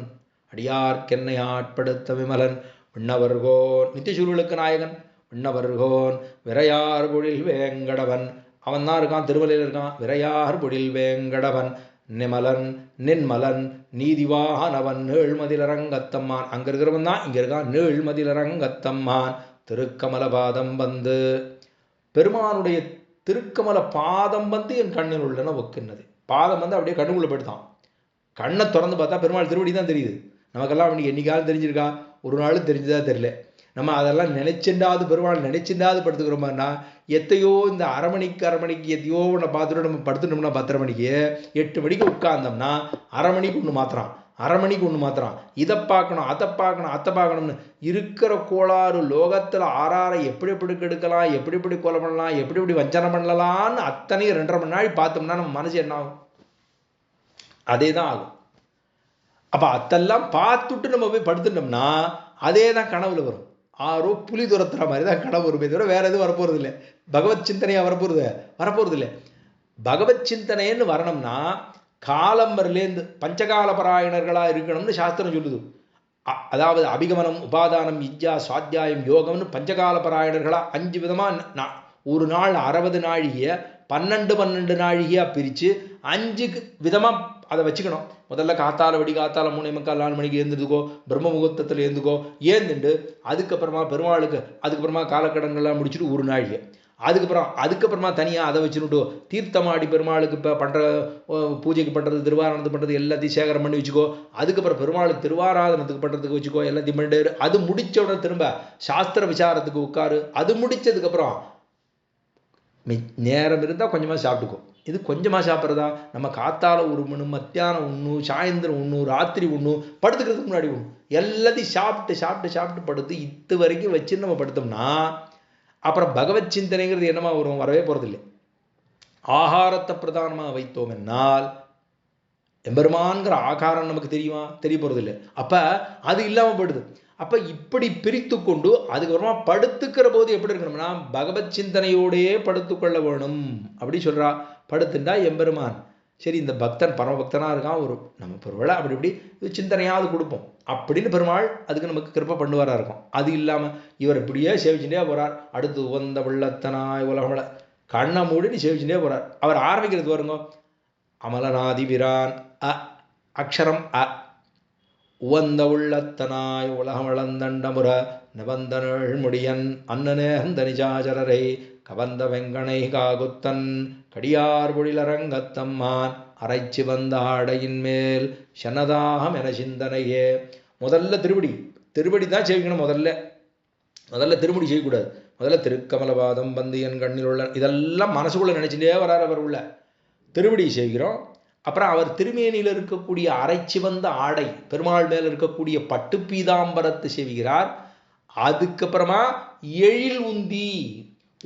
[SPEAKER 1] அடியார்க்கென்னை ஆட்படுத்த விமலன் விண்ணவர்கோன் நித்தியசூர்களுக்கு நாயகன் விண்ணவர்கோன் விரையார் பொழில் வேங்கடவன். அவன் தான் இருக்கான், திருமலையில் இருக்கான். விரையார் பொழில் வேங்கடவன் நிமலன் நின்மலன் நீதிவானவன் நேழ்மதிலரங்கத்தம்மான். அங்க இருக்கிறவன் தான் இங்க இருக்கான், நேழ்மதிலரங்கத்தம்மான் திருக்கமலபாதம் வந்து. பெருமானுடைய திருக்கமல பாதம் வந்து என் கண்ணில் உள்ளன ஒக்கினது. பாதம் வந்து அப்படியே கண்ணுக்குள்ள போயிட்டான். கண்ணை திறந்து பார்த்தா பெருமாள் திருவடி தான் தெரியுது. நமக்கெல்லாம் அப்படி என்னைக்காவது தெரிஞ்சிருக்கா? ஒரு நாளும் தெரிஞ்சதா தெரியல. நம்ம அதெல்லாம் நினைச்சுண்டாவது பெருமாள் நினைச்சுண்டாவது படுத்துக்கிறோமான்னா, எத்தையோ இந்த அரை மணிக்கு எத்தையோ ஒன்று பார்த்துட்டு நம்ம படுத்துட்டோம்னா 10:30 மணிக்கு 8 மணிக்கு உட்கார்ந்தோம்னா 1/2 மணிக்கு ஒன்று மாத்திரான், 1/2 மணிக்கு ஒன்று மாத்திரான். இதை பார்க்கணும் அதை பார்க்கணும்னு இருக்கிற கோளாறு லோகத்தில் ஆறாரை எப்படி கெடுக்கலாம், எப்படி கொலை பண்ணலாம், எப்படி வஞ்சனை பண்ணலான்னு அத்தனையும் 2.5 மணி நாள் பார்த்தோம்னா நம்ம மனசு என்ன ஆகும்? அதே தான் ஆகும். அப்போ அதெல்லாம் பார்த்துட்டு நம்ம போய் படுத்துட்டோம்னா அதே தான் கனவுல வரும். ஆரோ புலி துரத்துற மாதிரி தான் கனவு வருமே தவிர வேற எதுவும் வரப்போறது இல்லை. பகவத் சிந்தனையா வரப்போறது இல்லை. பகவத் சிந்தனைன்னு வரணும்னா காலம்பர்லேருந்து பஞ்சகால பராயணர்களா இருக்கணும்னு சாஸ்திரம் சொல்லுது. அதாவது அபிகமனம், உபாதானம், இஜ்ஜா, சுவாத்தியாயம், யோகம்னு பஞ்சகால பராயணர்களா 5 விதமா ஒரு நாள் 60 நாழிகைய 12 நாழிகையா பிரித்து 5 விதமா அதை வச்சுக்கணும். முதல்ல காத்தால 3:45 மணிக்கு எழுந்துக்கோ, பிரம்ம முகூர்த்தத்தில் எழுந்துக்கோ, ஏந்துண்டு அதுக்கப்புறமா பெருமாளுக்கு அதுக்கப்புறமா காலக்கடன்கள்லாம் முடிச்சுட்டு 1 நாழிகை, அதுக்கப்புறமா தனியாக அதை வச்சுட்டு தீர்த்தமாடி பெருமாளுக்கு இப்போ பண்ணுற பூஜைக்கு பண்ணுறது, திருவாராதனத்துக்கு பண்ணுறது எல்லாத்தையும் சேகரம் பண்ணி வச்சுக்கோ. அதுக்கப்புறம் பெருமாளுக்கு திருவாராதனத்துக்கு பண்ணுறதுக்கு வச்சுக்கோ, எல்லாத்தையும் பண்ணிட்டு அது முடிச்ச உடனே திரும்ப சாஸ்திர விசாரத்துக்கு உட்காரு. அது முடிச்சதுக்கப்புறம் நேரம் இருந்தால் கொஞ்சமாக சாப்பிட்டுக்கோ. இது கொஞ்சமாக சாப்பிட்றதா? நம்ம காத்தால 1 மணி, மத்தியானம் 1, சாயந்தரம் 1, ராத்திரி 1, படுத்துக்கிறதுக்கு முன்னாடி 1, எல்லாத்தையும் சாப்பிட்டு படுத்து இது வரைக்கும் வச்சு நம்ம படுத்தோம்னா அப்புறம் பகவத் சிந்தனைங்கிறது என்னமா வரும்? வரவே போகிறதில்லை. ஆகாரத்தை பிரதானமாக வைத்தோம் என்னால் எம்பெருமான்கிற ஆகாரம் நமக்கு தெரியுமா? தெரிய போகிறதில்லை. அப்போ அது இல்லாமல் போயிடுது. அப்போ இப்படி பிரித்து கொண்டு அதுக்கப்புறமா படுத்துக்கிற போது எப்படி இருக்கணும்னா பகவத் சிந்தனையோடையே படுத்துக்கொள்ள வேணும் அப்படி சொல்கிறா. படுத்துட்டா எம்பெருமான் சரி இந்த பக்தன் பரமபக்தனாக இருக்கான், ஒரு நம்ம ஒருவேளை அப்படி இப்படி சிந்தனையாவது கொடுப்போம் அப்படின்னு பெருமாள் அதுக்கு நமக்கு கிருப்பை பண்ணுவாராக இருக்கும். அது இல்லாமல் இவர் இப்படியே சேவிச்சுட்டே போகிறார். அடுத்து உவந்த வெள்ளத்தனாய் உலகமல கண்ணை மூடின்னு சேவிச்சுட்டே போகிறார். அவர் ஆரம்பிக்கிறது வருங்க, அமலநாதி பிரான் அக்ஷரம் உவந்த உள்ளத்தனாய் உலகமளந்தண்டமுற நிபந்தனள் முடியன் அன்னநேர்ந்த நிஜாச்சரரை கவந்த வெங்கனை காகுத்தன் கடியார் பொழிலரங்கத்தம்மான் அரைச்சி வந்த ஆடையின் மேல் சனதாகம் என சிந்தனையே. முதல்ல திருவடி தான் செய்யணும். முதல்ல திருமுடி செய்யக்கூடாது. முதல்ல திருக்கமலபாதம் வந்து என் கண்ணில் உள்ள இதெல்லாம் மனசுக்குள்ள நினைச்சுட்டே வரார். அவர் உள்ள திருவடி செய்கிறோம். அப்புறம் அவர் திருமேனியில் இருக்கக்கூடிய அரைச்சி வந்த ஆடை, பெருமாள் மேல் இருக்கக்கூடிய பட்டு பீதாம்பரத்தை செய்கிறார். அதுக்கப்புறமா எழில்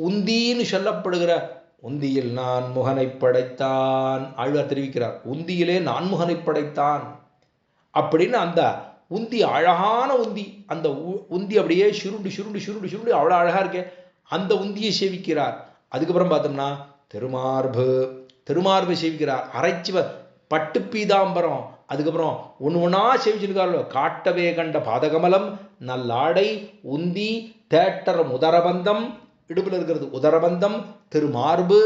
[SPEAKER 1] உந்தின்னு சொல்லப்படுகிற உந்தியில் நான் முகனை படைத்தான் ஆழ்வார் தெரிவிக்கிறார். உந்தியிலே நான் முகனை படைத்தான் அப்படின்னு அந்த உந்தி, அழகான உந்தி. அந்த உந்தி அப்படியே சுருண்டு சுருண்டு சுருண்டு சுருண்டு அவ்வளோ அழகா இருக்கே. அந்த உந்தியை சேவிக்கிறார். அதுக்கப்புறம் பார்த்தோம்னா திருமார்பு சேவிக்கிறார். அரைச்சி பட்டு பீதாம்பரம். அதுக்கப்புறம் ஒன்று ஒன்றா சேவிச்சிருக்காரோ. காட்டவே கண்ட பாதகமலம், நல்லாடை, உந்தி, தேட்டரம், உதரபந்தம், இடுப்பில் இருக்கிறது உதரபந்தம், திருமார்பு,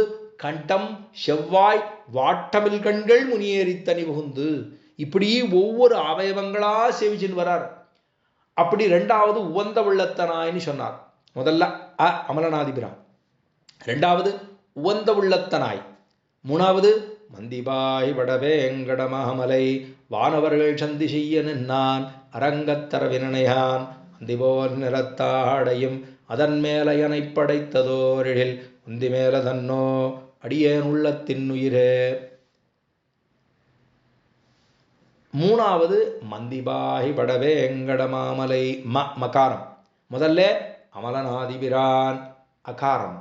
[SPEAKER 1] கண்டம், செவ்வாய், வாட்டமில் கண்கள் முனியேறி தனி புகுந்து, இப்படி ஒவ்வொரு அவயவங்களா சேவிச்சுன்னு வரார். அப்படி ரெண்டாவது உவந்த உள்ளத்தனாய்னு சொன்னார். முதல்ல அமலநாதிபிரான், ரெண்டாவது உவந்த உள்ளத்தனாய், மூணாவது மந்திபாய் வடவேங்கடமலை வானவர்கள் சந்தி செய்ய நின்னான் அரங்கத்தர வினனையான் அந்திபோல் நிறத்தாடையும் அதன் மேலையனை படைத்ததோரில் உந்தி மேல தன்னோ அடியேன் உள்ளத்தின் உயிரே. மூணாவது மந்திபாய் வடவேங்கடமாமலை மகாரம். முதல்ல அமலநாதிபிரான் அகாரம்,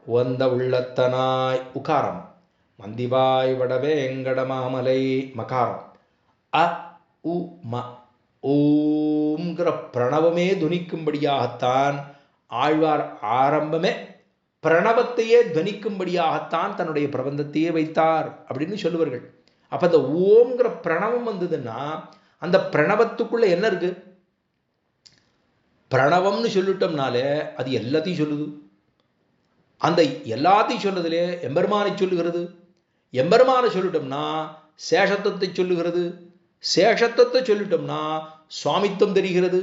[SPEAKER 1] உவந்த உள்ளத்தனாய் உகாரம், மந்திவாய் வடவேங்கடமாமலை மகாரம். உ ம ஓம்ங்கிற பிரணவமே துனிக்கும்படியாகத்தான் ஆழ்வார் ஆரம்பமே பிரணவத்தையே துவனிக்கும்படியாகத்தான் தன்னுடைய பிரபந்தத்தையே வைத்தார் அப்படின்னு சொல்லுவார்கள். அப்ப அந்த ஓம்ங்கிற பிரணவம் வந்ததுன்னா அந்த பிரணவத்துக்குள்ள என்ன இருக்கு? பிரணவம்னு சொல்லிட்டோம்னாலே அது எல்லாத்தையும் சொல்லுது. அந்த எல்லாத்தையும் சொல்றதுலே எம்பெருமானை சொல்லுகிறது. எம்பெருமானை சொல்லிட்டோம்னா சேஷத்துவத்தை சொல்லுகிறது. சேஷத்துவத்தை சொல்லிட்டோம்னா சுவாமித்துவம் தெரிகிறது.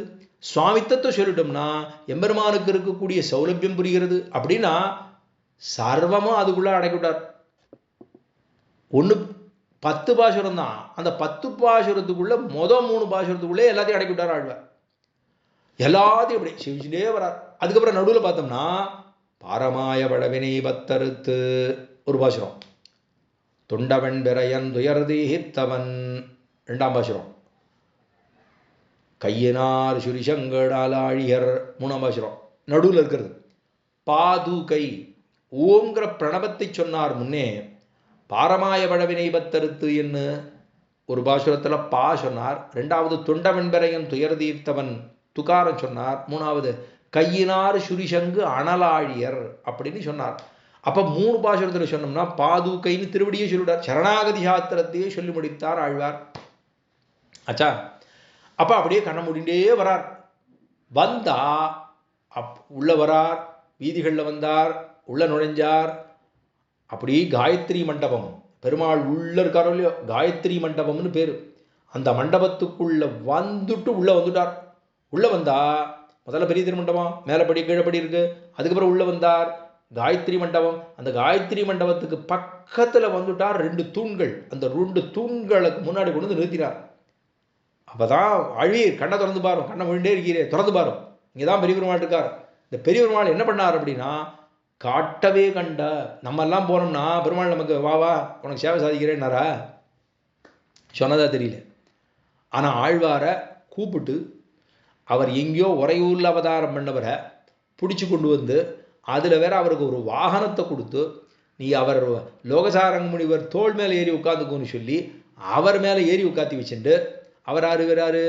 [SPEAKER 1] சுவாமித்துவத்தை சொல்லிட்டோம்னா எம்பெருமானுக்கு இருக்கக்கூடிய சௌலபியம் புரிகிறது. அப்படின்னா சர்வமும் அதுக்குள்ள அடைக்கிட்டார். ஒன்று 10 பாசுரம் தான். அந்த 10 பாசுரத்துக்குள்ள 3 பாசுரத்துக்குள்ளே எல்லாத்தையும் அடைக்கிட்டார் ஆழ்வார். எல்லாத்தையும் அப்படி சிவிச்சுட்டே வரார். அதுக்கப்புறம் நடுவில் பார்த்தோம்னா பாரமாய வடவினை பத்தறுத்து ஒரு பாசுரம், தொண்டவன் பிறையன் துயர்தீத்தவன் 2ஆம் பாசுரம், கையினார் சுரிசங்கடாலாழியர் 3ஆம் பாசுரம். நடுவில் இருக்கிறது பாதுகை. ஓம்ங்கிற பிரணவத்தை சொன்னார் முன்னே. பாரமாய வடவினை பத்தறுத்து என்று ஒரு பாசுரத்தில் பா சொன்னார். 2வது தொண்டவன் பிறையன் துயர்தீர்த்தவன் துகாரம் சொன்னார். 3வது கையினார் சுரிசங்கு அனலாழியர் அப்படின்னு சொன்னார். அப்ப 3 பாசுரத்தில் சொன்னோம்னா பாதுகைன்னு திருவடியே சொல்லிவிட்டார். சரணாகதி சாத்திரத்தையே சொல்லி முடித்தார் ஆழ்வார். ஆச்சா, அப்ப அப்படியே கண்ண முடிண்டே வரார். வந்தா உள்ள வரார், வீதிகளில் வந்தார், உள்ள நுழைஞ்சார். அப்படி காயத்ரி மண்டபம், பெருமாள் உள்ள இருக்காரோ இல்லையோ, காயத்ரி மண்டபம்னு பேரு. அந்த மண்டபத்துக்குள்ள வந்துட்டு உள்ள வந்துட்டார். உள்ள வந்தா முதல்ல பெரிய திருமண்டபம், மேலப்படி கீழப்படி இருக்கு. அதுக்கப்புறம் உள்ள வந்தார் காயத்ரி மண்டபம். அந்த காயத்ரி மண்டபத்துக்கு பக்கத்துல வந்துட்டார் 2 தூண்கள். அந்த 2 தூண்களுக்கு முன்னாடி கொண்டு வந்து நிறுத்தினார். அப்பதான் அழீர் கண்ணை திறந்து பாரும், கண்ணை முழுண்டே இருக்கிறே, திறந்து பாரும், இங்கதான் பெரிய பெருமாள் இருக்கார். இந்த பெரிய பெருமாள் என்ன பண்ணார் அப்படின்னா, காட்டவே கண்ட, நம்ம எல்லாம் போனோம்னா பெருமாள் நமக்கு வா வா உனக்கு சேவை சாதிக்கிறேன்னாரா? சொன்னதா தெரியல. ஆனா ஆழ்வாரை கூப்பிட்டு அவர் எங்கேயோ உறையூரில் அவதாரம் பண்ணவரை பிடிச்சி கொண்டு வந்து அதில் வேற அவருக்கு ஒரு வாகனத்தை கொடுத்து, நீ அவர் லோகசாரங்க முனிவர் தோல் மேலே ஏறி உட்காந்துக்கோன்னு சொல்லி அவர் மேலே ஏறி உட்காத்தி வச்சுட்டு, அவர் ஆறுகிறாரு,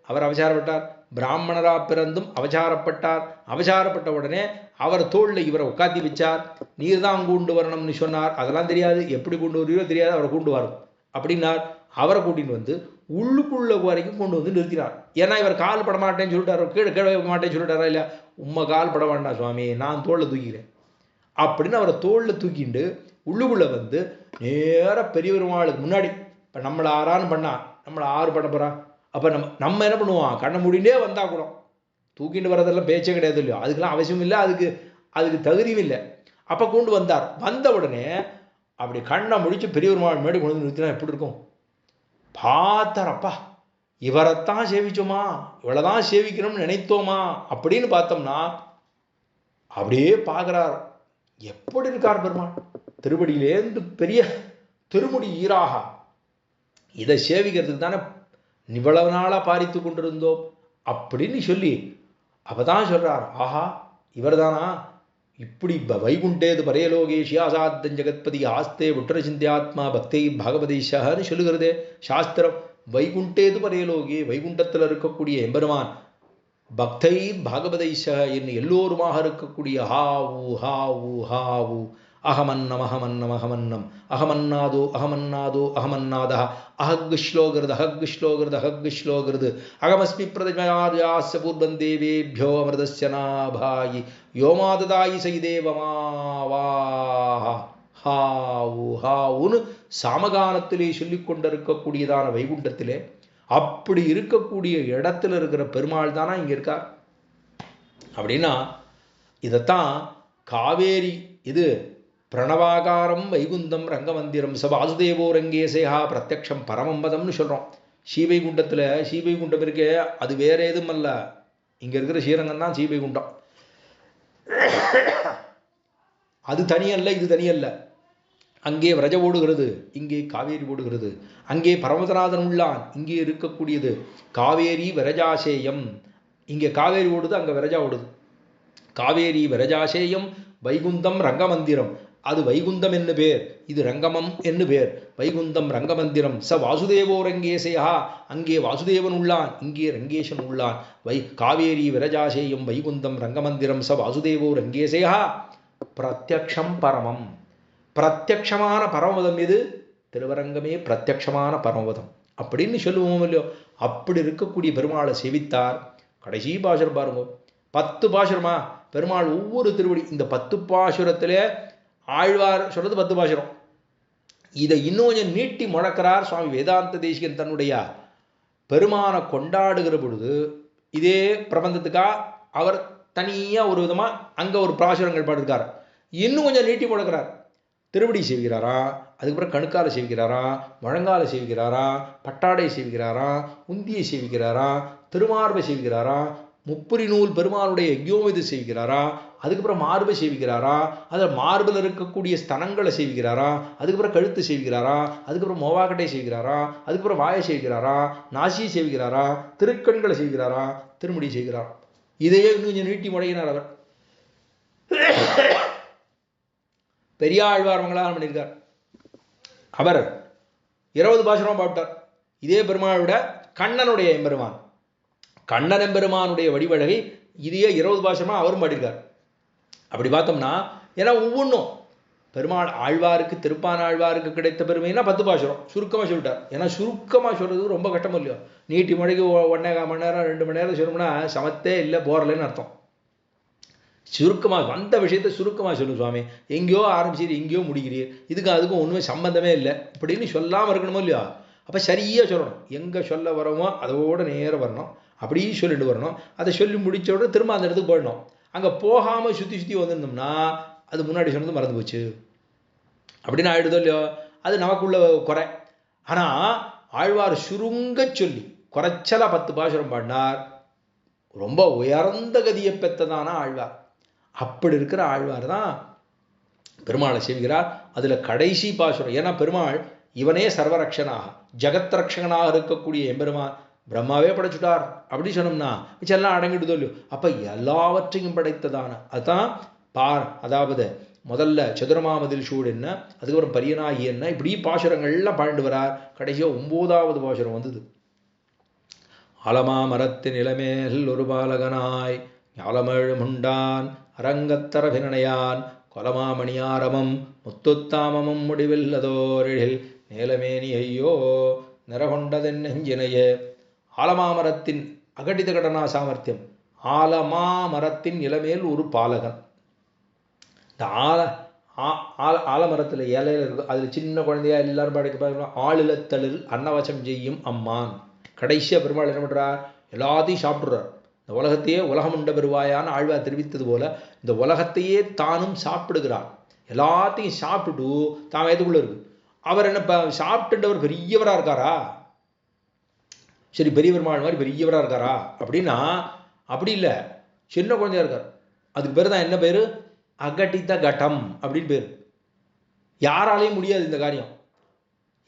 [SPEAKER 1] அவர் அவசாரப்பட்டார். பிராமணரா பிறந்தும் அவசாரப்பட்டார். அவசாரப்பட்ட உடனே அவர் தோளில் இவரை உட்காத்தி வச்சார். நீர் தான் கூண்டு வரணும்னு சொன்னார். அதெல்லாம் தெரியாது, எப்படி கொண்டு வருவீரோ தெரியாது, அவரை கூண்டு வரும் அப்படின்னார். அவரை கூட்டின்னு வந்து உள்ளுக்குள்ள வரைக்கும் கொண்டு வந்து நிறுத்தினார். ஏன்னா இவர் கால் பட மாட்டேன்னு சொல்லிட்டாரு, கீழே கீழே வைக்க மாட்டேன்னு சொல்லிட்டாரா? இல்லை, உண்மை கால் பட வேண்டாம் சுவாமி, நான் தோளில் தூக்கிறேன் அப்படின்னு அவரை தோளில் தூக்கிண்டு உள்ளுக்குள்ள வந்து நேராக பெரிய பெருமாளுக்கு முன்னாடி, இப்போ நம்மளை ஆறான்னு பண்ணா, நம்மளை 6 பண்ண போறா, அப்போ நம்ம என்ன பண்ணுவோம், கண்ணை மூடிண்டே வந்தால் கூட தூக்கிட்டு வரதெல்லாம் பேச்சே கிடையாது இல்லையோ, அதுக்கெல்லாம் அவசியம் இல்லை, அதுக்கு தகுதியும் இல்லை. அப்போ கொண்டு வந்தார். வந்த உடனே அப்படி கண்ணை முடிச்சு பெரியவர் மேடு கொண்டு வந்து நிறுத்தினா எப்படி இருக்கும் பார்த்தாரப்பா, இவரைத்தான் சேவிச்சோமா, இவ்வளோதான் சேவிக்கணும்னு நினைத்தோமா அப்படின்னு பார்த்தோம்னா அப்படியே பார்க்குறார். எப்படி இருக்கார் பெருமாள், திருவடியிலேருந்து பெரிய திருமுடி ஈராக. இதை சேவிக்கிறதுக்கு தானே இவ்வளவு நாளாக பாரித்து கொண்டிருந்தோம் அப்படின்னு சொல்லி அப்பதான் சொல்றார், ஆஹா இவர் தானா, இப்படி வைகுண்டேது பரேலோகேஷி ஆசாத்தன் ஜெகத்பதி ஆஸ்தே விட்டுர சிந்தியாத்மா பக்தை பாகவதீஷன்னு சொல்லுகிறதே சாஸ்திரம். வைகுண்டேது பரேலோகே, வைகுண்டத்தில் இருக்கக்கூடிய எம்பெருமான் பக்தை பாகவதைஷ என்று எல்லோருமாக இருக்கக்கூடிய ஹாவு ஹாவு ஹாவு அகமன்னம் அகமன்னம் அகமன்னம் அகமன்னாதோ அகமன்னாதோ அகமன்னாத அஹக் ஸ்லோகிருது அஹக் ஸ்லோகிருது அஹக் ஸ்லோகிருது அகமஸ்மி பிரதிஜாஸ்ய பூர்வம் தேவேபியோ அமிர்தஸ்ய நாபாயி யோமாததாயி சைதேவமாவாஹ ஹாவு ஹாவுன்னு சாமகானத்திலே சொல்லிக் கொண்டிருக்கக்கூடியதான வைகுண்டத்திலே அப்படி இருக்கக்கூடிய இடத்துல இருக்கிற பெருமாள் தானா இங்க இருக்கார் அப்படின்னா, இதைத்தான் காவேரி இது பிரணவாகாரம் வைகுந்தம் ரங்கமந்திரம் ச வாசுதேவோ ரங்கேசேகா பிரத்யக்ஷம் பரமம்பதம்னு சொல்றோம். ஸ்ரீவைகுண்டத்தில் ஸ்ரீவைகுண்டம் இருக்கே, அது வேற எதுவும் அல்ல, இங்க இருக்கிற ஸ்ரீரங்கம் தான் ஸ்ரீவைகுண்டம். அது தனியல்ல, இது தனியல்ல. அங்கே விரஜ ஓடுகிறது, இங்கே காவேரி ஓடுகிறது. அங்கே பரமதநாதன் உள்ளான், இங்கே இருக்கக்கூடியது காவேரி விரஜாசேயம். இங்கே காவேரி ஓடுது, அங்கே விரஜா ஓடுது. காவேரி விரஜாசேயம் வைகுந்தம் ரங்கமந்திரம். அது வைகுந்தம் என்று பேர், இது ரங்கமம் என்று பேர். வைகுந்தம் ரங்கமந்திரம் ச வாசுதேவோ ரங்கேசையா, அங்கே வாசுதேவன் உள்ளான், இங்கே ரங்கேசன் உள்ளான். காவேரி விரஜாசேயம் வைகுந்தம் ரங்கமந்திரம் ச வாசுதேவோ ரங்கேசையா பிரத்யக்ஷம் பரமம். பிரத்யக்ஷமான பரமபதம் எது? திருவரங்கமே பிரத்யக்ஷமான பரமபதம் அப்படின்னு சொல்லுவோம் இல்லையோ. அப்படி இருக்கக்கூடிய பெருமாளை சேவித்தார். கடைசி பாசுரம் பாருங்க, 10 பாசுரமா பெருமாள் ஒவ்வொரு திருவடி. இந்த 10 பாசுரத்திலே ஆழ்வார் சொல்றது 10 பாசுரம். இதை இன்னும் கொஞ்சம் நீட்டி முழக்கிறார் சுவாமி வேதாந்த தேசிகன் தன்னுடைய பெருமானை கொண்டாடுகிற பொழுது. இதே பிரபந்தத்துக்கா அவர் தனியா ஒரு விதமா அங்க ஒரு பாசுரங்கள் பாடுறார். இன்னும் கொஞ்சம் நீட்டி முழக்கிறார். திருவடி சேவிக்கிறாரா, அதுக்கப்புறம் கணுக்கால சேவிக்கிறாரா, முழங்கால சேவிக்கிறாரா, பட்டாடை சேவிக்கிறாரா, உந்தியை சேவிக்கிறாரா, திருமார்பை சேவிக்கிறாரா, முப்புரி நூல் பெருமானுடைய யஜ்யோமிது சேவிக்கிறாரா, அதுக்கப்புறம் மார்பை சேவிக்கிறாரா, அதில் மார்பில் இருக்கக்கூடிய ஸ்தனங்களை சேவிக்கிறாரா, அதுக்கப்புறம் கழுத்து சேவிக்கிறாரா, அதுக்கப்புறம் மோவாக்கட்டை சேவிக்கிறாரா, அதுக்கப்புறம் வாயை சேவிக்கிறாரா, நாசியை சேவிக்கிறாரா, திருக்கண்களை சேவிக்கிறாரா, திருமுடி சேவிக்கிறாரா. இதையே இன்னும் கொஞ்சம் நீட்டி முழங்கினார் அவர். பெரியாழ்வார் மங்களாரம் பண்ணியிருக்கார். அவர் 20 பாசுரம் பாட்டார். இதே பெருமாளோட கண்ணனுடைய எம்பெருமான், கண்ணன் எம்பெருமானுடைய வடிவழகை இதையே 20 பாசுரமா அவரும் பாடியிருக்கார். அப்படி பார்த்தோம்னா, ஏன்னா ஒவ்வொன்றும் பெருமாள் ஆழ்வாருக்கு திருப்பான ஆழ்வாருக்கு கிடைத்த பெருமைன்னா 10 பாசுரம் சுருக்கமாக சொல்லிட்டார். ஏன்னா சுருக்கமாக சொல்றது ரொம்ப கஷ்டம் இல்லையோ. நீட்டி மணிக்கு 1.25 மணி நேரம் 2 மணி நேரம் சொல்லணும்னா சமத்தே இல்லை, போரலன்னு அர்த்தம். சுருக்கமாக வந்த விஷயத்தை சுருக்கமாக சொல்லு சுவாமி, எங்கேயோ ஆரம்பிச்சிரு எங்கேயோ முடிக்கிறீர், இதுக்கு அதுக்கும் ஒன்றுமே சம்பந்தமே இல்லை அப்படின்னு சொல்லாமல் இருக்கணுமோ இல்லையா. அப்போ சரியாக சொல்லணும், எங்கே சொல்ல வரமோ அதோடு நேரம் வரணும், அப்படியே சொல்லிட்டு வரணும். அதை சொல்லி முடிச்ச உடனே திரும்ப அந்த இடத்துக்கு போயிடணும். அங்கே போகாமல் சுற்றி சுற்றி வந்திருந்தோம்னா அது முன்னாடி சொன்னது மறந்து போச்சு அப்படின்னு ஆயிடுதோ இல்லையோ. அது நமக்குள்ள குறை. ஆனால் ஆழ்வார் சுருங்க சொல்லி குறைச்சலாக 10 பாசுரம் பாடினார். ரொம்ப உயர்ந்த கதியை பெற்றதான ஆழ்வார். அப்படி இருக்கிற ஆழ்வார் தான் பெருமாளை சேவிக்கிறார். அதுல கடைசி பாசுரம், ஏன்னா பெருமாள் இவனே சர்வரக்ஷனாக ஜகத் ரக்ஷகனாக இருக்கக்கூடிய எம்பெருமான் பிரம்மாவே படைச்சுட்டார் அப்படி சொன்னோம்னா மிச்செல்லாம் அடங்கிடுதோ இல்லையோ. அப்ப எல்லாவற்றையும் படைத்ததான அதுதான் அதாவது முதல்ல சதுரமாமதில் சூடு என்ன, அதுக்கப்புறம் பரியனாகி என்ன, இப்படி பாசுரங்கள்லாம் பாண்டு வரார். கடைசியா 9வது பாசுரம் வந்தது. ஆலமா மரத்தின் இளமேல் ஒரு பாலகனாய் ஞாலமேழுமுண்டான் அரங்கத்தரபினனையான் கொலமாமணியாரமம் முத்துத்தாமமும் முடிவில்லதோரில் நேலமேனி ஐயோ நிறகொண்டதென் நெஞ்சினையே. ஆலமாமரத்தின் அகடித கடனா சாமர்த்தியம். ஆலமாமரத்தின் இளமேல் ஒரு பாலகன். இந்த ஆலமரத்தில் இலையில இருக்கு, அதில் சின்ன குழந்தையா எல்லாரும் படைக்க ஆளிலத்தளில் அன்னவசம் செய்யும் அம்மான். கடைசியாக பெருமாள் என்ன பண்ணுறார்? எல்லாத்தையும் சாப்பிட்றார். இந்த உலகத்தையே உலகம் உண்ட பெருவாயான்னு ஆழ்வார் தெரிவித்தது போல இந்த உலகத்தையே தானும் சாப்பிடுகிறார். எல்லாத்தையும் சாப்பிட்டுட்டு தான் வயதுக்குள்ளே இருக்கு. அவர் என்ன சாப்பிட்டுன்றவர் பெரியவராக இருக்காரா? சரி, பெரிய பெருமாள் மாதிரி பெரியவராக இருக்காரா அப்படின்னா அப்படி இல்லை, சின்ன குழந்தையா இருக்கார். அதுக்கு பேர் தான் என்ன பேர்? அகட்டித கட்டம் அப்படின்னு பேர். யாராலையும் முடியாது இந்த காரியம்.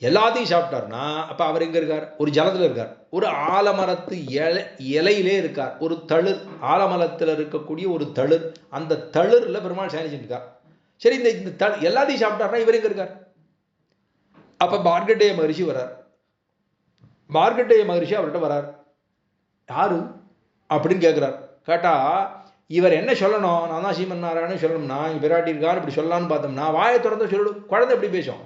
[SPEAKER 1] எல்லாத்தையும் சாப்பிட்டார்னா அப்போ அவர் எங்கே இருக்கார்? ஒரு ஜலத்தில் இருக்கார், ஒரு ஆலமரத்து இலையிலே இருக்கார். ஒரு தளிர், ஆலமரத்தில் இருக்கக்கூடிய ஒரு தளிர், அந்த தளிரில் பெருமாள் சயனிச்சுட்டு இருக்கார். சரி, இந்த எல்லாத்தையும் சாப்பிட்டார்னா இவர் எங்கே இருக்கார்? அப்போ மார்க்கண்டேய மகரிஷி வரார். மார்க்கண்டேய மகரிஷி அவர்கிட்ட வரார். யாரு அப்படின்னு கேட்குறார். கேட்டால் இவர் என்ன சொல்லணும்? நான் தான் ஸ்ரீமன் நாராயணன் சொல்லணும்னா இங்கே பிராட்டி இருக்கான்னு இப்படி சொல்லலான்னு பார்த்தோம்னா வாயை திறந்து சொல்லணும், குழந்தை எப்படி பேசும்?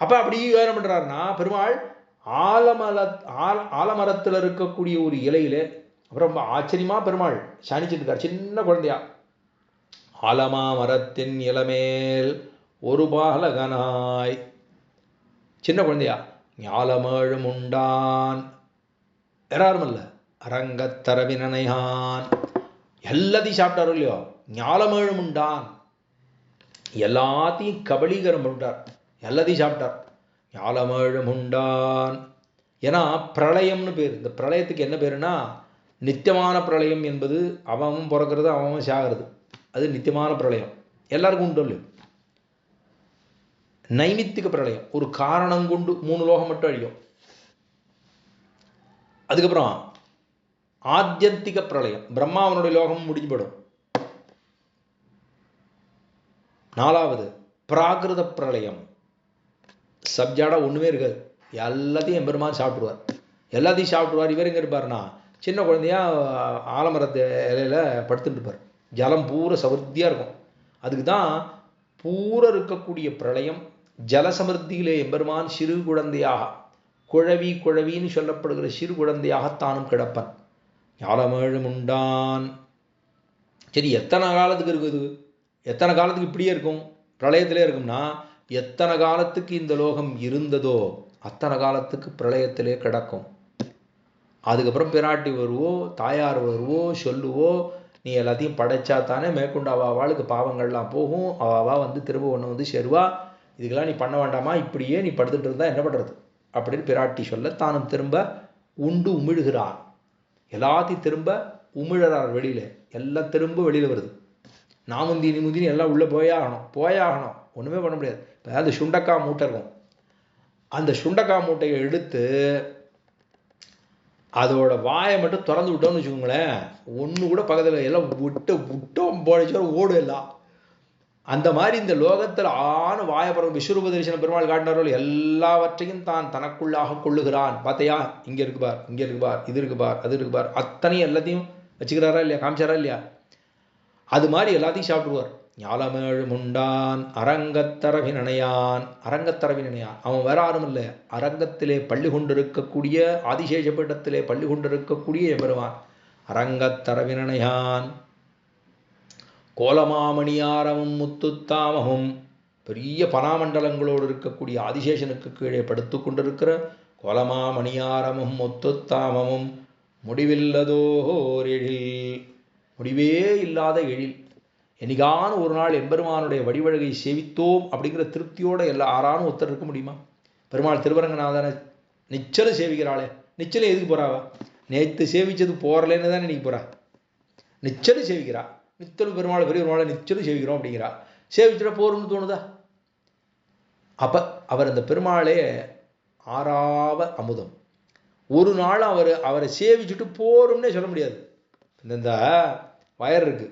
[SPEAKER 1] அப்போ அப்படி என்ன பண்ணுறாருன்னா பெருமாள் ஆலமரத்தில் இருக்கக்கூடிய ஒரு இலையில அப்புறம் ரொம்ப ஆச்சரியமாக பெருமாள் சனிச்சுட்டு இருக்கார். சின்ன குழந்தையா ஆலமா மரத்தின் இளமேல் ஒரு பாலகனாய், சின்ன குழந்தையா ஞாலமேழும் உண்டான், யாரும் இல்லை அரங்கத்தரவினையான், எல்லாத்தையும் சாப்பிட்டாரோ இல்லையோ, ஞாலமேழும் உண்டான், எல்லாத்தையும் கபலீகரம் பண்ணிட்டார், எல்லாத்தையும் சாப்பிட்டார். ஞாலமேழும் உண்டான் ஏன்னா பிரளயம்னு பேர். இந்த பிரளயத்துக்கு என்ன பேருன்னா நித்தியமான பிரளயம் என்பது அவன் பிறக்கிறது அவன் சாகிறது, அது நித்தியமான பிரளயம். எல்லாருக்கும் உண்டு இல்லையோ. நைமித்திக பிரளயம் ஒரு காரணம் கொண்டு 3 லோகம் மட்டும் அழியும். அதுக்கப்புறம் ஆத்தியந்திக பிரளயம், பிரம்மாவனுடைய லோகம் முடிஞ்சு போடும். 4வது பிராகிருத பிரளயம், சப்ஜாடா ஒன்றுமே இருக்காது, எல்லாத்தையும் எம்பெருமான் சாப்பிடுவார். எல்லாத்தையும் சாப்பிடுவார். இவர் எங்கே இருப்பார்னா சின்ன குழந்தையா ஆலமரத்து இலையில படுத்துட்டு இருப்பார். ஜலம் பூரா சமர்த்தியாக இருக்கும். அதுக்கு தான் பூரா இருக்கக்கூடிய பிரளயம். ஜலசமர்த்தியிலே எம்பெருமான் சிறு குழந்தையாக குழவின்னு சொல்லப்படுகிற சிறு குழந்தையாகத்தானும் கிடப்பன். ஞாலமேழும் உண்டான். சரி, எத்தனை காலத்துக்கு இருக்குது? எத்தனை காலத்துக்கு இப்படியே இருக்கும்? பிரளயத்திலே இருக்கும்னா எத்தனை காலத்துக்கு இந்த லோகம் இருந்ததோ அத்தனை காலத்துக்கு பிரளயத்திலே கிடக்கும். அதுக்கப்புறம் பிராட்டி வருவோ, தாயார் வருவோ, சொல்லுவோ, நீ எல்லாத்தையும் படைச்சா தானே மேற்கொண்டு அவாளுக்கு பாவங்கள்லாம் போகும், அவாவா வந்து திரும்ப ஒன்று வந்து சேருவா, இதுக்கெல்லாம் நீ பண்ண வேண்டாமா, இப்படியே நீ படுத்துட்டு இருந்தா என்ன பண்ணுறது அப்படின்னு பிராட்டி சொல்ல தானும் திரும்ப உண்டு உமிழ்கிறார். எல்லாத்தையும் திரும்ப உமிழறார். வெளியில் எல்லாம் திரும்ப வெளியில் வருது. நாமுந்தி முந்தினி எல்லாம் உள்ளே போயாகணும், ஒன்றுமே பண்ண முடியாது. இப்போ அது சுண்டக்காய் மூட்டை இருக்கும், அந்த சுண்டக்காய் மூட்டையை எடுத்து அதோட வாயை மட்டும் திறந்து விட்டோம்னு வச்சுக்கோங்களேன், ஒன்று கூட பக்கத்தில் எல்லாம் விட்டோம் போனச்சோம் ஓடும் எல்லாம். அந்த மாதிரி இந்த லோகத்தில் வாயபுரம் விஸ்வரூப தரிசன பெருமாள் காட்டினாரோல் எல்லாவற்றையும் தான் தனக்குள்ளாக கொள்ளுகிறான். பார்த்தையா, இங்கே இருக்குபார், இங்கே இருக்குபார், இது இருக்குபார், அது இருக்குபார், அத்தனையும் எல்லாத்தையும் வச்சுக்கிறாரா இல்லையா, காமிச்சாரா இல்லையா? அது மாதிரி எல்லாத்தையும் சாப்பிடுவார். ஞாலமேழும் உண்டான் அரங்கத்தரவினையான். அவன் வேற யாரும் இல்லை, அரங்கத்திலே பள்ளி கொண்டிருக்கக்கூடிய ஆதிசேஷ பீடத்திலே பள்ளி கொண்டிருக்கக்கூடிய எம்பெருமான் அரங்கத்தரவினையான். கோலமாமணியாரமும் முத்துத்தாமமும், பெரிய பனாமண்டலங்களோடு இருக்கக்கூடிய ஆதிசேஷனுக்கு கீழே படுத்து கொண்டிருக்கிற கோலமாமணியாரமும் முத்துத்தாமமும் முடிவில்லதோர் எழில், முடிவே இல்லாத எழில். என்னைக்கான ஒரு நாள் எம்பெருமானுடைய வடிவழகை சேவித்தோம் அப்படிங்கிற திருப்தியோட ஆறானும் ஒருத்தர் இருக்க முடியுமா? பெருமாள் திருவரங்கநாதனை நிச்சலும் சேவிக்கிறாளே, நிச்சலும் எதுக்கு போறாவா? நேற்று சேவிச்சது போறலேன்னு தான் இன்னைக்கு போறா. நிச்சலும் சேவிக்கிறா, நிச்சலும் பெருமாள் பெரிய பெருமாளை நிச்சலும் சேவிக்கிறோம் அப்படிங்கிறா. சேவிச்சுட போறோம்னு தோணுதா? அப்ப அவர் அந்த பெருமாளே ஆறாவ அமுதம். ஒரு நாள் அவரை சேவிச்சுட்டு போறோம்னே சொல்ல முடியாது. இந்த வயர் இருக்கு,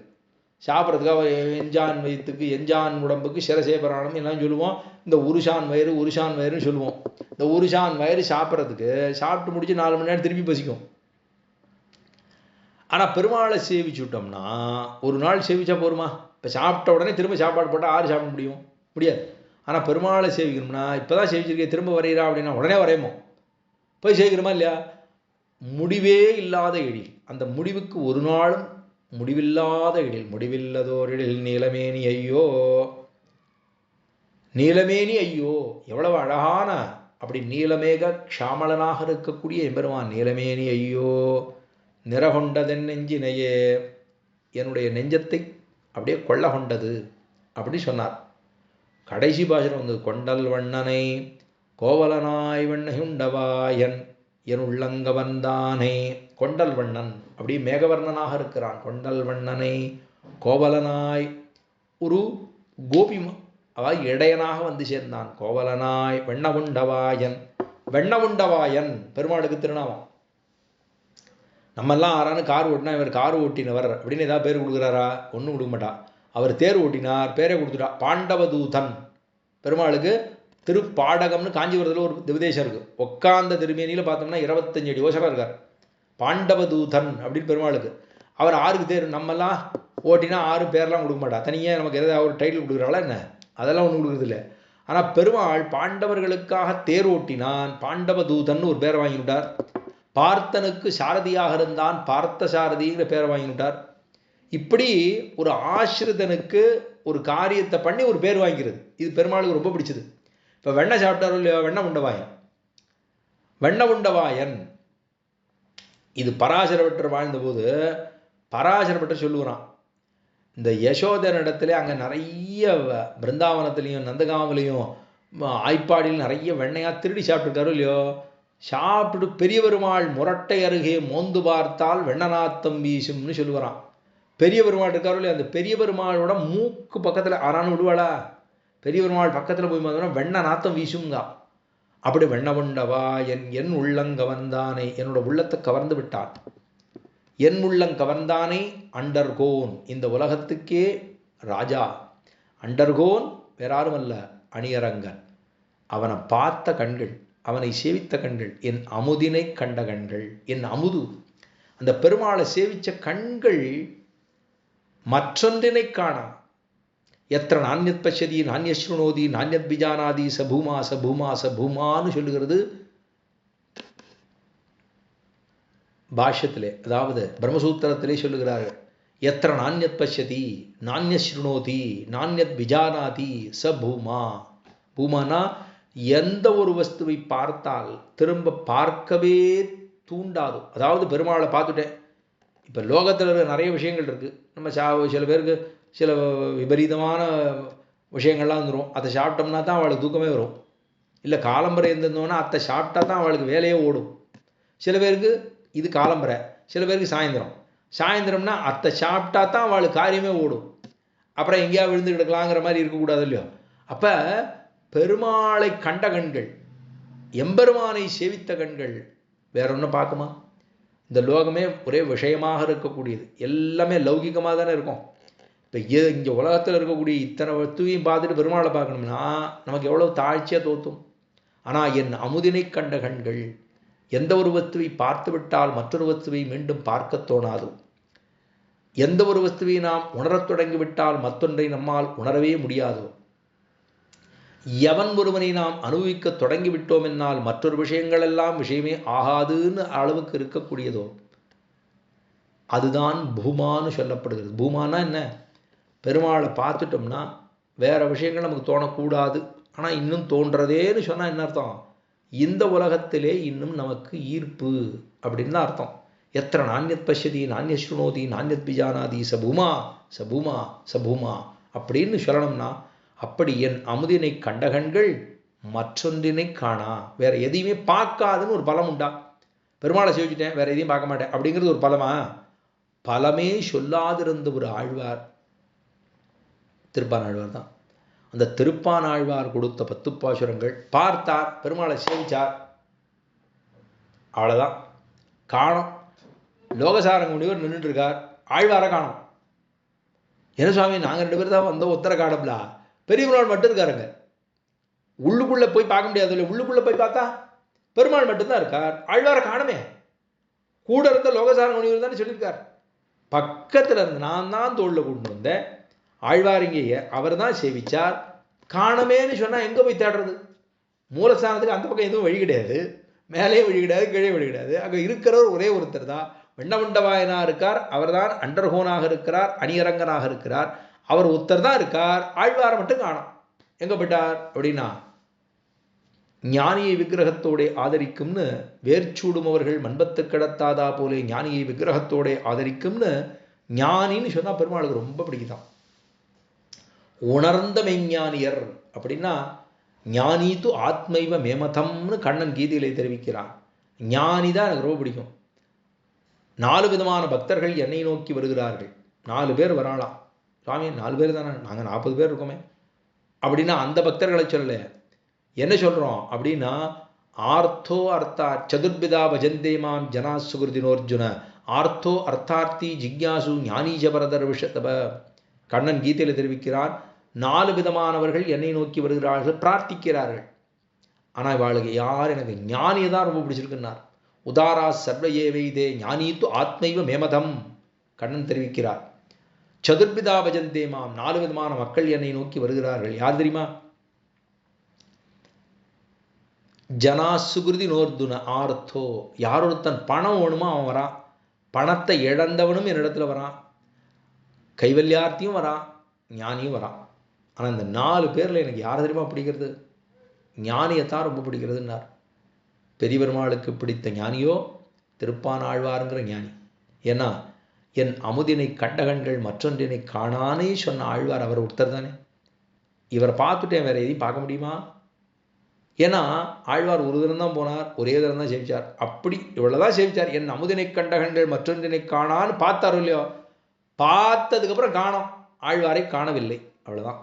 [SPEAKER 1] சாப்பிட்றதுக்காக எஞ்சான் வயிற்றுக்கு எஞ்சான் உடம்புக்கு சிரசேபராணம் எல்லாம் சொல்லுவோம். இந்த உருஷான் வயிறுன்னு சொல்லுவோம். இந்த உருஷான் வயிறு சாப்பிட்றதுக்கு சாப்பிட்டு முடிச்சு 4 மணி நேரம் திருப்பி பசிக்கும். ஆனால் பெருமாளை சேவிச்சுட்டோம்னா ஒரு நாள் சேவிச்சா போருமா? இப்போ சாப்பிட்ட உடனே திரும்ப சாப்பாடு போட்டால் யார் சாப்பிட முடியாது. ஆனால் பெருமாளை சேவிக்கணும்னா இப்போ தான் சேவிச்சிருக்கே திரும்ப வரைகிறா அப்படின்னா உடனே வரையுமோ? போய் சேவிக்கிறோமா இல்லையா? முடிவே இல்லாத எழில். அந்த முடிவுக்கு ஒரு நாளும் முடிவில்லாத எழில். முடிவில்லதோர் எழில் நீலமேனி ஐயோ, நீலமேனி ஐயோ, எவ்வளவு அழகான அப்படி நீலமேக க்ஷாமளனாக இருக்கக்கூடிய எம்பெருமான் நீலமேனி ஐயோ நிறகொண்டதென் நெஞ்சினையே, என்னுடைய நெஞ்சத்தை அப்படியே கொள்ள கொண்டது அப்படி சொன்னார். கடைசி பாசனம் வந்து கொண்டல் வண்ணனை கோவலனாய் வெண்ணையுண்டவாயன் என் உள்ளங்கவன்தானே. கொண்டல் வண்ணன் அப்படி மேகவர்ணனாக இருக்கிறான். கொண்டல் வண்ணனை கோவலனாய் ஒரு கோபி அதாவது இடையனாக வந்து சேர்ந்தான். கோவலனாய் வெண்ணவுண்டவாயன். வெண்ணவுண்டவாயன் பெருமாளுக்கு திருநாமம். நம்மெல்லாம் ஆறானு கார் ஓட்டினா இவர் கார் ஓட்டினவர் அப்படின்னு ஏதாவது பேர் கொடுக்குறாரா? ஒன்றும் கொடுக்க மாட்டா. அவர் தேர் ஓட்டினார், பேரே கொடுத்துட்டா. பாண்டவதூதன் பெருமாளுக்கு திருப்பாடகம்னு காஞ்சிபுரத்தில் ஒரு திவதேசம் இருக்குது. உட்காந்த திருமேனியில் பார்த்தோம்னா 25 அடி ஓசரம் இருக்கார். பாண்டவதூதன் அப்படின்னு பெருமாளுக்கு. அவர் ஆறுக்கு தேர். நம்மெல்லாம் ஓட்டினா 6 பேர்லாம் கொடுக்க மாட்டா. தனியாக நமக்கு ஏதாவது ஒரு டைட்டில் கொடுக்குறாளா என்ன? அதெல்லாம் ஒன்றும் கொடுக்குறதில்ல. ஆனால் பெருமாள் பாண்டவர்களுக்காக தேர் ஓட்டினான். பாண்டவதூதன் ஒரு பேரை வாங்கிவிட்டார். பார்த்தனுக்கு சாரதியாக இருந்தான். பார்த்த சாரதிங்கிற பேரை வாங்கிவிட்டார். இப்படி ஒரு ஆசிரிதனுக்கு ஒரு காரியத்தை பண்ணி ஒரு பேர் வாங்கிறது இது பெருமாளுக்கு ரொம்ப பிடிச்சது. இப்போ வெண்ணெய் சாப்பிட்டாரோ இல்லையோ, வெண்ணெய் உண்டவாயன். வெண்ணெய் உண்டவாயன் இது பராசரப்பட்டர் வாழ்ந்தபோது பராசரப்பட்டர் சொல்லுவான், இந்த யசோதனிடத்துல அங்கே நிறைய பிருந்தாவனத்துலேயும் நந்தகாமலையும் ஆய்ப்பாடியில் நிறைய வெண்ணையாக திருடி சாப்பிட்டுருக்காரோ இல்லையோ, சாப்பிட்டு பெரிய பெருமாள் முரட்டை அருகே மோந்து பார்த்தால் வெண்ணநாத்தம் வீசும்னு சொல்லுவாரான். பெரிய பெருமாள் இருக்காரோ இல்லையா, அந்த பெரிய பெருமாளோட மூக்கு பக்கத்தில் ஆறானு விடுவாளா, பெரிய பெருமாள் பக்கத்தில் போய் பார்த்தோம்னா வெண்ண நாத்தம் வீசுங்க. அப்படி வெண்ணவுண்டவா என் உள்ளங்கவர்ந்தானே, என்னோட உள்ளத்தை கவர்ந்து விட்டான். என் உள்ளம் கவர்ந்தானே அண்டர்கோன், இந்த உலகத்துக்கே ராஜா. அண்டர்கோன் வேறாரும் அல்ல, அணியரங்கன். அவனை பார்த்த கண்கள், அவனை சேவித்த கண்கள், என் அமுதினை கண்ட கண்கள். என் அமுது அந்த பெருமாளை சேவித்த கண்கள் மற்றொன்றினை காணா. எத்திர நானியத் பஷ்யதி நானியஸ்ருணோதி நானியத் பிஜானாதி சபூமா சபூமா சபூமான்னு சொல்லுகிறது பாஷ்யத்திலே, அதாவது பிரம்மசூத்திரத்திலே சொல்லுகிறார்கள். எத்திர நானியத் பஷ்யதி நானியஸ்ருணோதி நானியத் பிஜானாதி சபூமா. பூமானா எந்த ஒரு வஸ்துவை பார்த்தால் திரும்ப பார்க்கவே தூண்டாது. அதாவது பெருமாளை பார்த்துட்டேன். இப்போ லோகத்தில் நிறைய விஷயங்கள் இருக்குது. நம்ம சில பேருக்கு சில விபரீதமான விஷயங்கள்லாம் வந்துடும். அதை சாப்பிட்டோம்னா தான் அவளுக்கு தூக்கமே வரும். இல்லை காலம்பரை இருந்திருந்தோன்னா அதை சாப்பிட்டா தான் அவளுக்கு வேலையே ஓடும். சில பேருக்கு இது காலம்பரை, சில பேருக்கு சாயந்தரம். சாயந்தரம்னா அதை சாப்பிட்டா தான் அவளுக்கு காரியமே ஓடும். அப்புறம் எங்கேயா விழுந்து கிடக்கலாங்கிற மாதிரி இருக்கக்கூடாது இல்லையோ. அப்போ பெருமாளை கண்ட கண்கள், எம்பெருமானை சேவித்த கண்கள் வேற ஒன்றும் பார்க்குமா? இந்த லோகமே ஒரே விஷயமாக இருக்கக்கூடியது, எல்லாமே லௌகிகமாக தானே இருக்கும். இப்போ இங்கே உலகத்தில் இருக்கக்கூடிய இத்தனை வஸ்துவையும் பார்த்துட்டு பெருமாளை பார்க்கணும்னா நமக்கு எவ்வளோ தாழ்ச்சியாக தோற்றும். ஆனால் என் அமுதினை கண்ட கண்கள், எந்த ஒரு வஸ்துவை பார்த்து விட்டால் மற்றொரு வஸ்துவை மீண்டும் பார்க்க தோணாது. எந்த ஒரு வஸ்துவை நாம் உணரத் தொடங்கிவிட்டால் மற்றொன்றை நம்மால் உணரவே முடியாதோ. எவன் ஒருவனை நாம் அனுபவிக்க தொடங்கிவிட்டோம் என்னால் மற்றொரு விஷயங்கள் எல்லாம் விஷயமே ஆகாதுன்னு அளவுக்கு இருக்கக்கூடியதோ அதுதான் பூமான்னு சொல்லப்படுகிறது. பூமானா என்ன? பெருமாளை பார்த்துட்டோம்னா வேற விஷயங்கள் நமக்கு தோணக்கூடாது. ஆனால் இன்னும் தோன்றதேன்னு சொன்னால் என்ன அர்த்தம்? இந்த உலகத்திலே இன்னும் நமக்கு ஈர்ப்பு அப்படின்னு தான் அர்த்தம். எத்திர நானியத் பஷ்யதி நானியஸ்ருணோதி நானியத் பிஜானாதி சபூமா சபூமா சபூமா அப்படின்னு சொல்லணும்னா, அப்படி என் அமுதினை கண்ட கண்கள் மற்றொன்றினை காணா. வேற எதையுமே பார்க்காதுன்னு ஒரு பலம் உண்டா? பெருமாளை சேவிச்சுட்டேன் வேற எதையும் பார்க்க மாட்டேன் அப்படிங்கிறது ஒரு பலமா? பலமே சொல்லாதிருந்த ஒரு ஆழ்வார் திருப்பானாழ்வார் தான். அந்த திருப்பானாழ்வார் கொடுத்த 10 பாசுரங்கள் பார்த்தார், பெருமாளை சேவிச்சார், அவ்வளோதான். காணோம். லோகசாரங்க முனிவர் நின்றுட்டு இருக்கார், ஆழ்வாரை காணோம். என்ன சுவாமி நாங்கள் 2 பேர் தான் வந்தோம், உத்தர காணம்லா, பெரிய பெருமாள் மட்டும் இருக்காருங்க. உள்ளுக்குள்ளே போய் பார்க்க முடியாது இல்லை, உள்ளுக்குள்ளே போய் பார்த்தா பெருமாள் மட்டும்தான் இருக்கார், ஆழ்வாரை காணமே. கூட இருந்த லோகசாரங்க முனிவர் தானே சொல்லியிருக்கார். பக்கத்தில் இருந்து நான் தான் தோளில் கொண்டு வந்தேன், ஆழ்வார் இங்கேயே அவர் தான் சேவிச்சார், காணமேன்னு சொன்னால் எங்கே போய் தேடுறது? மூலஸ்தானத்துக்கு அந்த பக்கம் எதுவும் வழி கிடையாது, மேலேயும் வழி கிடையாது, கீழே வழி கிடையாது. அங்கே இருக்கிறவர் ஒரே ஒருத்தர் தான், வெண்ணமுண்டவாயனாக இருக்கார். அவர் தான் அண்டர்கோனாக இருக்கிறார், அணியரங்கனாக இருக்கிறார். அவர் ஒருத்தர் தான் இருக்கார். ஆழ்வாரை மட்டும் காணோம். எங்கே போயிட்டார் அப்படின்னா ஞானியை விக்கிரகத்தோட ஆதரிக்கும்னு வேர்ச்சூடுமவர்கள் மண்பத்து கிடத்தாதா போலே ஞானியை விக்கிரகத்தோட ஆதரிக்கும்னு ஞானின்னு சொன்னால் பெருமாளுக்கு ரொம்ப பிடிக்குதான். உணர்ந்த மெஞ்ஞானியர் அப்படின்னா ஞானீத்து ஆத்மைவ மேமதம்னு கண்ணன் கீதையிலே தெரிவிக்கிறான். ஞானி தான் எனக்கு ரொம்ப பிடிக்கும். 4 விதமான பக்தர்கள் என்னை நோக்கி வருகிறார்கள். 4 பேர் வராலாம். சுவாமி 4 பேர் தானே, நாங்கள் 40 பேர் இருக்கோமே அப்படின்னா அந்த பக்தர்களை சொல்ல என்ன சொல்கிறோம் அப்படின்னா ஆர்த்தோ அர்த்தா சதுர்பிதா பஜந்தே மாம் ஜனா சுகிருதினோர்ஜுன ஆர்த்தோ அர்த்தார்த்தி ஜிக்யாசு ஞானீஜபரதர் விஷதப. கண்ணன் கீதையில் தெரிவிக்கிறான் 4 விதமானவர்கள் என்னை நோக்கி வருகிறார்கள், பிரார்த்திக்கிறார்கள். ஆனால் இவாளுக்கு யார் எனக்கு ஞானியை தான் ரொம்ப பிடிச்சிருக்குன்னார். உதாரா சர்வையே வைதே ஞானீத்து ஆத்மைவ மேமதம் கண்ணன் தெரிவிக்கிறார். சதுர்பிதா பஜந்தே மாம் 4 விதமான மக்கள் என்னை நோக்கி வருகிறார்கள். யார் தெரியுமா? ஜனா சுகிருதி நோர்துன ஆர்த்தோ, யார் ஒருத்தன் பணம் வேணுமோ அவன் வரான், பணத்தை இழந்தவனும் என்னிடத்துல வரான், கைவல்யார்த்தியும் வரான், ஞானியும் வரான். ஆனால் இந்த 4 பேரில் எனக்கு யார் தெரியுமா பிடிக்கிறது? ஞானியைத்தான் ரொம்ப பிடிக்கிறதுன்னார். பெரிய பெருமாளுக்கு பிடித்த ஞானியோ திருப்பானாழ்வாருங்கிற ஞானி. ஏன்னா என் அமுதினை கண்டகண்கள் மற்றொன்றினை காணானே சொன்ன ஆழ்வார் அவர் ஒருத்தர் தானே. இவரை பார்த்துட்டேன், வேற எதையும் பார்க்க முடியுமா? ஏன்னா ஆழ்வார் ஒரு தரம் தான் போனார், ஒரே தரம் தான் சேவிச்சார். அப்படி இவ்வளவுதான் சேவிச்சார். என் அமுதினை கண்டகண்கள் மற்றொன்றினை காணான்னு பார்த்தாரோ இல்லையோ, பார்த்ததுக்கப்புறம் காணோம், ஆழ்வாரை காணவில்லை. அவ்வளோதான்.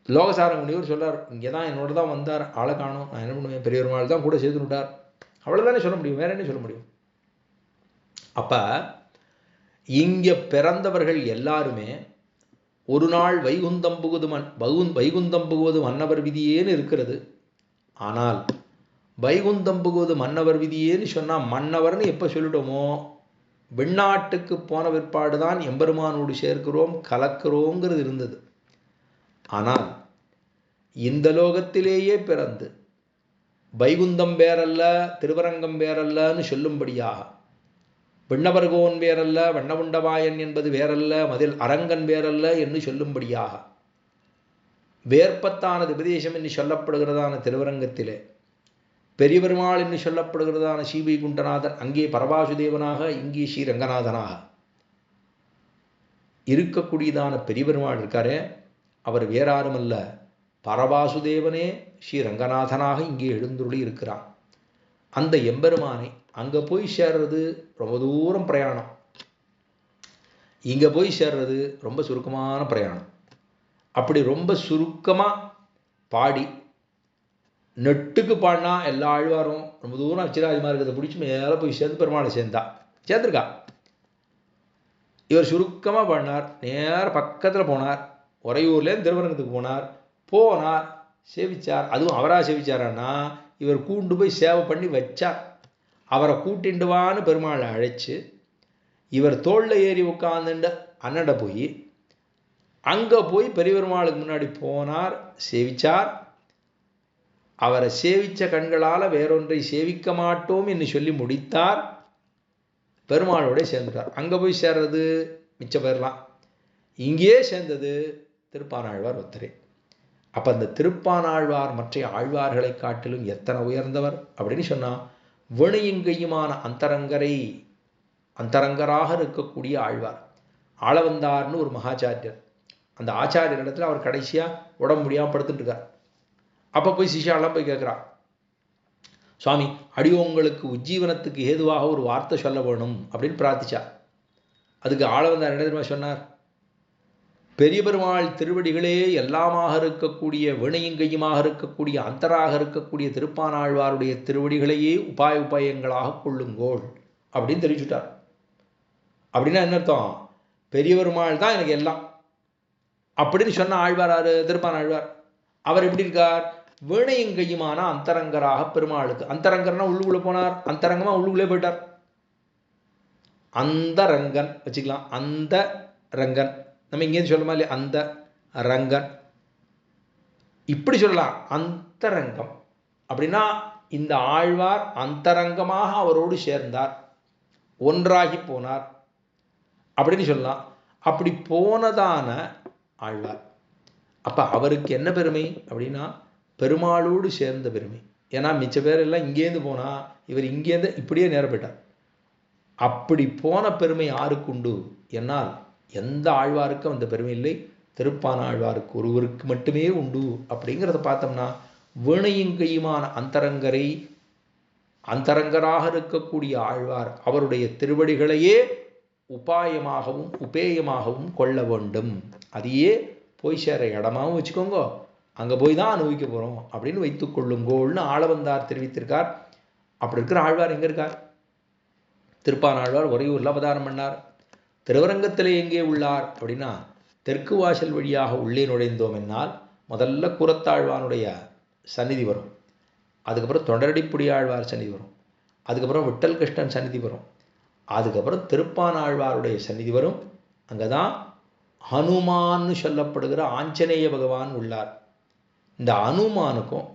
[SPEAKER 1] லோகசார முனிவர் சொல்றார், இங்கே தான் என்னோட தான் வந்தார், ஆளை காணோம், நான் என்ன பண்ணுவேன், பெரியவர்கள் தான் கூட சேர்த்து விட்டார். அவ்வளோதானே சொல்ல முடியும், வேற என்ன சொல்ல முடியும்? அப்ப இங்கே பிறந்தவர்கள் எல்லாருமே ஒரு நாள் வைகுந்தம் புகுவது மன்னவர் விதியேன்னு இருக்கிறது. ஆனால் வைகுந்தம் புகுவது மன்னவர் விதியேன்னு சொன்னால் மன்னவர்னு எப்போ சொல்லிட்டோமோ வெண்ணாட்டுக்கு போன பிற்பாடு தான் எம்பெருமானோடு சேர்க்கிறோம் கலக்கிறோங்கிறது இருந்தது. ஆனால் இந்த லோகத்திலேயே பிறந்து வைகுந்தம் வேறல்ல திருவரங்கம் வேறல்லன்னு சொல்லும்படியாக, விண்ணவர்கோன் வேறல்ல வண்ணவுண்டவாயன் என்பது வேறல்ல மதில் அரங்கன் வேறல்ல என்று சொல்லும்படியாக, வேற்பத்தானது உபதேசம் என்று சொல்லப்படுகிறதான திருவரங்கத்திலே பெரிய பெருமாள் என்று சொல்லப்படுகிறதான ஸ்ரீவைகுண்டநாதன் அங்கே பரபாசுதேவனாக இங்கே ஸ்ரீரங்கநாதனாக இருக்கக்கூடியதான பெரிய பெருமாள் இருக்காரே, அவர் வேறாருமல்ல பரபாசுதேவனே ஸ்ரீரங்கநாதனாக இங்கே எழுந்துருளி இருக்கிறான். அந்த எம்பெருமானை அங்கே போய் சேர்றது ரொம்ப தூரம் பிரயாணம், இங்கே போய் சேர்றது ரொம்ப சுருக்கமான பிரயாணம். அப்படி ரொம்ப சுருக்கமாக பாடி நெட்டுக்கு பாடினா எல்லா ஆழ்வாரும் ரொம்ப தூரம் அச்சிராஜமாக இருக்கிறத பிடிச்சி மேலே போய் சேர்ந்து பெருமாளை சேர்ந்துருக்கா. இவர் சுருக்கமாக பாடினார், நேர பக்கத்தில் போனார், உறையூர்லேருந்து திருவரங்கத்துக்கு போனார், சேவிச்சார். அதுவும் அவராக சேவிச்சாரான்னா இவர் கூண்டு போய் சேவை பண்ணி வச்சார். அவரை கூட்டிண்டுவான்னு பெருமாளை அழைச்சி இவர் தோளில் ஏறி உட்காந்துண்டு அண்ணட போய் அங்கே போய் பெரிய பெருமாளுக்கு முன்னாடி போனார், சேவிச்சார். அவரை சேவித்த கண்களால் வேறொன்றை சேவிக்க மாட்டோம் என்று சொல்லி முடித்தார். பெருமாளோட சேர்ந்துட்டார். அங்கே போய் சேர்றது மிச்ச பேர்லாம், இங்கேயே சேர்ந்தது திருப்பானாழ்வார் ஒருத்தரே. அப்போ அந்த திருப்பானாழ்வார் மற்ற ஆழ்வார்களை காட்டிலும் எத்தனை உயர்ந்தவர் அப்படின்னு சொன்னால், வினையுங்கையுமான அந்தரங்கராக இருக்கக்கூடிய ஆழ்வார். ஆளவந்தார்னு ஒரு மகாச்சாரியர், அந்த ஆச்சாரியர் இடத்துல அவர் கடைசியாக உடம்பு முடியாமல் படுத்துட்டு இருக்கார். அப்போ போய் சிஷ்யாலாம் போய் கேட்குறா, சுவாமி அடியோங்களுக்கு உஜ்ஜீவனத்துக்கு ஏதுவாக ஒரு வார்த்தை சொல்ல வேணும் அப்படின்னு பிரார்த்திச்சா. அதுக்கு ஆளவந்தார் என்ன தெரியுமா சொன்னார்? பெரிய பெருமாள் திருவடிகளே எல்லாமாக இருக்கக்கூடிய வினையுங்கையுமாக இருக்கக்கூடிய அந்தராக இருக்கக்கூடிய திருப்பானாழ்வாருடைய திருவடிகளையே உபாயங்களாக கொள்ளுங்கோள் அப்படின்னு தெரிவிச்சுட்டார். அப்படின்னா என்ன அர்த்தம்? பெரிய பெருமாள் தான் எனக்கு எல்லாம் அப்படின்னு சொன்ன ஆழ்வார் திருப்பானாழ்வார். அவர் எப்படி இருக்கார்? வினையுங்கையுமான அந்தரங்கராக பெருமாளுக்கு. அந்தரங்கர்னா உள்ளுக்குள்ளே போனார், அந்தரங்கமாக உள்ளுக்குள்ளே போயிட்டார். அந்த ரங்கன் வச்சுக்கலாம், அந்த ரங்கன் நம்ம இங்கேருந்து சொல்லமா இல்லையா, அந்த ரங்கன் இப்படி சொல்லலாம். அந்தரங்கம் அப்படின்னா இந்த ஆழ்வார் அந்தரங்கமாக அவரோடு சேர்ந்தார், ஒன்றாகி போனார் அப்படின்னு சொல்லலாம். அப்படி போனதான ஆழ்வார். அப்போ அவருக்கு என்ன பெருமை அப்படின்னா, பெருமாளோடு சேர்ந்த பெருமை. ஏன்னா மிச்ச பேர் எல்லாம் இங்கேருந்து போனால் இவர் இங்கேருந்து இப்படியே நேர போயிட்டார். அப்படி போன பெருமை யாருக்கு உண்டு என்னால் எந்த ஆழ்வாருக்கும் அந்த பெருமை இல்லை, திருப்பான ஆழ்வாருக்கு ஒருவருக்கு மட்டுமே உண்டு. அப்படிங்கிறத பார்த்தோம்னா வீணையுங்கையுமான அந்தரங்கராக இருக்கக்கூடிய ஆழ்வார் அவருடைய திருவடிகளையே உபாயமாகவும் உபேயமாகவும் கொள்ள வேண்டும். அதையே போய் சேர இடமாகவும் வச்சுக்கோங்க, அங்கே போய் தான் அனுபவிக்க போகிறோம் அப்படின்னு வைத்துக்கொள்ளுங்கோள்னு ஆளவந்தார் தெரிவித்திருக்கார். அப்படி இருக்கிற ஆழ்வார் எங்கே இருக்கார்? திருப்பான ஆழ்வார் உறையூரில் அவதாரம் பண்ணார். திருவரங்கத்திலே எங்கே உள்ளார் அப்படின்னா தெற்கு வாசல் வழியாக உள்ளே நுழைந்தோம் என்னால் முதல்ல கூரத்தாழ்வானுடைய சந்நிதி வரும், அதுக்கப்புறம் தொண்டரடிப்புடி ஆழ்வார் சந்நிதி வரும், அதுக்கப்புறம் விட்டல் கிருஷ்ணன் சந்நிதி வரும், அதுக்கப்புறம் திருப்பான ஆழ்வாருடைய சந்நிதி வரும். அங்கே தான் ஹனுமான்னு சொல்லப்படுகிற ஆஞ்சநேய பகவான் உள்ளார். இந்த ஹனுமானுக்கும்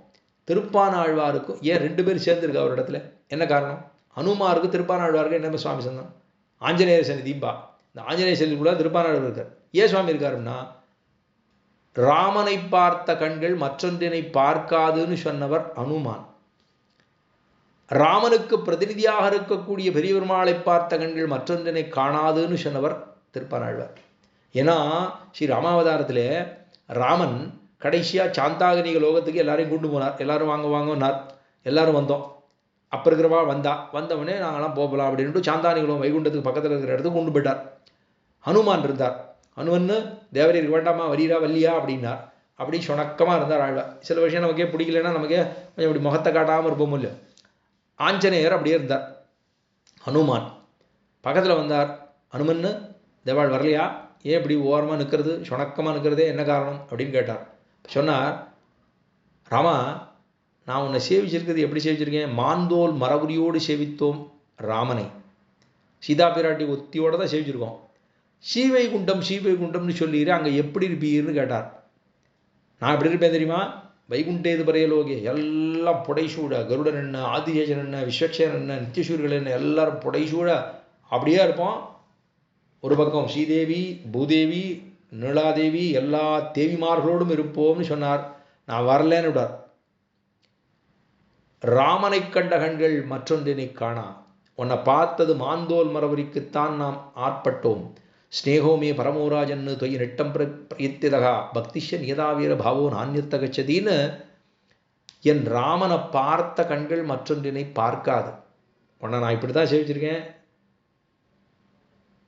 [SPEAKER 1] திருப்பான ஆழ்வாருக்கும் ஏன் 2 பேர் சேர்ந்துருக்கா ஒரு இடத்துல? என்ன காரணம்? ஹனுமாருக்கு திருப்பான ஆழ்வாருக்கு என்ன சுவாமி சொந்தம்? ஆஞ்சநேயர் சந்நிதிம்பா. இந்த ஆஞ்சநேயர் சந்நிதிக்குள்ள திருப்பான ஆழ்வார் இருக்கார். ஏன் சுவாமி இருக்காருன்னா ராமனை பார்த்த கண்கள் மற்றொன்றினை பார்க்காதுன்னு சொன்னவர் ஹனுமான். ராமனுக்கு பிரதிநிதியாக இருக்கக்கூடிய பெரிய பெருமாளை பார்த்த கண்கள் மற்றொன்றினை காணாதுன்னு சொன்னவர் திருப்பானாழ்வார். ஏன்னா ஸ்ரீ ராமாவதாரத்தில் ராமன் கடைசியாக சாந்தாகனிக லோகத்துக்கு எல்லாரையும் கொண்டு போனார். எல்லாரும் வாங்க வாங்கினார். எல்லாரும் வந்தோம். அப்போ இருக்கிறவா வந்தவனே நாங்களாம் போகலாம் அப்படின்ட்டு சாந்தானிகளும் வைகுண்டத்துக்கு பக்கத்தில் இருக்கிற இடத்துக்கு கொண்டு போயிட்டார். ஹனுமான் இருந்தார். ஹனுமன்னு தேவரீர் வேண்டாமா வரீரா வல்லியா அப்படின்னார். அப்படி சுணக்கமாக இருந்தார் ஆழ்வார். சில விஷயம் நமக்கே பிடிக்கலன்னா நமக்கே கொஞ்சம் அப்படி முகத்தை காட்டாமல் இருப்போம் இல்லையோ. ஆஞ்சநேயர் அப்படியே இருந்தார். ஹனுமான் பக்கத்தில் வந்தார். ஹனுமன்னு தேவாள் வரலையா, ஏன் இப்படி ஓரமாக நிற்கிறது, சுணக்கமாக நிற்கிறதே என்ன காரணம் அப்படின்னு கேட்டார். சொன்னார், ராமா நான் உன்னை சேவிச்சிருக்கிறது எப்படி சேவிச்சிருக்கேன்? மாந்தோல் மரபுரியோடு சேவித்தோம் ராமனை. சீதா பிராட்டி ஒத்தியோடு தான் சேவிச்சிருக்கோம். ஸ்ரீவைகுண்டம்னு சொல்லிடுறேன், அங்கே எப்படி இருப்பீர்னு கேட்டார். நான் எப்படி இருப்பேன் தெரியுமா? வைகுண்டேது பரையலோகே எல்லாம் புடைசூட, கருடன் என்ன, ஆதிசேஷன் என்ன, விஸ்வக்ஷன் என்ன, நித்தியசூர்கள் என்ன, எல்லாரும் புடைசூட அப்படியே இருப்போம். ஒரு பக்கம் ஸ்ரீதேவி, பூதேவி, நீலாதேவி எல்லா தேவிமார்களோடும் இருப்போம்னு சொன்னார். நான் வரலன்னு விடார். ராமனை கண்ட கண்கள் மற்றொன்றினை காணா. உன்னை பார்த்தது மாந்தோல் மரவரிக்குத்தான் நாம் ஆட்பட்டோம். ஸ்னேகோமே பரமோராஜன்னு தொய் நெட்டம் பிரயத்திதகா பக்திஷ நியதாவீர பாவோ நானியத்த கச்சதின்னு என் ராமனை பார்த்த கண்கள் மற்றொன்றினை பார்க்காது. உன்னை நான் இப்படி தான் சேவிச்சிருக்கேன்.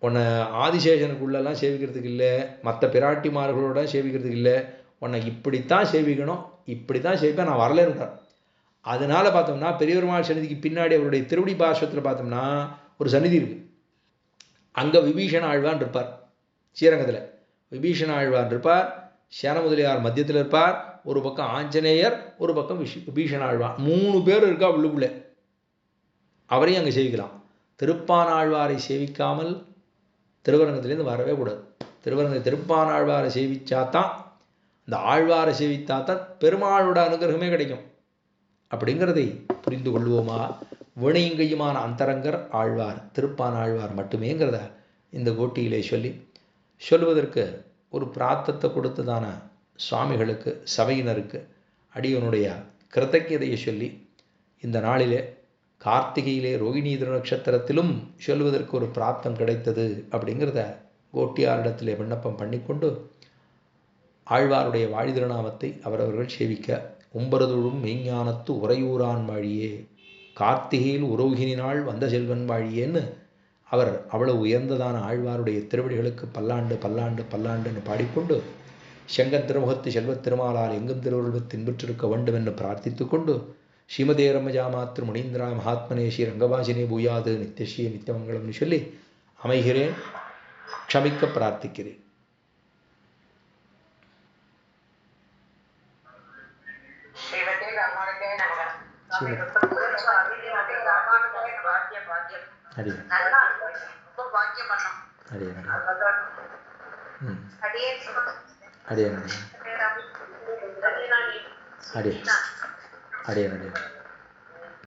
[SPEAKER 1] உன்னை ஆதிசேஷனுக்குள்ளெல்லாம் சேவிக்கிறதுக்கு இல்லை, மற்ற பிராட்டிமார்களோட சேவிக்கிறதுக்கு இல்லை, உன்னை இப்படித்தான் சேவிக்கணும், இப்படி தான் சேவிப்பேன், நான் வரலன்னுட்டார். அதனால பார்த்தோம்னா பெரியவருமாள் சன்னிதிக்கு பின்னாடி அவருடைய திருவடி பார்ஷத்தில் பார்த்தோம்னா ஒரு சன்னிதி இருக்குது. அங்கே விபீஷண ஆழ்வான் இருப்பார். ஸ்ரீரங்கத்தில் விபீஷண ஆழ்வான் இருப்பார். சேன முதலியார் மத்தியத்தில் இருப்பார். ஒரு பக்கம் ஆஞ்சநேயர், ஒரு பக்கம் விபீஷண ஆழ்வான், 3 பேர் இருக்கா உள்ளுக்குள்ளே. அவரையும் அங்கே சேவிக்கலாம். திருப்பான ஆழ்வாரை சேவிக்காமல் திருவரங்கத்திலேருந்து வரவே கூடாது. திருப்பான ஆழ்வாரை சேவிச்சாதான், இந்த ஆழ்வாரை சேவித்தாதான் பெருமாளோட அனுகிரகமே கிடைக்கும். அப்படிங்கிறதை புரிந்து கொள்வோமா? வீணையுங்கையுமான அந்தரங்கர் ஆழ்வார் திருப்பான ஆழ்வார் மட்டுமேங்கிறத இந்த கோட்டியிலே சொல்லுவதற்கு ஒரு பிரார்த்தத்தை கொடுத்ததான சுவாமிகளுக்கு, சபையினருக்கு அடியனுடைய கிருத்தஜதையை சொல்லி, இந்த நாளிலே கார்த்திகையிலே ரோகிணி திருநட்சத்திரத்திலும் சொல்வதற்கு ஒரு பிராப்தம் கிடைத்தது அப்படிங்கிறத கோட்டியாரிடத்திலே விண்ணப்பம் பண்ணிக்கொண்டு, ஆழ்வாருடைய வாழி திருநாமத்தை அவரவர்கள் சேவிக்க உம்பரதுழும் மெய்ஞானத்து உறையூரான் வாழியே, கார்த்திகையில் உரோகினி நாள் வந்த செல்வன் வாழியேன்னு அவர் அவ்வளவு உயர்ந்ததான ஆழ்வாருடைய திருவடிகளுக்கு பல்லாண்டு பல்லாண்டு பல்லாண்டுன்னு பாடிக்கொண்டு, செங்கன் திருமுகத்து செல்வத் திருமாலால் எங்கும் திருவள்ளுவத் தின்பற்றிருக்க வேண்டும் என்று பிரார்த்தித்து கொண்டு, ஸ்ரீமதே ரமஜாமாத்திரு முனீந்திரா மகாத்மனே ஸ்ரீ ரங்கவாசினே பூயாது நித்தியஸ்ரீ நித்தியமங்கலம்னு சொல்லி அமைகிறேன். க்ஷமிக்க பிரார்த்திக்கிறேன். அடியே